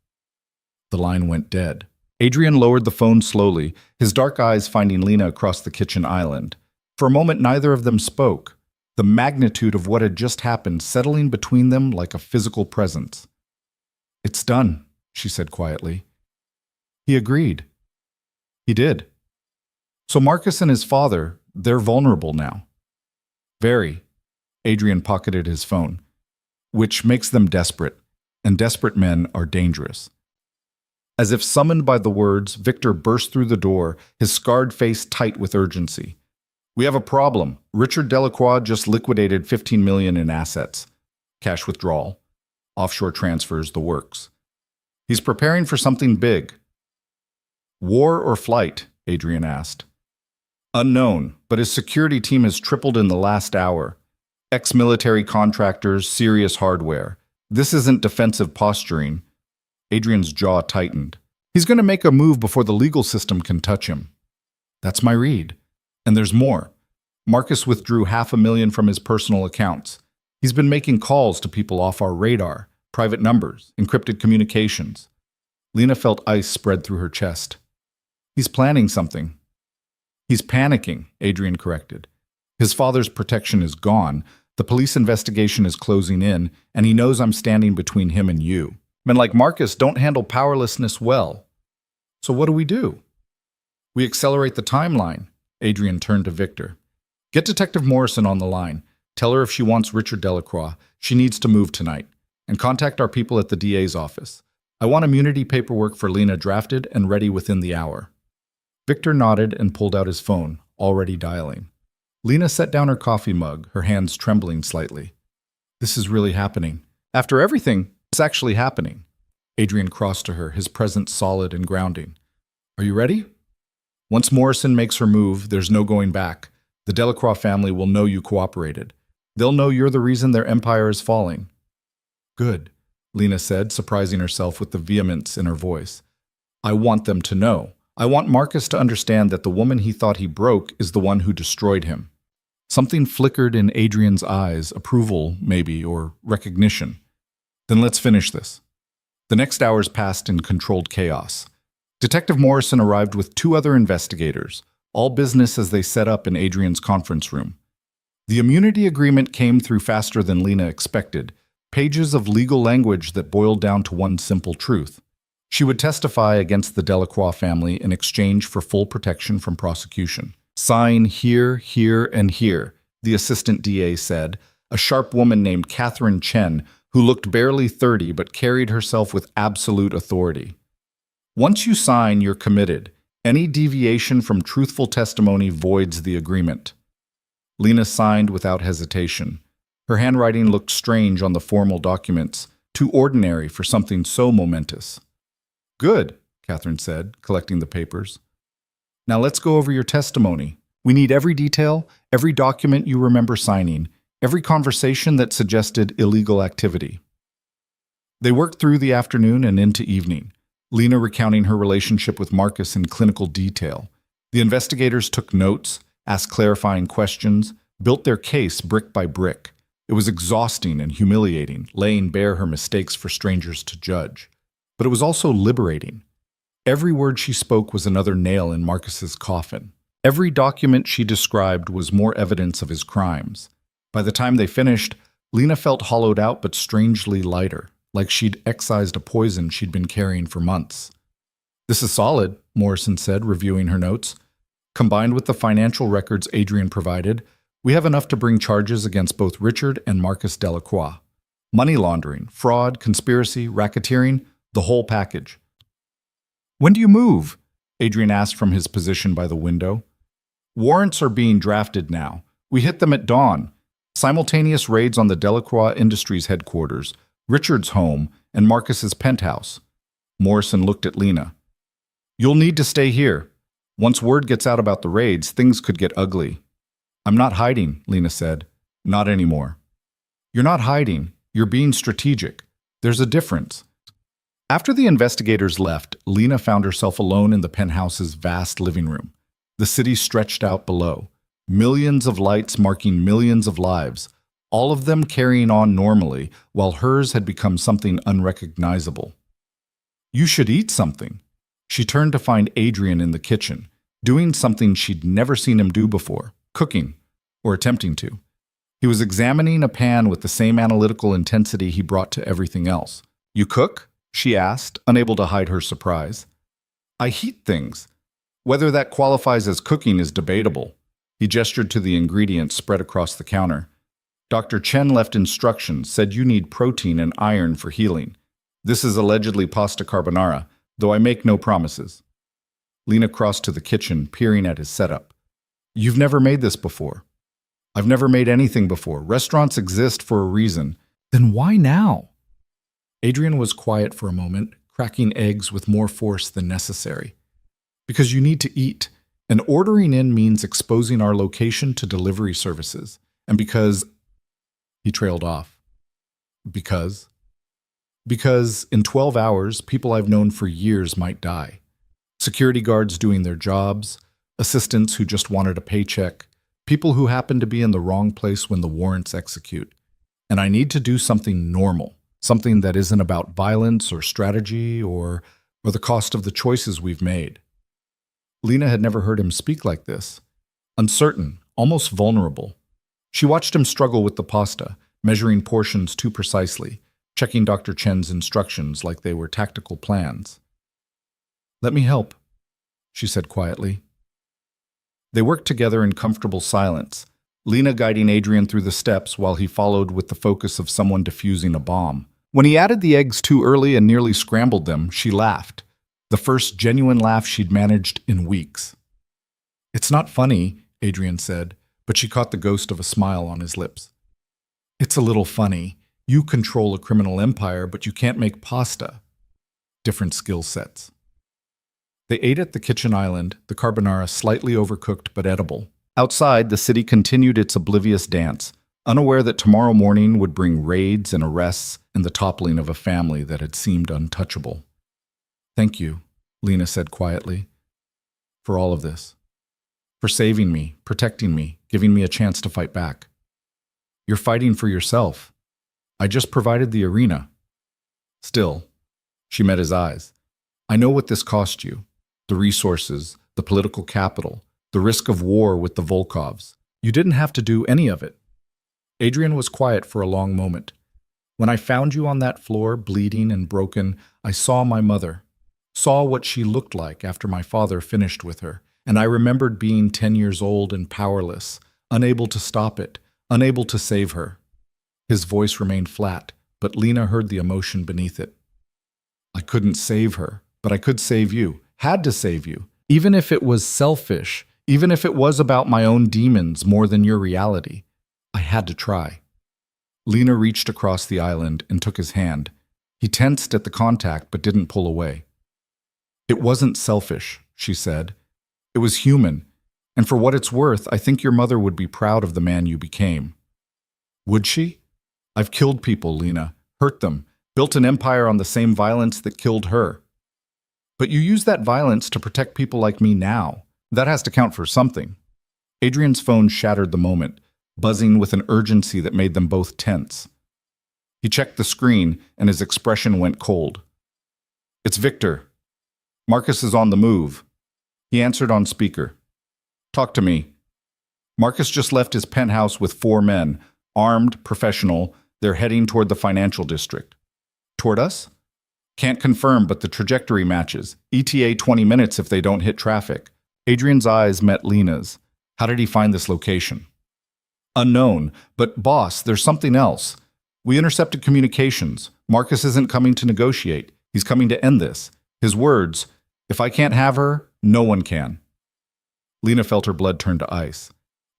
The line went dead. Adrian lowered the phone slowly, his dark eyes finding Lena across the kitchen island. For a moment, neither of them spoke, the magnitude of what had just happened settling between them like a physical presence. "It's done," she said quietly. "He agreed." "He did. So Marcus and his father, they're vulnerable now." "Very." Adrian pocketed his phone. "Which makes them desperate, and desperate men are dangerous." As if summoned by the words, Victor burst through the door, his scarred face tight with urgency. "We have a problem. Richard Delacroix just liquidated $15 million in assets. Cash withdrawal, offshore transfers, the works. He's preparing for something big." "War or flight?" Adrian asked. "Unknown, but his security team has tripled in the last hour. Ex-military contractors, serious hardware. This isn't defensive posturing." Adrian's jaw tightened. "He's going to make a move before the legal system can touch him." "That's my read. And there's more. Marcus withdrew $500,000 from his personal accounts. He's been making calls to people off our radar, private numbers, encrypted communications." Lena felt ice spread through her chest. "He's planning something." "He's panicking," Adrian corrected. "His father's protection is gone, the police investigation is closing in, and he knows I'm standing between him and you. Men like Marcus don't handle powerlessness well. So what do? We accelerate the timeline." Adrian turned to Victor. "Get Detective Morrison on the line. Tell her if she wants Richard Delacroix, she needs to move tonight. And contact our people at the DA's office. I want immunity paperwork for Lena drafted and ready within the hour." Victor nodded and pulled out his phone, already dialing. Lena set down her coffee mug, her hands trembling slightly. "This is really happening. After everything, it's actually happening." Adrian crossed to her, his presence solid and grounding. "Are you ready? Once Morrison makes her move, there's no going back. The Delacroix family will know you cooperated. They'll know you're the reason their empire is falling." "Good," Lena said, surprising herself with the vehemence in her voice. "I want them to know. I want Marcus to understand that the woman he thought he broke is the one who destroyed him." Something flickered in Adrian's eyes, approval, maybe, or recognition. Then let's finish this. The next hours passed in controlled chaos. Detective Morrison arrived with two other investigators, all business as they set up in Adrian's conference room. The immunity agreement came through faster than Lena expected, pages of legal language that boiled down to one simple truth. She would testify against the Delacroix family in exchange for full protection from prosecution. Sign here, here, and here, the assistant DA said, a sharp woman named Catherine Chen, who looked barely 30 but carried herself with absolute authority. Once you sign, you're committed. Any deviation from truthful testimony voids the agreement. Lena signed without hesitation. Her handwriting looked strange on the formal documents, too ordinary for something so momentous. Good, Catherine said, collecting the papers. Now let's go over your testimony. We need every detail, every document you remember signing, every conversation that suggested illegal activity. They worked through the afternoon and into evening, Lena recounting her relationship with Marcus in clinical detail. The investigators took notes, asked clarifying questions, built their case brick by brick. It was exhausting and humiliating, laying bare her mistakes for strangers to judge. But it was also liberating. Every word she spoke was another nail in Marcus's coffin. Every document she described was more evidence of his crimes. By the time they finished, Lena felt hollowed out but strangely lighter, like she'd excised a poison she'd been carrying for months. This is solid, Morrison said, reviewing her notes. Combined with the financial records Adrian provided, we have enough to bring charges against both Richard and Marcus Delacroix. Money laundering, fraud, conspiracy, racketeering, the whole package. When do you move? Adrian asked from his position by the window. Warrants are being drafted now. We hit them at dawn. Simultaneous raids on the Delacroix Industries headquarters, Richard's home, and Marcus's penthouse. Morrison looked at Lena. You'll need to stay here. Once word gets out about the raids, things could get ugly. I'm not hiding, Lena said. Not anymore. You're not hiding. You're being strategic. There's a difference. After the investigators left, Lena found herself alone in the penthouse's vast living room. The city stretched out below. Millions of lights marking millions of lives, all of them carrying on normally, while hers had become something unrecognizable. You should eat something. She turned to find Adrian in the kitchen, doing something she'd never seen him do before, cooking, or attempting to. He was examining a pan with the same analytical intensity he brought to everything else. You cook? She asked, unable to hide her surprise. I heat things. Whether that qualifies as cooking is debatable. He gestured to the ingredients spread across the counter. Dr. Chen left instructions, said you need protein and iron for healing. This is allegedly pasta carbonara, though I make no promises. Lena crossed to the kitchen, peering at his setup. You've never made this before. I've never made anything before. Restaurants exist for a reason. Then why now? Adrian was quiet for a moment, cracking eggs with more force than necessary. Because you need to eat, and ordering in means exposing our location to delivery services. And because... He trailed off. Because in 12 hours, people I've known for years might die. Security guards doing their jobs, assistants who just wanted a paycheck, people who happen to be in the wrong place when the warrants execute. And I need to do something normal, something that isn't about violence or strategy or the cost of the choices we've made. Lena had never heard him speak like this. Uncertain, almost vulnerable. She watched him struggle with the pasta, measuring portions too precisely, checking Dr. Chen's instructions like they were tactical plans. Let me help, she said quietly. They worked together in comfortable silence, Lena guiding Adrian through the steps while he followed with the focus of someone defusing a bomb. When he added the eggs too early and nearly scrambled them, she laughed, the first genuine laugh she'd managed in weeks. It's not funny, Adrian said, but she caught the ghost of a smile on his lips. It's a little funny. You control a criminal empire, but you can't make pasta. Different skill sets. They ate at the kitchen island, the carbonara slightly overcooked but edible. Outside, the city continued its oblivious dance, unaware that tomorrow morning would bring raids and arrests and the toppling of a family that had seemed untouchable. Thank you, Lena said quietly, for all of this. for saving me, protecting me, giving me a chance to fight back. You're fighting for yourself. I just provided the arena. Still, she met his eyes. I know what this cost you. The resources, the political capital, the risk of war with the Volkovs. You didn't have to do any of it. Adrian was quiet for a long moment. When I found you on that floor, bleeding and broken, I saw my mother, saw what she looked like after my father finished with her, and I remembered being 10 years old and powerless, unable to stop it, unable to save her. His voice remained flat, but Lena heard the emotion beneath it. I couldn't save her, but I could save you, had to save you, even if it was selfish, even if it was about my own demons more than your reality. I had to try. Lena reached across the island and took his hand. He tensed at the contact but didn't pull away. It wasn't selfish, she said. It was human, and for what it's worth, I think your mother would be proud of the man you became. Would she? I've killed people, Lena, hurt them, built an empire on the same violence that killed her. But you use that violence to protect people like me now. That has to count for something. Adrian's phone shattered the moment, buzzing with an urgency that made them both tense. He checked the screen, and his expression went cold. It's Victor. Marcus is on the move. He answered on speaker. Talk to me. Marcus just left his penthouse with 4 men, armed, professional. They're heading toward the financial district. Toward us? Can't confirm, but the trajectory matches. ETA 20 minutes if they don't hit traffic. Adrian's eyes met Lena's. How did he find this location? Unknown, but boss, there's something else. We intercepted communications. Marcus isn't coming to negotiate. He's coming to end this. His words, if I can't have her, no one can. Lena felt her blood turn to ice.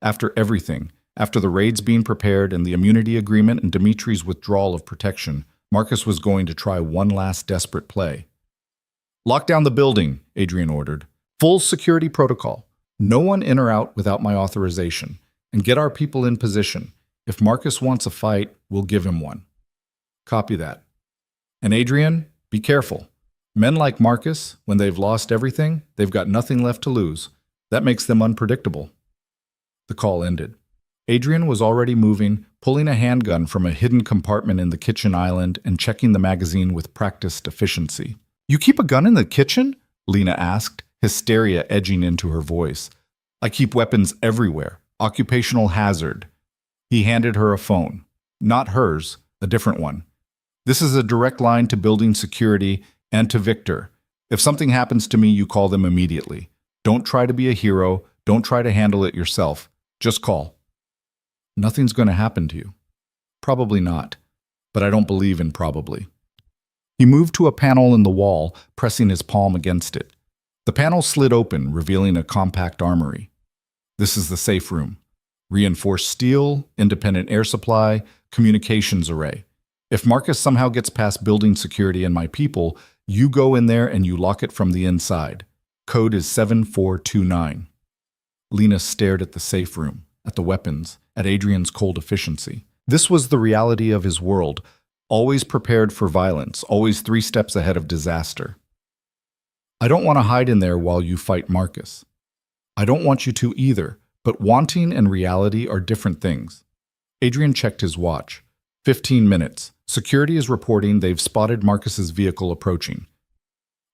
After everything, after the raids being prepared and the immunity agreement and Dimitri's withdrawal of protection, Marcus was going to try one last desperate play. Lock down the building, Adrian ordered. Full security protocol. No one in or out without my authorization. And get our people in position. If Marcus wants a fight, we'll give him one. Copy that. And Adrian, be careful. Men like Marcus, when they've lost everything, they've got nothing left to lose. That makes them unpredictable. The call ended. Adrian was already moving, pulling a handgun from a hidden compartment in the kitchen island and checking the magazine with practiced efficiency. You keep a gun in the kitchen? Lena asked, hysteria edging into her voice. I keep weapons everywhere. Occupational hazard. He handed her a phone. Not hers, a different one. This is a direct line to building security and to Victor. If something happens to me, you call them immediately. Don't try to be a hero. Don't try to handle it yourself. Just call. Nothing's going to happen to you. Probably not, but I don't believe in probably. He moved to a panel in the wall, pressing his palm against it. The panel slid open, revealing a compact armory. This is the safe room. Reinforced steel, independent air supply, communications array. If Marcus somehow gets past building security and my people, you go in there and you lock it from the inside. Code is 7429. Lena stared at the safe room, at the weapons, at Adrian's cold efficiency. This was the reality of his world, always prepared for violence, always 3 steps ahead of disaster. I don't want to hide in there while you fight Marcus. I don't want you to either, but wanting and reality are different things. Adrian checked his watch. 15 minutes. Security is reporting they've spotted Marcus's vehicle approaching.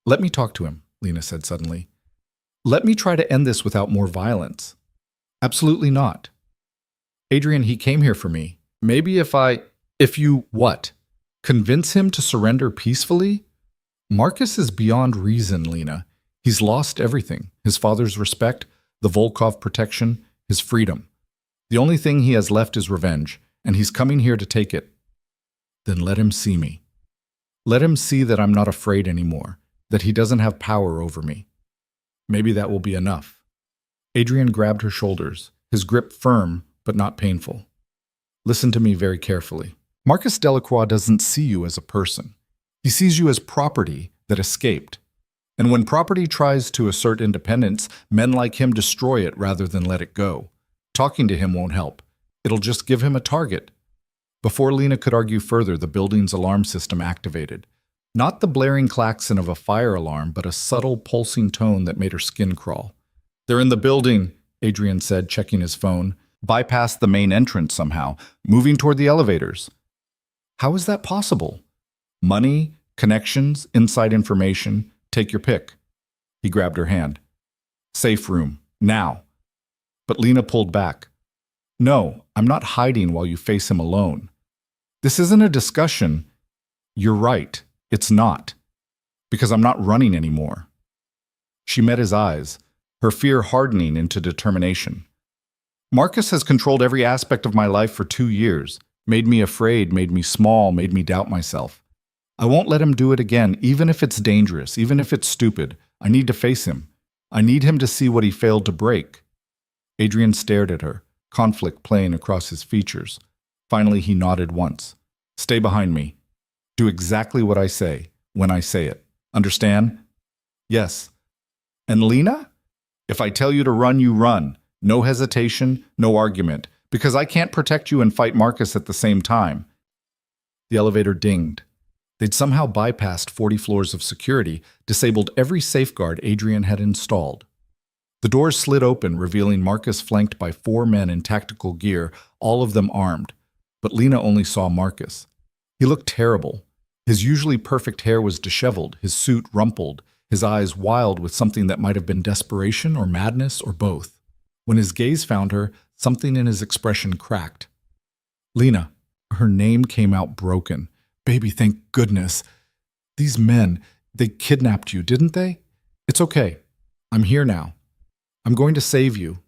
Let me talk to him, Lena said suddenly. Let me try to end this without more violence. Absolutely not. Adrian, he came here for me. Maybe if you what? Convince him to surrender peacefully? Marcus is beyond reason, Lena. He's lost everything. His father's respect, the Volkov protection, his freedom. The only thing he has left is revenge, and he's coming here to take it. Then let him see me. Let him see that I'm not afraid anymore, that he doesn't have power over me. Maybe that will be enough. Adrian grabbed her shoulders, his grip firm but not painful. Listen to me very carefully. Marcus Delacroix doesn't see you as a person. He sees you as property that escaped. And when property tries to assert independence, men like him destroy it rather than let it go. Talking to him won't help. It'll just give him a target. Before Lena could argue further, the building's alarm system activated. Not the blaring klaxon of a fire alarm, but a subtle, pulsing tone that made her skin crawl. They're in the building, Adrian said, checking his phone. Bypassed the main entrance somehow, moving toward the elevators. How is that possible? Money, connections, inside information, take your pick. He grabbed her hand. Safe room, now. But Lena pulled back. No, I'm not hiding while you face him alone. This isn't a discussion. You're right, it's not. Because I'm not running anymore. She met his eyes, her fear hardening into determination. Marcus has controlled every aspect of my life for 2 years, made me afraid, made me small, made me doubt myself. I won't let him do it again, even if it's dangerous, even if it's stupid. I need to face him. I need him to see what he failed to break. Adrian stared at her, conflict playing across his features. Finally, he nodded once. Stay behind me. Do exactly what I say, when I say it. Understand? Yes. And Lena? If I tell you to run, you run. No hesitation, no argument. Because I can't protect you and fight Marcus at the same time. The elevator dinged. They'd somehow bypassed 40 floors of security, disabled every safeguard Adrian had installed. The doors slid open, revealing Marcus flanked by 4 men in tactical gear, all of them armed. But Lena only saw Marcus. He looked terrible. His usually perfect hair was disheveled, his suit rumpled, his eyes wild with something that might have been desperation or madness or both. When his gaze found her, something in his expression cracked. Lena, her name came out broken. Baby, thank goodness. These men, they kidnapped you, didn't they? It's okay. I'm here now. I'm going to save you.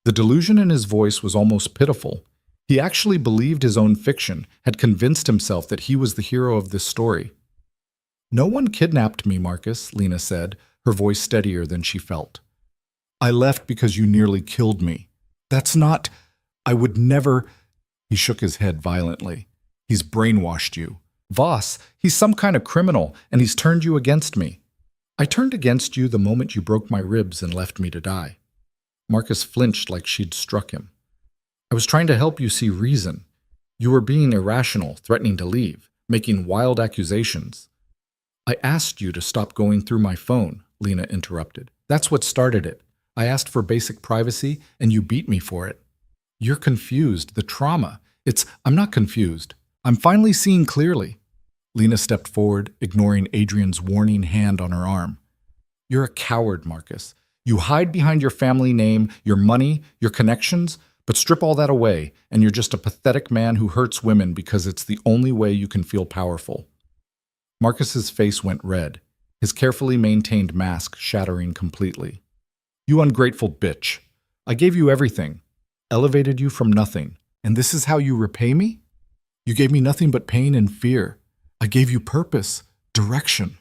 The delusion in his voice was almost pitiful. He actually believed his own fiction, had convinced himself that he was the hero of this story. No one kidnapped me, Marcus, Lena said, her voice steadier than she felt. I left because you nearly killed me. That's not... I would never... He shook his head violently. He's brainwashed you. Voss, he's some kind of criminal, and he's turned you against me. I turned against you the moment you broke my ribs and left me to die. Marcus flinched like she'd struck him. I was trying to help you see reason. You were being irrational, threatening to leave, making wild accusations. I asked you to stop going through my phone, Lena interrupted. That's what started it. I asked for basic privacy, and you beat me for it. You're confused, the trauma. I'm not confused. I'm finally seeing clearly. Lena stepped forward, ignoring Adrian's warning hand on her arm. You're a coward, Marcus. You hide behind your family name, your money, your connections, but strip all that away, and you're just a pathetic man who hurts women because it's the only way you can feel powerful. Marcus's face went red, his carefully maintained mask shattering completely. You ungrateful bitch. I gave you everything, elevated you from nothing, and this is how you repay me? You gave me nothing but pain and fear. I gave you purpose, direction.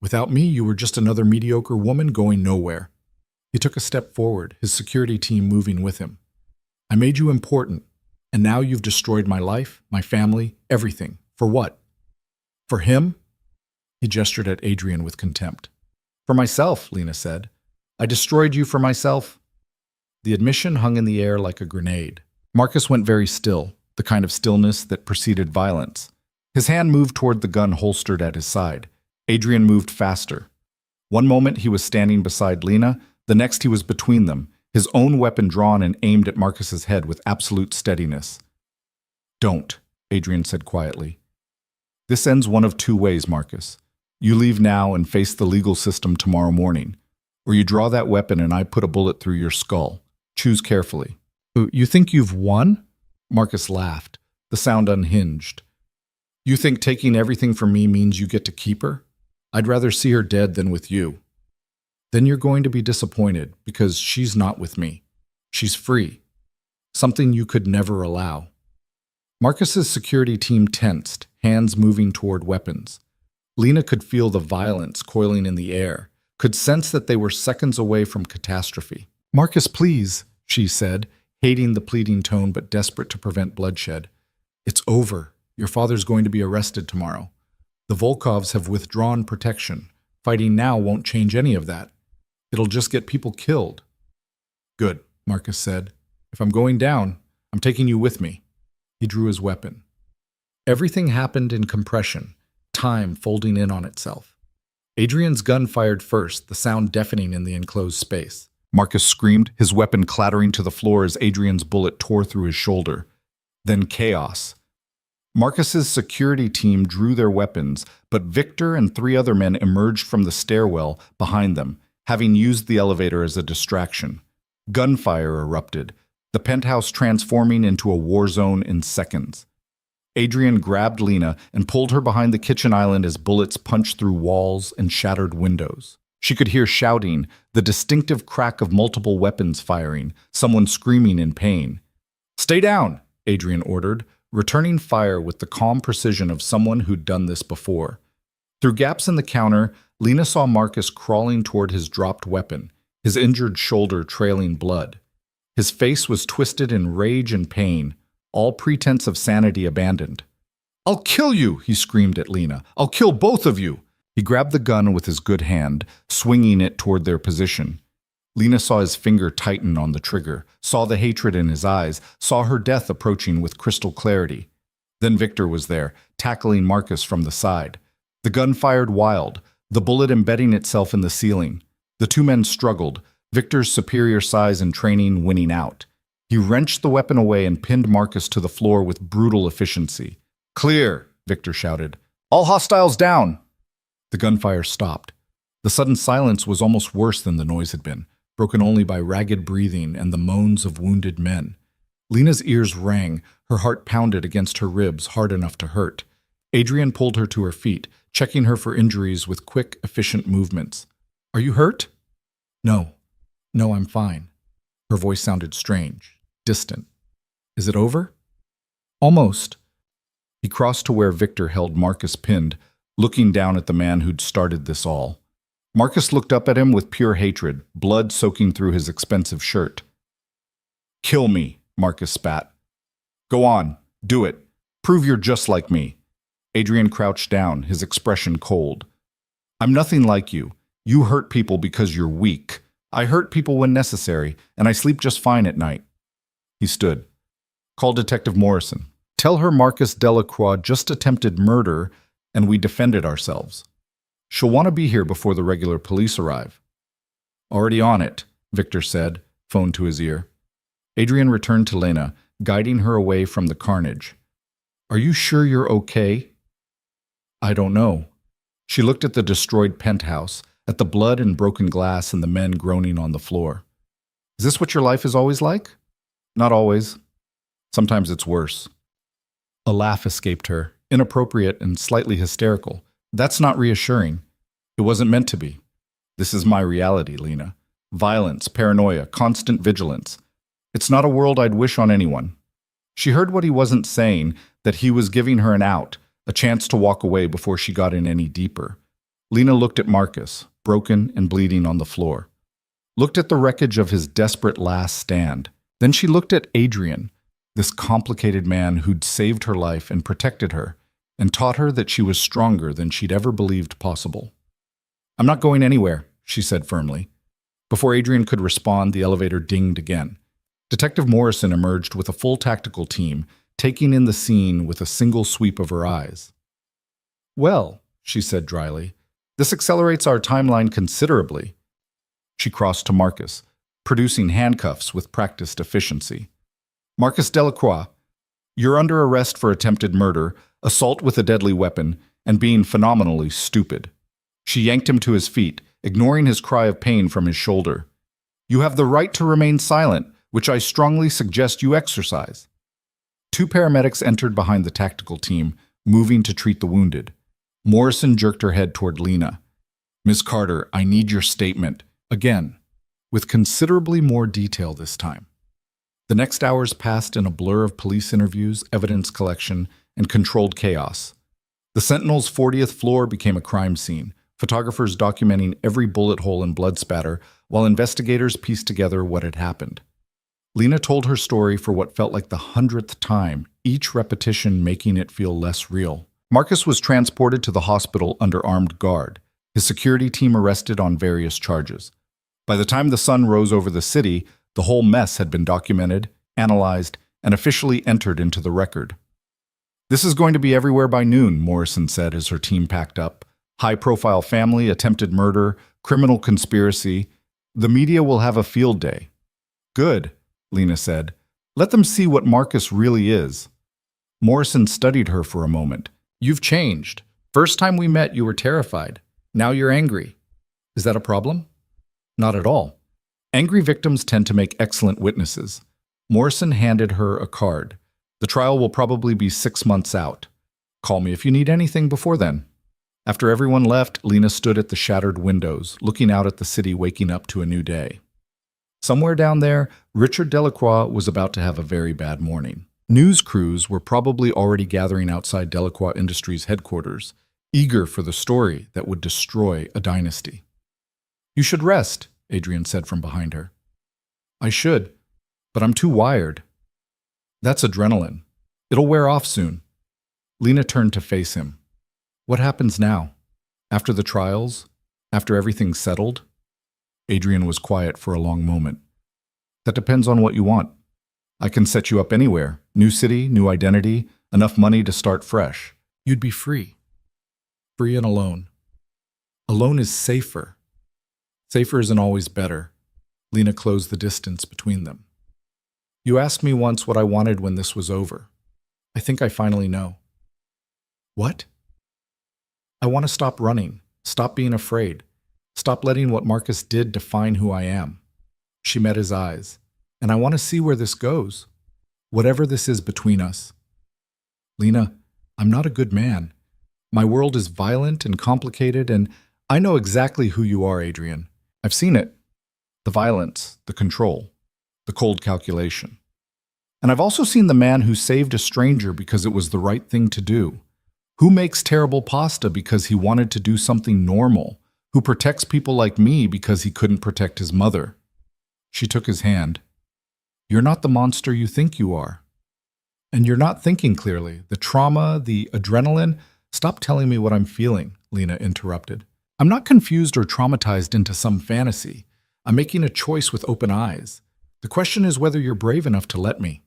Without me, you were just another mediocre woman going nowhere. He took a step forward, his security team moving with him. I made you important, and now you've destroyed my life, my family, everything. For what? For him? He gestured at Adrian with contempt. For myself, Lena said. I destroyed you for myself. The admission hung in the air like a grenade. Marcus went very still, the kind of stillness that preceded violence. His hand moved toward the gun holstered at his side. Adrian moved faster. One moment he was standing beside Lena, the next he was between them, his own weapon drawn and aimed at Marcus's head with absolute steadiness. Don't, Adrian said quietly. This ends one of 2 ways, Marcus. You leave now and face the legal system tomorrow morning, or you draw that weapon and I put a bullet through your skull. Choose carefully. You think you've won? Marcus laughed, the sound unhinged. You think taking everything from me means you get to keep her? I'd rather see her dead than with you. Then you're going to be disappointed because she's not with me. She's free. Something you could never allow. Marcus's security team tensed, hands moving toward weapons. Lena could feel the violence coiling in the air, could sense that they were seconds away from catastrophe. Marcus, please, she said, hating the pleading tone but desperate to prevent bloodshed. It's over. Your father's going to be arrested tomorrow. The Volkovs have withdrawn protection. Fighting now won't change any of that. It'll just get people killed. Good, Marcus said. If I'm going down, I'm taking you with me. He drew his weapon. Everything happened in compression, time folding in on itself. Adrian's gun fired first, the sound deafening in the enclosed space. Marcus screamed, his weapon clattering to the floor as Adrian's bullet tore through his shoulder. Then chaos. Marcus's security team drew their weapons, but Victor and 3 other men emerged from the stairwell behind them, having used the elevator as a distraction. Gunfire erupted, the penthouse transforming into a war zone in seconds. Adrian grabbed Lena and pulled her behind the kitchen island as bullets punched through walls and shattered windows. She could hear shouting, the distinctive crack of multiple weapons firing, someone screaming in pain. "Stay down," Adrian ordered, returning fire with the calm precision of someone who'd done this before. Through gaps in the counter, Lena saw Marcus crawling toward his dropped weapon, his injured shoulder trailing blood. His face was twisted in rage and pain, all pretense of sanity abandoned. "I'll kill you," he screamed at Lena. "I'll kill both of you." He grabbed the gun with his good hand, swinging it toward their position. Lena saw his finger tighten on the trigger, saw the hatred in his eyes, saw her death approaching with crystal clarity. Then Victor was there, tackling Marcus from the side. The gun fired wild, the bullet embedding itself in the ceiling. The 2 men struggled, Victor's superior size and training winning out. He wrenched the weapon away and pinned Marcus to the floor with brutal efficiency. "Clear," Victor shouted. "All hostiles down." The gunfire stopped. The sudden silence was almost worse than the noise had been, broken only by ragged breathing and the moans of wounded men. Lena's ears rang, her heart pounded against her ribs hard enough to hurt. Adrian pulled her to her feet, checking her for injuries with quick, efficient movements. "Are you hurt?" "No. No, I'm fine." Her voice sounded strange, distant. "Is it over?" "Almost." He crossed to where Victor held Marcus pinned, looking down at the man who'd started this all. Marcus looked up at him with pure hatred, blood soaking through his expensive shirt. "Kill me," Marcus spat. "Go on, do it. Prove you're just like me." Adrian crouched down, his expression cold. "I'm nothing like you. You hurt people because you're weak. I hurt people when necessary, and I sleep just fine at night." He stood. "Call Detective Morrison. Tell her Marcus Delacroix just attempted murder, and we defended ourselves. She'll want to be here before the regular police arrive." "Already on it," Victor said, phone to his ear. Adrian returned to Lena, guiding her away from the carnage. "Are you sure you're okay?" "I don't know." She looked at the destroyed penthouse, at the blood and broken glass and the men groaning on the floor. "Is this what your life is always like?" "Not always. Sometimes it's worse." A laugh escaped her, inappropriate and slightly hysterical. "That's not reassuring. It wasn't meant to be. This is my reality, Lena. Violence, paranoia, constant vigilance. It's not a world I'd wish on anyone." She heard what he wasn't saying, that he was giving her an out, a chance to walk away before she got in any deeper. Lena looked at Marcus, broken and bleeding on the floor. Looked at the wreckage of his desperate last stand. Then she looked at Adrian, this complicated man who'd saved her life and protected her, and taught her that she was stronger than she'd ever believed possible. "I'm not going anywhere," she said firmly. Before Adrian could respond, the elevator dinged again. Detective Morrison emerged with a full tactical team, taking in the scene with a single sweep of her eyes. "Well," she said dryly, "this accelerates our timeline considerably." She crossed to Marcus, producing handcuffs with practiced efficiency. "Marcus Delacroix, you're under arrest for attempted murder, assault with a deadly weapon, and being phenomenally stupid." She yanked him to his feet, ignoring his cry of pain from his shoulder. "You have the right to remain silent, which I strongly suggest you exercise." 2 paramedics entered behind the tactical team, moving to treat the wounded. Morrison jerked her head toward Lena. "Miss Carter, I need your statement." Again, with considerably more detail this time. The next hours passed in a blur of police interviews, evidence collection, and controlled chaos. The Sentinel's 40th floor became a crime scene, photographers documenting every bullet hole and blood spatter, while investigators pieced together what had happened. Lena told her story for what felt like the 100th time, each repetition making it feel less real. Marcus was transported to the hospital under armed guard, his security team arrested on various charges. By the time the sun rose over the city, the whole mess had been documented, analyzed, and officially entered into the record. "This is going to be everywhere by noon," Morrison said as her team packed up. "High-profile family, attempted murder, criminal conspiracy. The media will have a field day. Good, Lena said. Let them see what Marcus really is. Morrison studied her for a moment. You've changed. First time we met, you were terrified. Now you're angry. Is that a problem? Not at all. Angry victims tend to make excellent witnesses. Morrison handed her a card. The trial will probably be 6 months out. Call me if you need anything before then. After everyone left, Lena stood at the shattered windows, looking out at the city waking up to a new day. Somewhere down there, Richard Delacroix was about to have a very bad morning. News crews were probably already gathering outside Delacroix Industries' headquarters, eager for the story that would destroy a dynasty. You should rest, Adrian said from behind her. I should, but I'm too wired. That's adrenaline. It'll wear off soon. Lena turned to face him. What happens now? After the trials? After everything's settled? Adrian was quiet for a long moment. That depends on what you want. I can set you up anywhere. New city, new identity, enough money to start fresh. You'd be free. Free and alone. Alone is safer. Safer isn't always better. Lena closed the distance between them. You asked me once what I wanted when this was over. I think I finally know. What? I want to stop running, stop being afraid, stop letting what Marcus did define who I am. She met his eyes, and I want to see where this goes, whatever this is between us. Lena, I'm not a good man. My world is violent and complicated, and I know exactly who you are, Adrian. I've seen it. The violence, the control, the cold calculation. And I've also seen the man who saved a stranger because it was the right thing to do. Who makes terrible pasta because he wanted to do something normal? Who protects people like me because he couldn't protect his mother? She took his hand. You're not the monster you think you are. And you're not thinking clearly. The trauma, the adrenaline. Stop telling me what I'm feeling, Lena interrupted. I'm not confused or traumatized into some fantasy. I'm making a choice with open eyes. The question is whether you're brave enough to let me.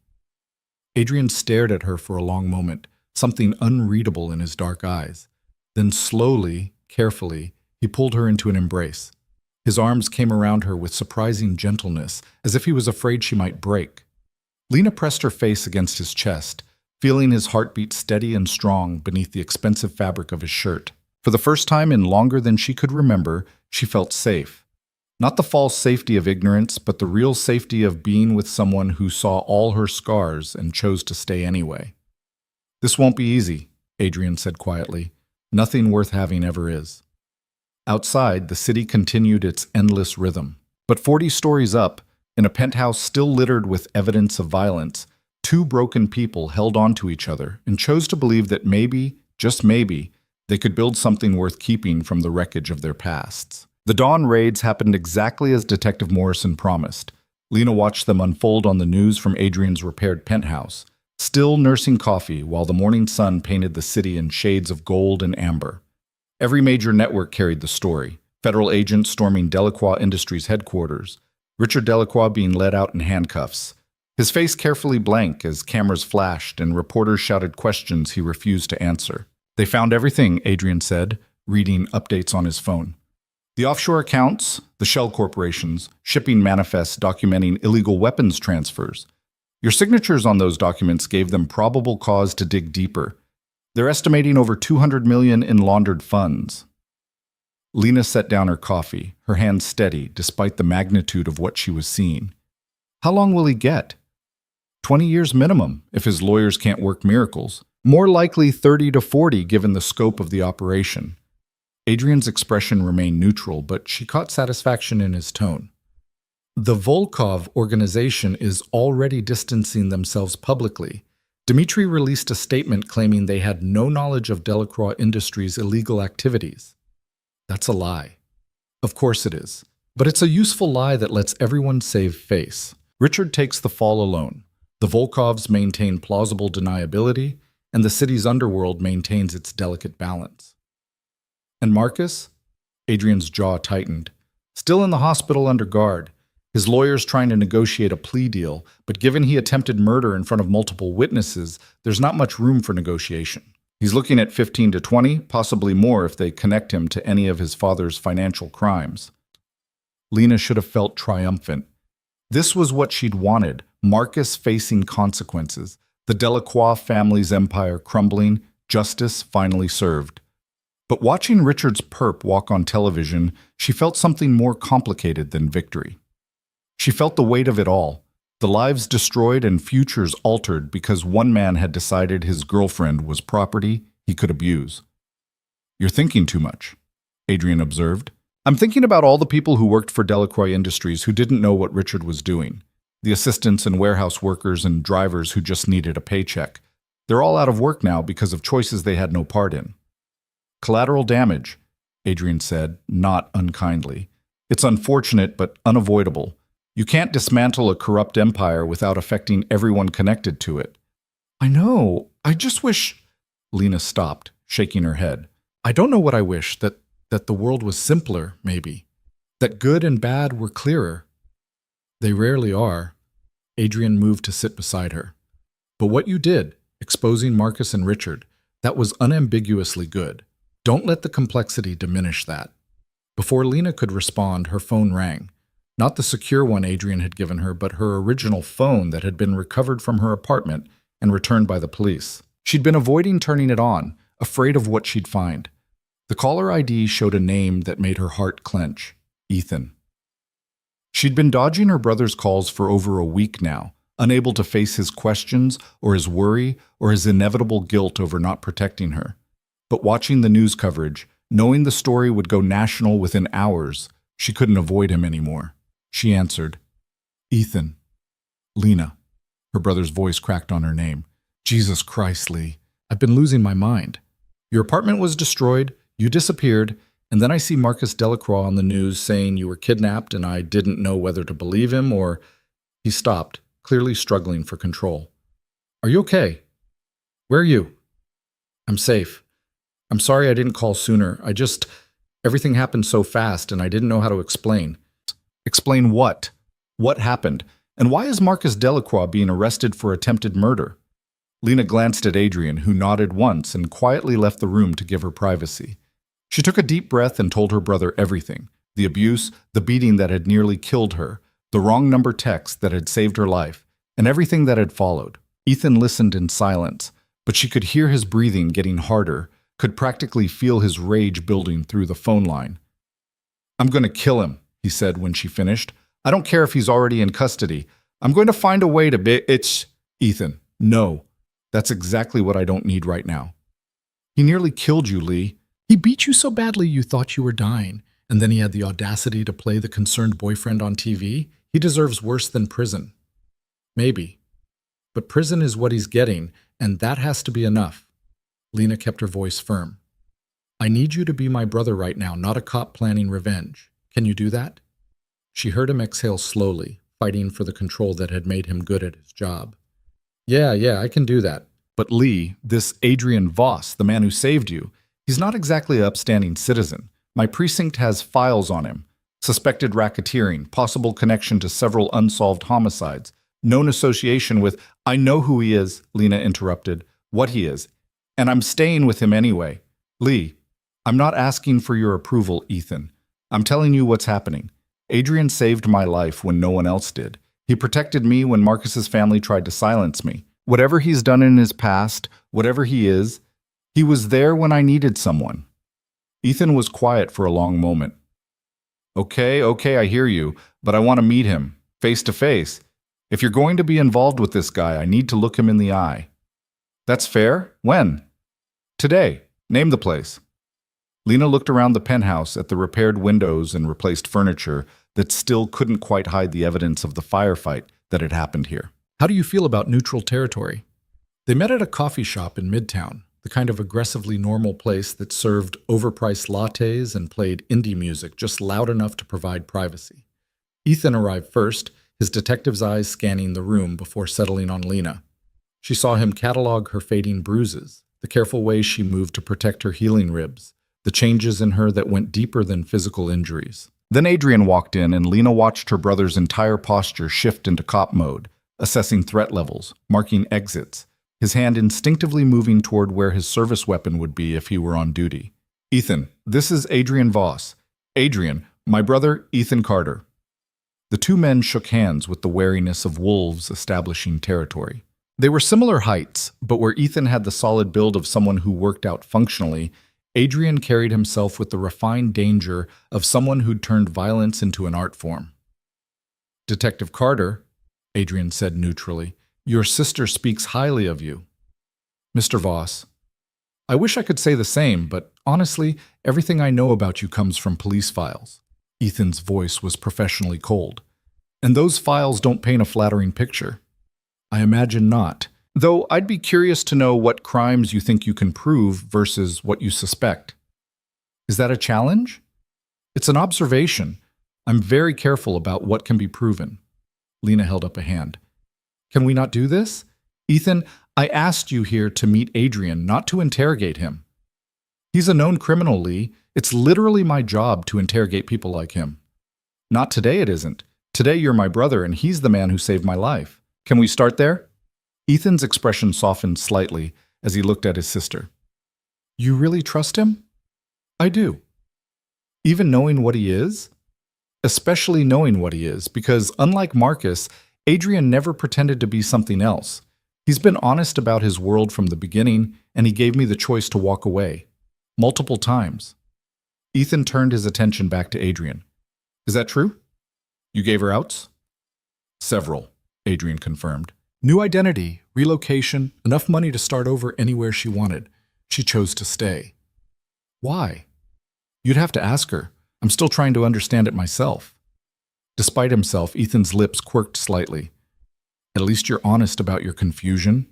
Adrian stared at her for a long moment, something unreadable in his dark eyes. Then slowly, carefully, he pulled her into an embrace. His arms came around her with surprising gentleness, as if he was afraid she might break. Lena pressed her face against his chest, feeling his heartbeat steady and strong beneath the expensive fabric of his shirt. For the first time in longer than she could remember, she felt safe. Not the false safety of ignorance, but the real safety of being with someone who saw all her scars and chose to stay anyway. This won't be easy, Adrian said quietly. Nothing worth having ever is. Outside, the city continued its endless rhythm. But 40 stories up, in a penthouse still littered with evidence of violence, 2 broken people held on to each other and chose to believe that maybe, just maybe, they could build something worth keeping from the wreckage of their pasts. The dawn raids happened exactly as Detective Morrison promised. Lena watched them unfold on the news from Adrian's repaired penthouse, still nursing coffee while the morning sun painted the city in shades of gold and amber. Every major network carried the story. Federal agents storming Delacroix Industries headquarters, Richard Delacroix being led out in handcuffs, his face carefully blank as cameras flashed and reporters shouted questions he refused to answer. They found everything, Adrian said, reading updates on his phone. The offshore accounts, the shell corporations, shipping manifests documenting illegal weapons transfers. Your signatures on those documents gave them probable cause to dig deeper. They're estimating over $200 million in laundered funds. Lena set down her coffee, her hands steady despite the magnitude of what she was seeing. How long will he get? 20 years minimum, if his lawyers can't work miracles. More likely 30 to 40 given the scope of the operation. Adrian's expression remained neutral, but she caught satisfaction in his tone. The Volkov organization is already distancing themselves publicly. Dmitry released a statement claiming they had no knowledge of Delacroix Industries' illegal activities. That's a lie. Of course it is. But it's a useful lie that lets everyone save face. Richard takes the fall alone. The Volkovs maintain plausible deniability, and the city's underworld maintains its delicate balance. And Marcus? Adrian's jaw tightened. Still in the hospital under guard. His lawyer's trying to negotiate a plea deal, but given he attempted murder in front of multiple witnesses, there's not much room for negotiation. He's looking at 15 to 20, possibly more if they connect him to any of his father's financial crimes. Lena should have felt triumphant. This was what she'd wanted, Marcus facing consequences, the Delacroix family's empire crumbling, justice finally served. But watching Richard's perp walk on television, she felt something more complicated than victory. She felt the weight of it all, the lives destroyed and futures altered because one man had decided his girlfriend was property he could abuse. "You're thinking too much," Adrian observed. "I'm thinking about all the people who worked for Delacroix Industries who didn't know what Richard was doing. The assistants and warehouse workers and drivers who just needed a paycheck. They're all out of work now because of choices they had no part in." "Collateral damage," Adrian said, not unkindly. "It's unfortunate but unavoidable. You can't dismantle a corrupt empire without affecting everyone connected to it." "I know. I just wish—" Lena stopped, shaking her head. "I don't know what I wish, that the world was simpler, maybe. That good and bad were clearer." "They rarely are." Adrian moved to sit beside her. "But what you did, exposing Marcus and Richard, that was unambiguously good. Don't let the complexity diminish that." Before Lena could respond, her phone rang. Not the secure one Adrian had given her, but her original phone that had been recovered from her apartment and returned by the police. She'd been avoiding turning it on, afraid of what she'd find. The caller ID showed a name that made her heart clench: Ethan. She'd been dodging her brother's calls for over a week now, unable to face his questions or his worry or his inevitable guilt over not protecting her. But watching the news coverage, knowing the story would go national within hours, she couldn't avoid him anymore. She answered. "Ethan." "Lena." Her brother's voice cracked on her name. "Jesus Christ, Lee. I've been losing my mind. Your apartment was destroyed, you disappeared, and then I see Marcus Delacroix on the news saying you were kidnapped and I didn't know whether to believe him or—" He stopped, clearly struggling for control. "Are you okay? Where are you?" "I'm safe. I'm sorry I didn't call sooner. Everything happened so fast and I didn't know how to explain." "Explain what? What happened? And why is Marcus Delacroix being arrested for attempted murder?" Lena glanced at Adrian, who nodded once and quietly left the room to give her privacy. She took a deep breath and told her brother everything: the abuse, the beating that had nearly killed her, the wrong number text that had saved her life, and everything that had followed. Ethan listened in silence, but she could hear his breathing getting harder, could practically feel his rage building through the phone line. "I'm going to kill him," he said when she finished. "I don't care if he's already in custody. I'm going to find a way to It's—" "Ethan, no. That's exactly what I don't need right now." "He nearly killed you, Lee. He beat you so badly you thought you were dying, and then he had the audacity to play the concerned boyfriend on TV? He deserves worse than prison." "Maybe. But prison is what he's getting, and that has to be enough." Lena kept her voice firm. "I need you to be my brother right now, not a cop planning revenge. Can you do that?" She heard him exhale slowly, fighting for the control that had made him good at his job. Yeah, I can do that. But Lee, this Adrian Voss, the man who saved you, he's not exactly an upstanding citizen. My precinct has files on him. Suspected racketeering, possible connection to several unsolved homicides, known association with— "I know who he is," Lena interrupted, "what he is. And I'm staying with him anyway. Lee, I'm not asking for your approval, Ethan. I'm telling you what's happening. Adrian saved my life when no one else did. He protected me when Marcus's family tried to silence me. Whatever he's done in his past, whatever he is, he was there when I needed someone." Ethan was quiet for a long moment. Okay, I hear you, but I want to meet him, face to face. If you're going to be involved with this guy, I need to look him in the eye." "That's fair. When?" "Today. Name the place." Lena looked around the penthouse at the repaired windows and replaced furniture that still couldn't quite hide the evidence of the firefight that had happened here. "How do you feel about neutral territory?" They met at a coffee shop in Midtown, the kind of aggressively normal place that served overpriced lattes and played indie music just loud enough to provide privacy. Ethan arrived first, his detective's eyes scanning the room before settling on Lena. She saw him catalog her fading bruises, the careful way she moved to protect her healing ribs, the changes in her that went deeper than physical injuries. Then Adrian walked in and Lena watched her brother's entire posture shift into cop mode, assessing threat levels, marking exits, his hand instinctively moving toward where his service weapon would be if he were on duty. "Ethan, this is Adrian Voss. Adrian, My brother, Ethan Carter. The two men shook hands with the wariness of wolves establishing territory. They were similar heights, but where Ethan had the solid build of someone who worked out functionally, Adrian carried himself with the refined danger of someone who'd turned violence into an art form. Detective Carter, Adrian said neutrally, your sister speaks highly of you. Mr. Voss, I wish I could say the same, but honestly, everything I know about you comes from police files. Ethan's voice was professionally cold. And those files don't paint a flattering picture. I imagine not. Though I'd be curious to know what crimes you think you can prove versus what you suspect. Is that a challenge? It's an observation. I'm very careful about what can be proven. Lena held up a hand. Can we not do this? Ethan, I asked you here to meet Adrian, not to interrogate him. He's a known criminal, Lee. It's literally my job to interrogate people like him. Not today, it isn't. Today you're my brother and he's the man who saved my life. Can we start there? Ethan's expression softened slightly as he looked at his sister. You really trust him? I do. Even knowing what he is? Especially knowing what he is, because unlike Marcus, Adrian never pretended to be something else. He's been honest about his world from the beginning, and he gave me the choice to walk away. Multiple times. Ethan turned his attention back to Adrian. Is that true? You gave her outs? Several, Adrian confirmed. New identity, relocation, enough money to start over anywhere she wanted. She chose to stay. Why? You'd have to ask her. I'm still trying to understand it myself. Despite himself, Ethan's lips quirked slightly. At least you're honest about your confusion.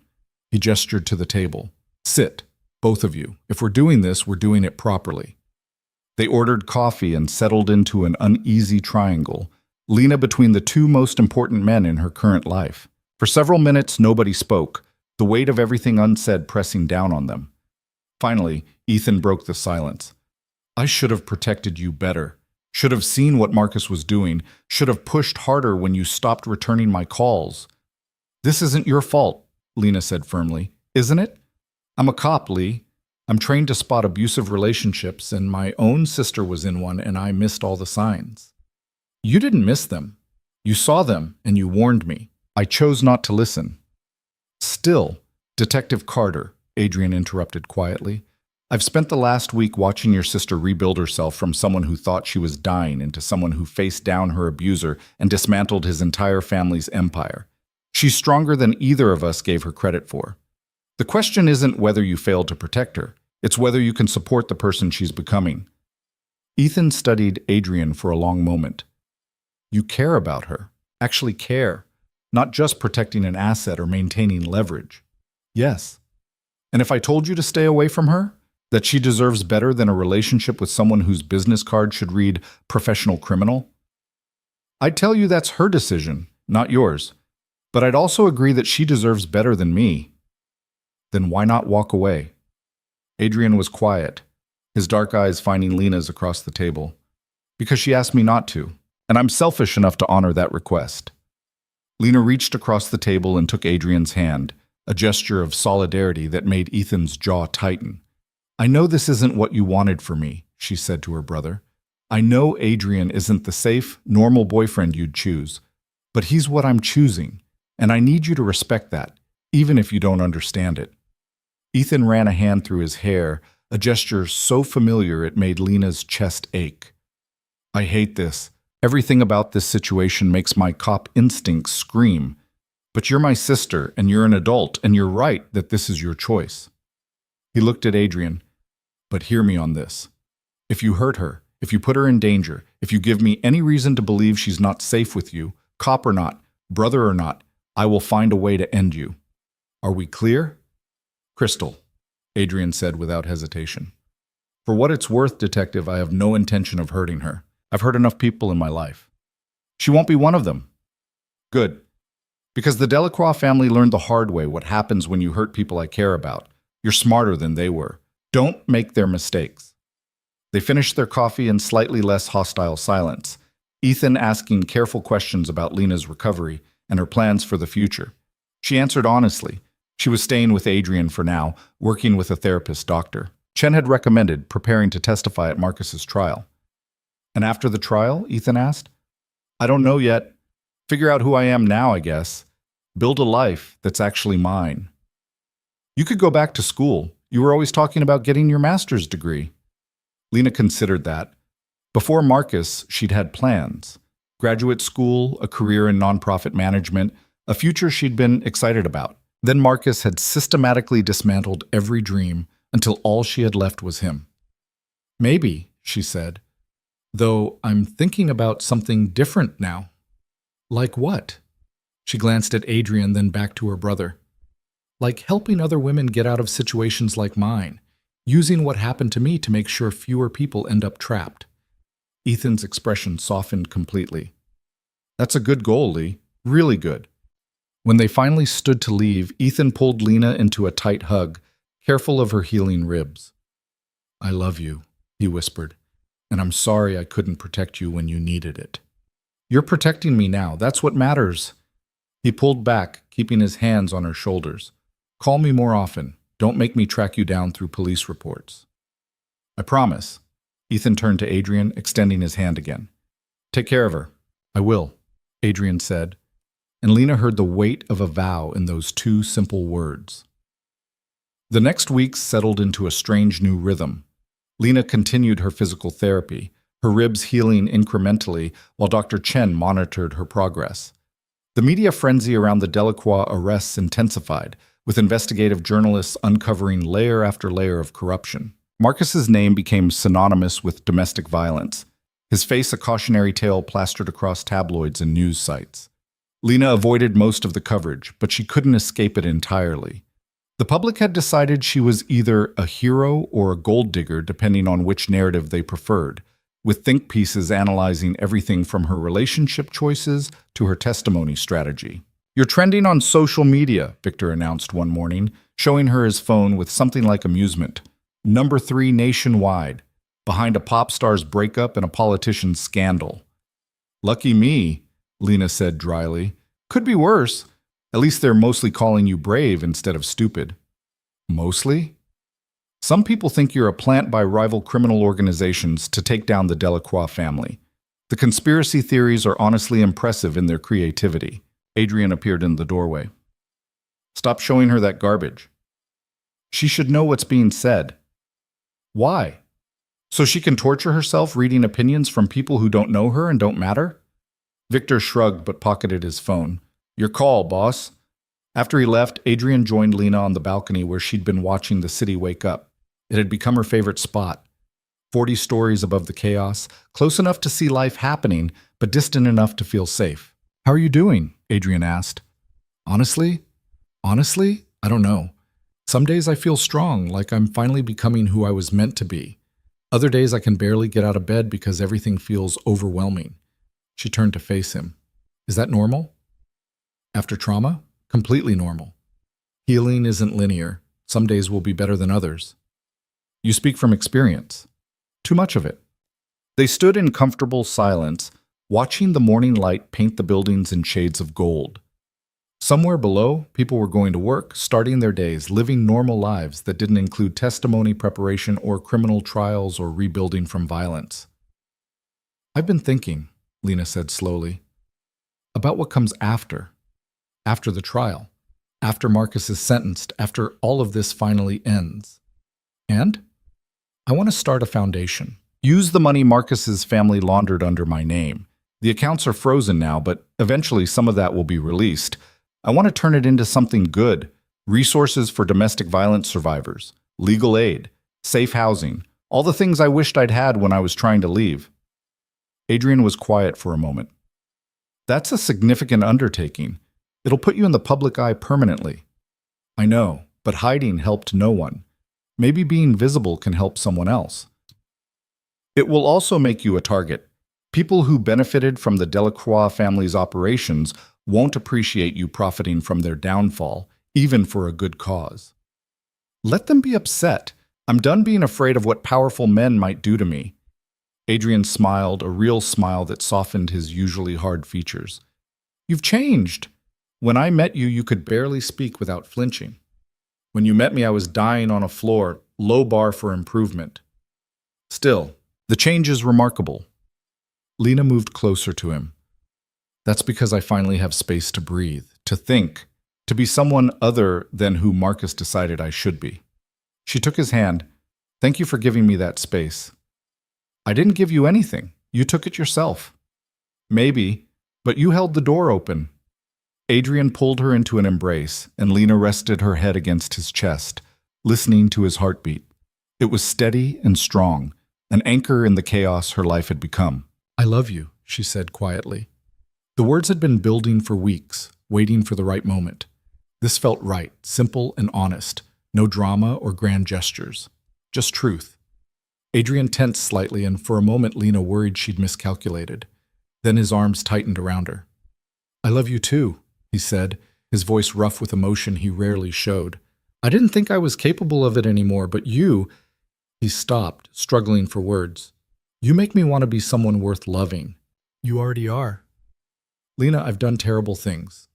He gestured to the table. Sit, both of you. If we're doing this, we're doing it properly. They ordered coffee and settled into an uneasy triangle, Lena between the two most important men in her current life. For several minutes, nobody spoke, the weight of everything unsaid pressing down on them. Finally, Ethan broke the silence. I should have protected you better. Should have seen what Marcus was doing. Should have pushed harder when you stopped returning my calls. This isn't your fault, Lena said firmly. Isn't it? I'm a cop, Lee. I'm trained to spot abusive relationships, and my own sister was in one, and I missed all the signs. You didn't miss them. You saw them, and you warned me. I chose not to listen. Still, Detective Carter, Adrian interrupted quietly, I've spent the last week watching your sister rebuild herself from someone who thought she was dying into someone who faced down her abuser and dismantled his entire family's empire. She's stronger than either of us gave her credit for. The question isn't whether you failed to protect her. It's whether you can support the person she's becoming. Ethan studied Adrian for a long moment. You care about her. Actually care. Not just protecting an asset or maintaining leverage. Yes. And if I told you to stay away from her, that she deserves better than a relationship with someone whose business card should read professional criminal, I'd tell you that's her decision, not yours. But I'd also agree that she deserves better than me. Then why not walk away? Adrian was quiet, his dark eyes finding Lena's across the table. Because she asked me not to, and I'm selfish enough to honor that request. Lena reached across the table and took Adrian's hand, a gesture of solidarity that made Ethan's jaw tighten. I know this isn't what you wanted for me, she said to her brother. I know Adrian isn't the safe, normal boyfriend you'd choose, but he's what I'm choosing, and I need you to respect that, even if you don't understand it. Ethan ran a hand through his hair, a gesture so familiar it made Lena's chest ache. I hate this. Everything about this situation makes my cop instincts scream. But you're my sister, and you're an adult, and you're right that this is your choice. He looked at Adrian. But hear me on this. If you hurt her, if you put her in danger, if you give me any reason to believe she's not safe with you, cop or not, brother or not, I will find a way to end you. Are we clear? Crystal, Adrian said without hesitation. For what it's worth, Detective, I have no intention of hurting her. I've hurt enough people in my life. She won't be one of them. Good. Because the Delacroix family learned the hard way what happens when you hurt people I care about. You're smarter than they were. Don't make their mistakes. They finished their coffee in slightly less hostile silence, Ethan asking careful questions about Lena's recovery and her plans for the future. She answered honestly. She was staying with Adrian for now, working with a therapist doctor. Chen had recommended preparing to testify at Marcus's trial. And after the trial? Ethan asked. I don't know yet. Figure out who I am now, I guess. Build a life that's actually mine. You could go back to school. You were always talking about getting your master's degree. Lena considered that. Before Marcus, she'd had plans. Graduate school, a career in nonprofit management, a future she'd been excited about. Then Marcus had systematically dismantled every dream until all she had left was him. Maybe, she said, though I'm thinking about something different now. Like what? She glanced at Adrian, then back to her brother. Like helping other women get out of situations like mine, using what happened to me to make sure fewer people end up trapped. Ethan's expression softened completely. That's a good goal, Lee. Really good. When they finally stood to leave, Ethan pulled Lena into a tight hug, careful of her healing ribs. I love you, he whispered, and I'm sorry I couldn't protect you when you needed it. You're protecting me now. That's what matters. He pulled back, keeping his hands on her shoulders. Call me more often. Don't make me track you down through police reports. I promise. Ethan turned to Adrian, extending his hand again. Take care of her. I will, Adrian said, and Lena heard the weight of a vow in those two simple words. The next weeks settled into a strange new rhythm. Lena continued her physical therapy, her ribs healing incrementally while Dr. Chen monitored her progress. The media frenzy around the Delacroix arrests intensified, with investigative journalists uncovering layer after layer of corruption. Marcus's name became synonymous with domestic violence, his face a cautionary tale plastered across tabloids and news sites. Lena avoided most of the coverage, but she couldn't escape it entirely. The public had decided she was either a hero or a gold digger, depending on which narrative they preferred, with think pieces analyzing everything from her relationship choices to her testimony strategy. You're trending on social media, Victor announced one morning, showing her his phone with something like amusement. Number 3 nationwide, behind a pop star's breakup and a politician's scandal. Lucky me, Lena said dryly. Could be worse. At least they're mostly calling you brave instead of stupid. Mostly? Some people think you're a plant by rival criminal organizations to take down the Delacroix family. The conspiracy theories are honestly impressive in their creativity. Adrian appeared in the doorway. Stop showing her that garbage. She should know what's being said. Why? So she can torture herself reading opinions from people who don't know her and don't matter? Victor shrugged but pocketed his phone. Your call, boss. After he left, Adrian joined Lena on the balcony where she'd been watching the city wake up. It had become her favorite spot. 40 stories above the chaos, close enough to see life happening, but distant enough to feel safe. How are you doing? Adrian asked. Honestly, I don't know. Some days I feel strong, like I'm finally becoming who I was meant to be. Other days I can barely get out of bed because everything feels overwhelming. She turned to face him. Is that normal? After trauma? Completely normal. Healing isn't linear. Some days will be better than others. You speak from experience. Too much of it. They stood in comfortable silence, watching the morning light paint the buildings in shades of gold. Somewhere below, people were going to work, starting their days, living normal lives that didn't include testimony preparation or criminal trials or rebuilding from violence. I've been thinking, Lena said slowly, about what comes after the trial, after Marcus is sentenced, after all of this finally ends. And I want to start a foundation. Use the money Marcus's family laundered under my name. The accounts are frozen now, but eventually some of that will be released. I want to turn it into something good. Resources for domestic violence survivors, legal aid, safe housing, all the things I wished I'd had when I was trying to leave. Adrian was quiet for a moment. That's a significant undertaking. It'll put you in the public eye permanently. I know, but hiding helped no one. Maybe being visible can help someone else. It will also make you a target. People who benefited from the Delacroix family's operations won't appreciate you profiting from their downfall, even for a good cause. Let them be upset. I'm done being afraid of what powerful men might do to me. Adrian smiled, a real smile that softened his usually hard features. You've changed. When I met you, you could barely speak without flinching. When you met me, I was dying on a floor, low bar for improvement. Still, the change is remarkable. Lena moved closer to him. That's because I finally have space to breathe, to think, to be someone other than who Marcus decided I should be. She took his hand. Thank you for giving me that space. I didn't give you anything. You took it yourself. Maybe, but you held the door open. Adrian pulled her into an embrace, and Lena rested her head against his chest, listening to his heartbeat. It was steady and strong, an anchor in the chaos her life had become. I love you, she said quietly. The words had been building for weeks, waiting for the right moment. This felt right, simple and honest, no drama or grand gestures, just truth. Adrian tensed slightly, and for a moment Lena worried she'd miscalculated. Then his arms tightened around her. I love you too, he said, his voice rough with emotion he rarely showed. I didn't think I was capable of it anymore, but you... He stopped, struggling for words. You make me want to be someone worth loving. You already are. Lena, I've done terrible things.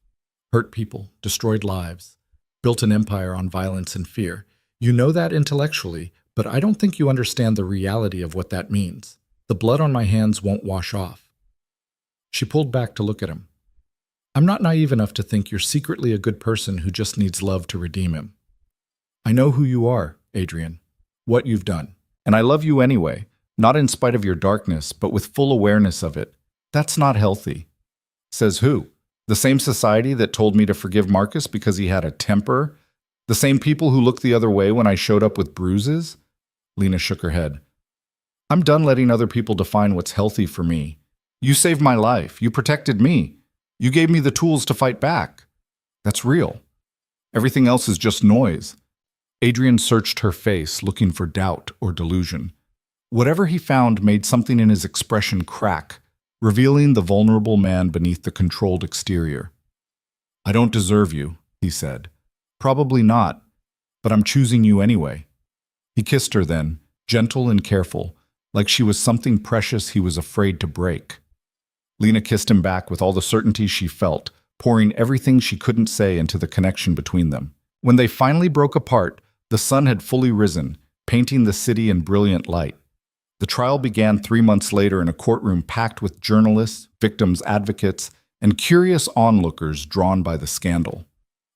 Hurt people, destroyed lives, built an empire on violence and fear. You know that intellectually, but I don't think you understand the reality of what that means. The blood on my hands won't wash off. She pulled back to look at him. I'm not naive enough to think you're secretly a good person who just needs love to redeem him. I know who you are, Adrian, what you've done. And I love you anyway, not in spite of your darkness, but with full awareness of it. That's not healthy. Says who? The same society that told me to forgive Marcus because he had a temper? The same people who looked the other way when I showed up with bruises? Lena shook her head. I'm done letting other people define what's healthy for me. You saved my life. You protected me. You gave me the tools to fight back. That's real. Everything else is just noise. Adrian searched her face, looking for doubt or delusion. Whatever he found made something in his expression crack, revealing the vulnerable man beneath the controlled exterior. I don't deserve you, he said. Probably not, but I'm choosing you anyway. He kissed her then, gentle and careful, like she was something precious he was afraid to break. Lena kissed him back with all the certainty she felt, pouring everything she couldn't say into the connection between them. When they finally broke apart, the sun had fully risen, painting the city in brilliant light. The trial began 3 months later in a courtroom packed with journalists, victims' advocates, and curious onlookers drawn by the scandal.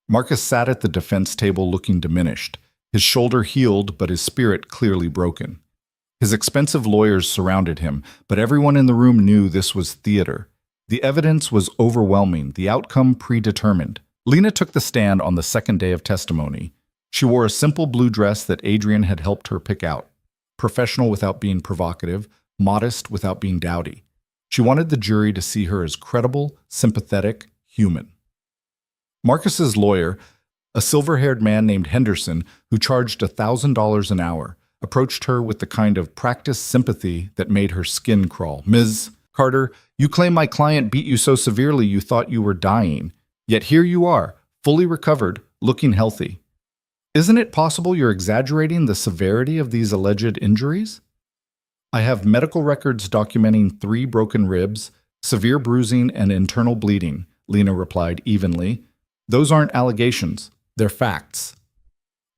Marcus sat at the defense table looking diminished, his shoulder healed but his spirit clearly broken. His expensive lawyers surrounded him, but everyone in the room knew this was theater. The evidence was overwhelming, the outcome predetermined. Lena took the stand on the second day of testimony. She wore a simple blue dress that Adrian had helped her pick out. Professional without being provocative, modest without being dowdy. She wanted the jury to see her as credible, sympathetic, human. Marcus's lawyer, a silver-haired man named Henderson, who charged $1,000 an hour, approached her with the kind of practiced sympathy that made her skin crawl. Ms. Carter, you claim my client beat you so severely you thought you were dying. Yet here you are, fully recovered, looking healthy. Isn't it possible you're exaggerating the severity of these alleged injuries? I have medical records documenting 3 broken ribs, severe bruising, and internal bleeding, Lena replied evenly. Those aren't allegations, they're facts.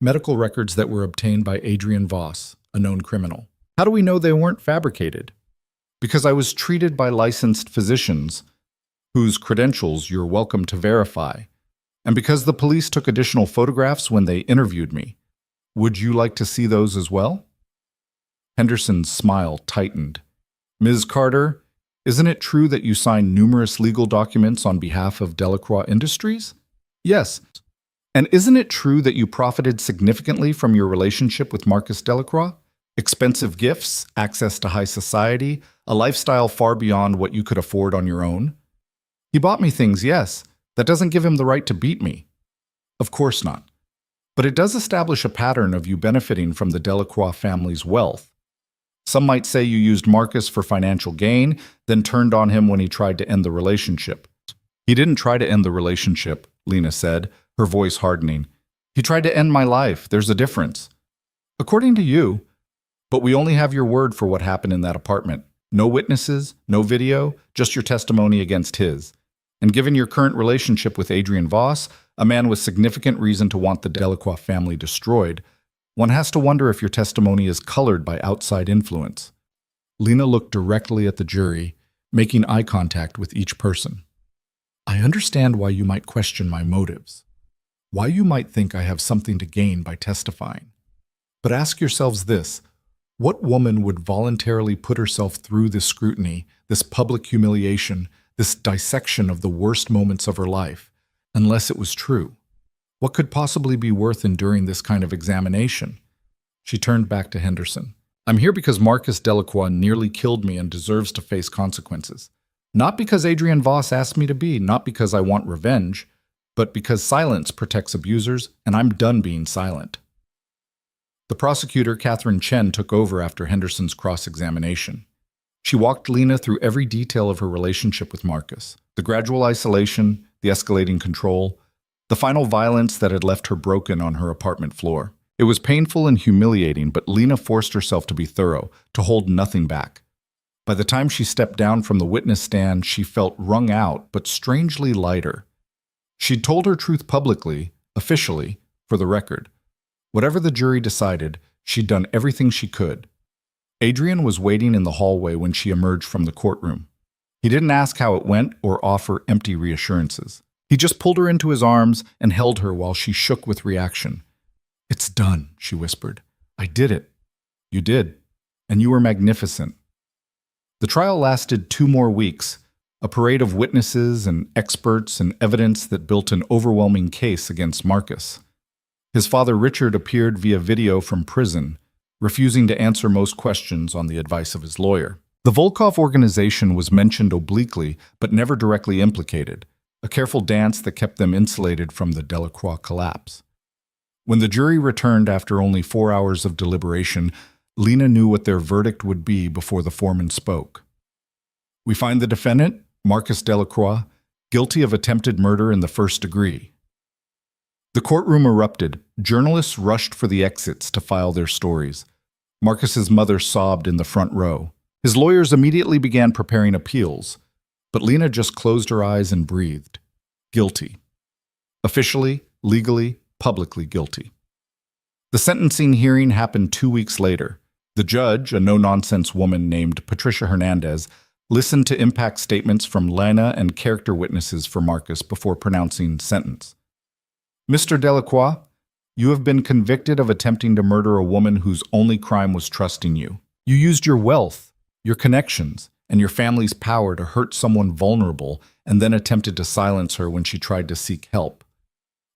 Medical records that were obtained by Adrian Voss, a known criminal. How do we know they weren't fabricated? Because I was treated by licensed physicians, whose credentials you're welcome to verify. And because the police took additional photographs when they interviewed me. Would you like to see those as well? Henderson's smile tightened. Ms. Carter, isn't it true that you signed numerous legal documents on behalf of Delacroix Industries? Yes. And isn't it true that you profited significantly from your relationship with Marcus Delacroix? Expensive gifts, access to high society, a lifestyle far beyond what you could afford on your own? He bought me things, yes. That doesn't give him the right to beat me. Of course not. But it does establish a pattern of you benefiting from the Delacroix family's wealth. Some might say you used Marcus for financial gain, then turned on him when he tried to end the relationship. He didn't try to end the relationship, Lena said, her voice hardening. He tried to end my life. There's a difference. According to you. But we only have your word for what happened in that apartment. No witnesses, no video, just your testimony against his. And given your current relationship with Adrian Voss, a man with significant reason to want the Delacroix family destroyed, one has to wonder if your testimony is colored by outside influence. Lena looked directly at the jury, making eye contact with each person. I understand why you might question my motives, why you might think I have something to gain by testifying. But ask yourselves this: what woman would voluntarily put herself through this scrutiny, this public humiliation, this dissection of the worst moments of her life, unless it was true? What could possibly be worth enduring this kind of examination? She turned back to Henderson. I'm here because Marcus Delacroix nearly killed me and deserves to face consequences. Not because Adrian Voss asked me to be, not because I want revenge, but because silence protects abusers, and I'm done being silent. The prosecutor, Catherine Chen, took over after Henderson's cross-examination. She walked Lena through every detail of her relationship with Marcus: the gradual isolation, the escalating control, the final violence that had left her broken on her apartment floor. It was painful and humiliating, but Lena forced herself to be thorough, to hold nothing back. By the time she stepped down from the witness stand, she felt wrung out, but strangely lighter. She'd told her truth publicly, officially, for the record. Whatever the jury decided, she'd done everything she could. Adrian was waiting in the hallway when she emerged from the courtroom. He didn't ask how it went or offer empty reassurances. He just pulled her into his arms and held her while she shook with reaction. "It's done," she whispered. "I did it." "You did. And you were magnificent." The trial lasted 2 more weeks, a parade of witnesses and experts and evidence that built an overwhelming case against Marcus. His father Richard appeared via video from prison, refusing to answer most questions on the advice of his lawyer. The Volkov organization was mentioned obliquely, but never directly implicated, a careful dance that kept them insulated from the Delacroix collapse. When the jury returned after only 4 hours of deliberation, Lena knew what their verdict would be before the foreman spoke. "We find the defendant, Marcus Delacroix, guilty of attempted murder in the 1st degree." The courtroom erupted. Journalists rushed for the exits to file their stories. Marcus's mother sobbed in the front row. His lawyers immediately began preparing appeals, but Lena just closed her eyes and breathed. Guilty. Officially, legally, publicly guilty. The sentencing hearing happened 2 weeks later. The judge, a no-nonsense woman named Patricia Hernandez, listened to impact statements from Lena and character witnesses for Marcus before pronouncing sentence. "Mr. Delacroix, you have been convicted of attempting to murder a woman whose only crime was trusting you. You used your wealth, your connections, and your family's power to hurt someone vulnerable and then attempted to silence her when she tried to seek help.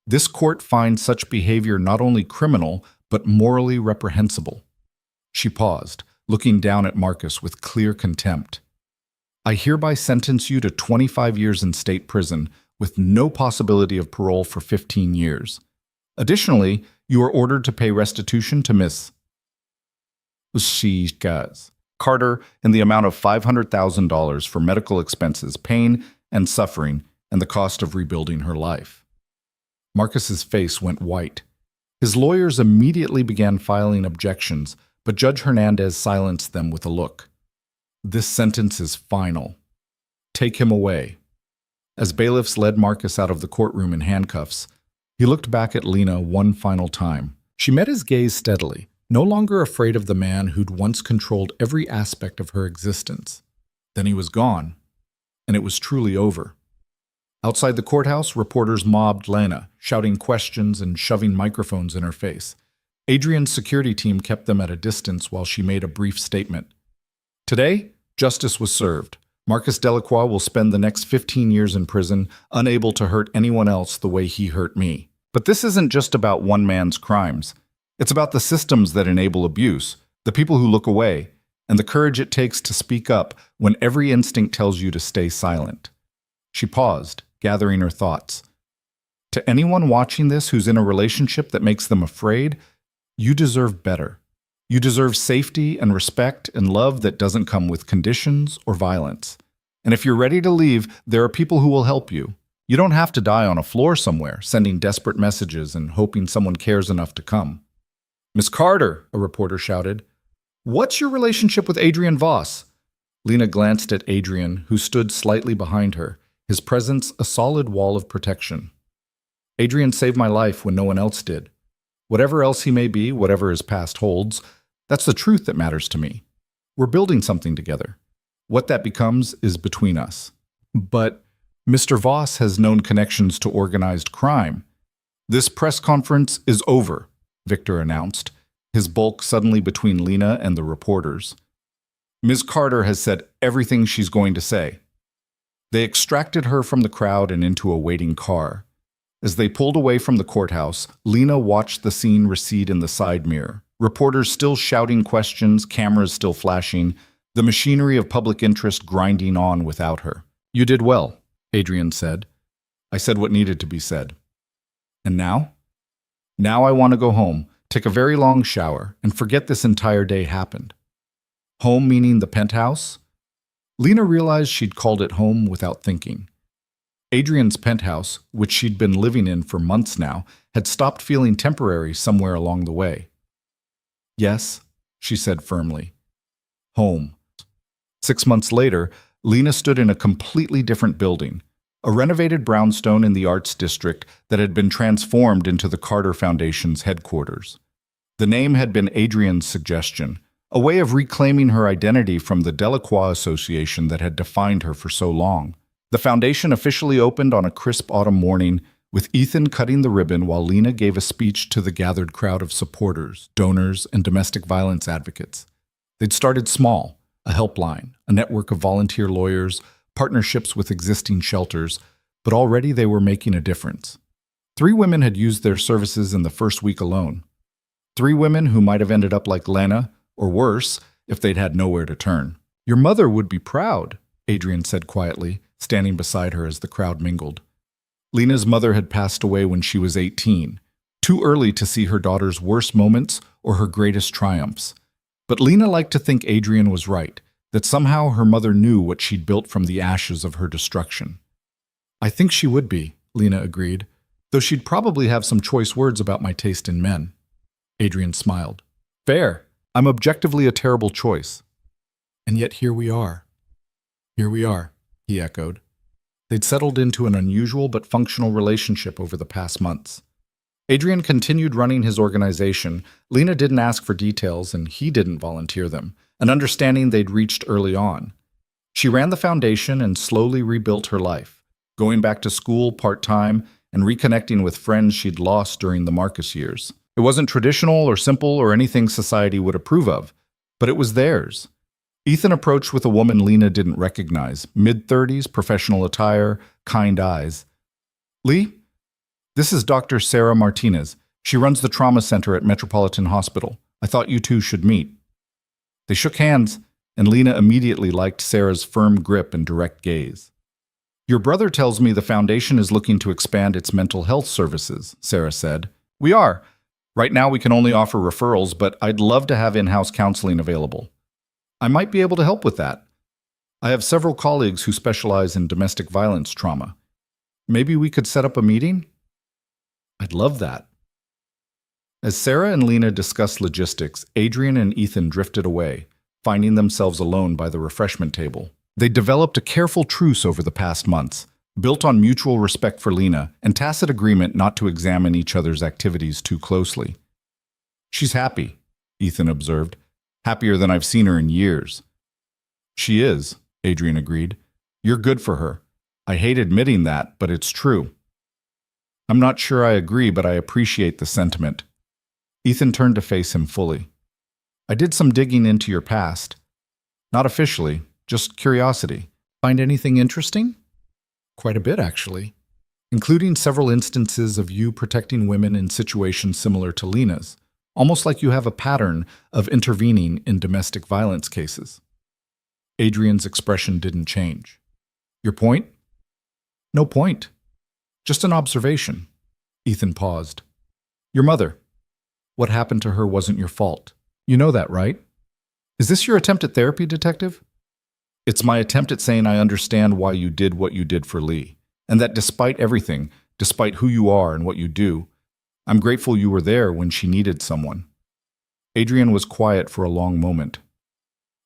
This court finds such behavior not only criminal, but morally reprehensible." She paused, looking down at Marcus with clear contempt. "I hereby sentence you to 25 years in state prison with no possibility of parole for 15 years. Additionally, you are ordered to pay restitution to Miss Carter in the amount of $500,000 for medical expenses, pain and suffering, and the cost of rebuilding her life." Marcus's face went white. His lawyers immediately began filing objections, but Judge Hernandez silenced them with a look. "This sentence is final. Take him away." As bailiffs led Marcus out of the courtroom in handcuffs, he looked back at Lena one final time. She met his gaze steadily, no longer afraid of the man who'd once controlled every aspect of her existence. Then he was gone, and it was truly over. Outside the courthouse, reporters mobbed Lena, shouting questions and shoving microphones in her face. Adrian's security team kept them at a distance while she made a brief statement. "Today, justice was served. Marcus Delacroix will spend the next 15 years in prison, unable to hurt anyone else the way he hurt me. But this isn't just about one man's crimes. It's about the systems that enable abuse, the people who look away, and the courage it takes to speak up when every instinct tells you to stay silent." She paused, gathering her thoughts. "To anyone watching this who's in a relationship that makes them afraid, you deserve better. You deserve safety and respect and love that doesn't come with conditions or violence. And if you're ready to leave, there are people who will help you. You don't have to die on a floor somewhere, sending desperate messages and hoping someone cares enough to come." "Miss Carter," a reporter shouted, "what's your relationship with Adrian Voss?" Lena glanced at Adrian, who stood slightly behind her, his presence a solid wall of protection. "Adrian saved my life when no one else did. Whatever else he may be, whatever his past holds, that's the truth that matters to me. We're building something together. What that becomes is between us. But Mr. Voss has known connections to organized crime. This press conference is over, Victor announced, his bulk suddenly between Lena and the reporters. Ms. Carter has said everything she's going to say. They extracted her from the crowd and into a waiting car. As they pulled away from the courthouse, Lena watched the scene recede in the side mirror. Reporters still shouting questions, cameras still flashing, the machinery of public interest grinding on without her. You did well, Adrian said. I said what needed to be said. And now? Now I want to go home, take a very long shower, and forget this entire day happened. Home meaning the penthouse? Lena realized she'd called it home without thinking. Adrian's penthouse, which she'd been living in for months now, had stopped feeling temporary somewhere along the way. Yes, she said firmly. Home. 6 months later, Lena stood in a completely different building, a renovated brownstone in the Arts District that had been transformed into the Carter Foundation's headquarters. The name had been Adrian's suggestion, a way of reclaiming her identity from the Delacroix association that had defined her for so long. The foundation officially opened on a crisp autumn morning, with Ethan cutting the ribbon while Lena gave a speech to the gathered crowd of supporters, donors, and domestic violence advocates. They'd started small, a helpline, a network of volunteer lawyers, partnerships with existing shelters, but already they were making a difference. 3 women had used their services in the first week alone. 3 women who might have ended up like Lena, or worse, if they'd had nowhere to turn. Your mother would be proud, Adrian said quietly, standing beside her as the crowd mingled. Lena's mother had passed away when she was 18, too early to see her daughter's worst moments or her greatest triumphs. But Lena liked to think Adrian was right, that somehow her mother knew what she'd built from the ashes of her destruction. I think she would be, Lena agreed, though she'd probably have some choice words about my taste in men. Adrian smiled. Fair. I'm objectively a terrible choice. And yet here we are. Here we are, he echoed. They'd settled into an unusual but functional relationship over the past months. Adrian continued running his organization. Lena didn't ask for details, and he didn't volunteer them, an understanding they'd reached early on. She ran the foundation and slowly rebuilt her life, going back to school part-time and reconnecting with friends she'd lost during the Marcus years. It wasn't traditional or simple or anything society would approve of, but it was theirs. Ethan approached with a woman Lena didn't recognize, mid-30s, professional attire, kind eyes. Lee? This is Dr. Sarah Martinez. She runs the trauma center at Metropolitan Hospital. I thought you two should meet. They shook hands, and Lena immediately liked Sarah's firm grip and direct gaze. Your brother tells me the foundation is looking to expand its mental health services, Sarah said. We are. Right now we can only offer referrals, but I'd love to have in-house counseling available. I might be able to help with that. I have several colleagues who specialize in domestic violence trauma. Maybe we could set up a meeting? I'd love that. As Sarah and Lena discussed logistics, Adrian and Ethan drifted away, finding themselves alone by the refreshment table. They developed a careful truce over the past months, built on mutual respect for Lena and tacit agreement not to examine each other's activities too closely. She's happy, Ethan observed, happier than I've seen her in years. She is, Adrian agreed. You're good for her. I hate admitting that, but it's true. I'm not sure I agree, but I appreciate the sentiment. Ethan turned to face him fully. I did some digging into your past. Not officially, just curiosity. Find anything interesting? Quite a bit, actually, including several instances of you protecting women in situations similar to Lena's, almost like you have a pattern of intervening in domestic violence cases. Adrian's expression didn't change. Your point? No point. Just an observation. Ethan paused. Your mother. What happened to her wasn't your fault. You know that, right? Is this your attempt at therapy, detective? It's my attempt at saying I understand why you did what you did for Lee, and that despite everything, despite who you are and what you do, I'm grateful you were there when she needed someone. Adrian was quiet for a long moment.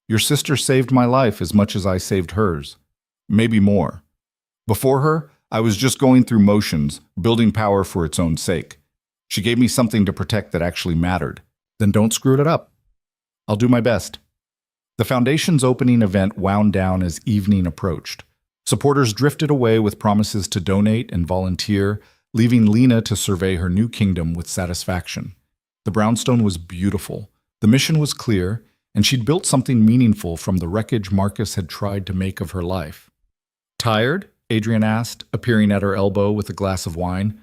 Your sister saved my life as much as I saved hers. Maybe more. Before her, I was just going through motions, building power for its own sake. She gave me something to protect that actually mattered. Then don't screw it up. I'll do my best. The foundation's opening event wound down as evening approached. Supporters drifted away with promises to donate and volunteer, leaving Lena to survey her new kingdom with satisfaction. The brownstone was beautiful, the mission was clear, and she'd built something meaningful from the wreckage Marcus had tried to make of her life. Tired? Adrian asked, appearing at her elbow with a glass of wine.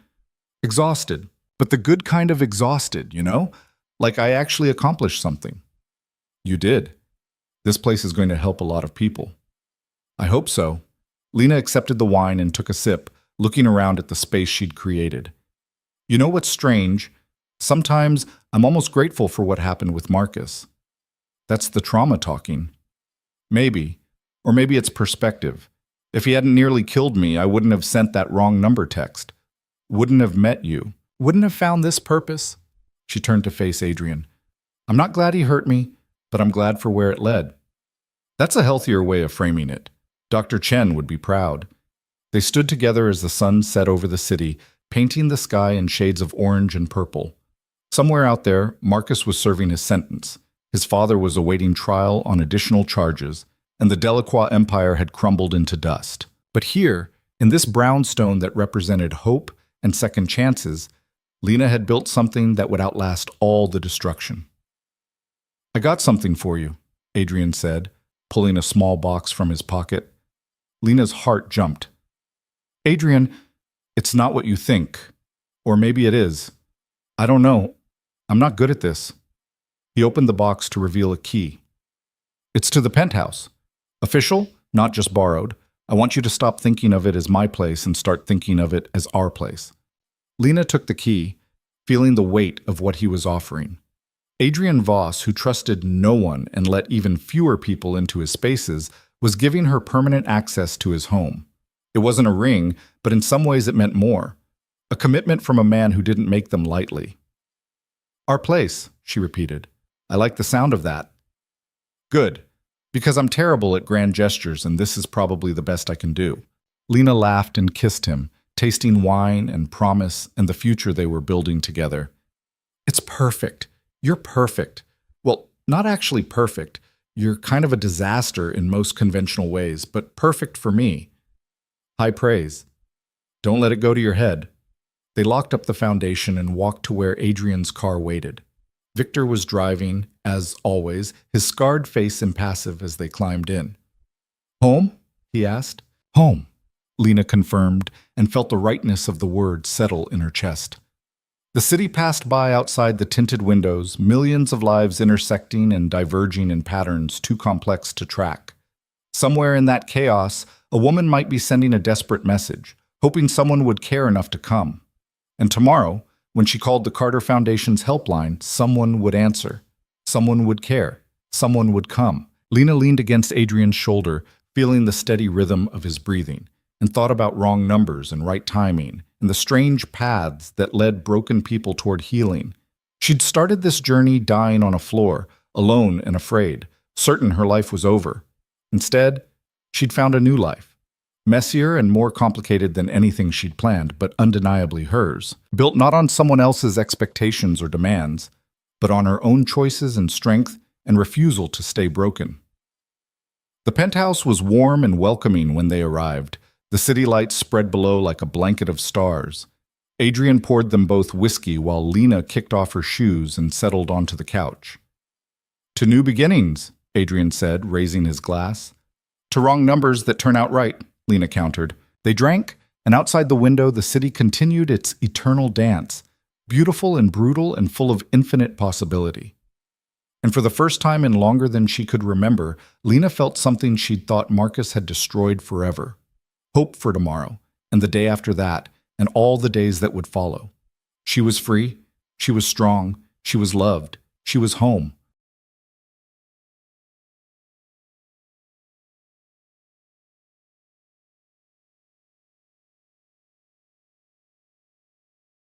Exhausted, but the good kind of exhausted, you know? Like I actually accomplished something. You did. This place is going to help a lot of people. I hope so. Lena accepted the wine and took a sip, looking around at the space she'd created. You know what's strange? Sometimes I'm almost grateful for what happened with Marcus. That's the trauma talking. Maybe. Or maybe it's perspective. If he hadn't nearly killed me, I wouldn't have sent that wrong number text. Wouldn't have met you. Wouldn't have found this purpose. She turned to face Adrian. I'm not glad he hurt me, but I'm glad for where it led. That's a healthier way of framing it. Dr. Chen would be proud. They stood together as the sun set over the city, painting the sky in shades of orange and purple. Somewhere out there, Marcus was serving his sentence. His father was awaiting trial on additional charges, and the Delacroix Empire had crumbled into dust. But here, in this brownstone that represented hope and second chances, Lena had built something that would outlast all the destruction. I got something for you, Adrian said, pulling a small box from his pocket. Lena's heart jumped. Adrian, it's not what you think. Or maybe it is. I don't know. I'm not good at this. He opened the box to reveal a key. It's to the penthouse. Official, not just borrowed. I want you to stop thinking of it as my place and start thinking of it as our place. Lena took the key, feeling the weight of what he was offering. Adrian Voss, who trusted no one and let even fewer people into his spaces, was giving her permanent access to his home. It wasn't a ring, but in some ways it meant more. A commitment from a man who didn't make them lightly. Our place, she repeated. I like the sound of that. Good, because I'm terrible at grand gestures and this is probably the best I can do. Lena laughed and kissed him, tasting wine and promise and the future they were building together. It's perfect. You're perfect. Well, not actually perfect. You're kind of a disaster in most conventional ways, but perfect for me. High praise. Don't let it go to your head. They locked up the foundation and walked to where Adrian's car waited. Victor was driving, as always, his scarred face impassive as they climbed in. Home? He asked. Home, Lena confirmed and felt the rightness of the word settle in her chest. The city passed by outside the tinted windows, millions of lives intersecting and diverging in patterns too complex to track. Somewhere in that chaos, a woman might be sending a desperate message, hoping someone would care enough to come. And tomorrow, when she called the Carter Foundation's helpline, someone would answer. Someone would care. Someone would come. Lena leaned against Adrian's shoulder, feeling the steady rhythm of his breathing, and thought about wrong numbers and right timing, and the strange paths that led broken people toward healing. She'd started this journey dying on a floor, alone and afraid, certain her life was over. Instead, she'd found a new life. Messier and more complicated than anything she'd planned, but undeniably hers. Built not on someone else's expectations or demands, but on her own choices and strength and refusal to stay broken. The penthouse was warm and welcoming when they arrived. The city lights spread below like a blanket of stars. Adrian poured them both whiskey while Lena kicked off her shoes and settled onto the couch. To new beginnings, Adrian said, raising his glass. To wrong numbers that turn out right, Lena countered. They drank, and outside the window the city continued its eternal dance, beautiful and brutal and full of infinite possibility. And for the first time in longer than she could remember, Lena felt something she'd thought Marcus had destroyed forever. Hope for tomorrow, and the day after that, and all the days that would follow. She was free, she was strong, she was loved, she was home.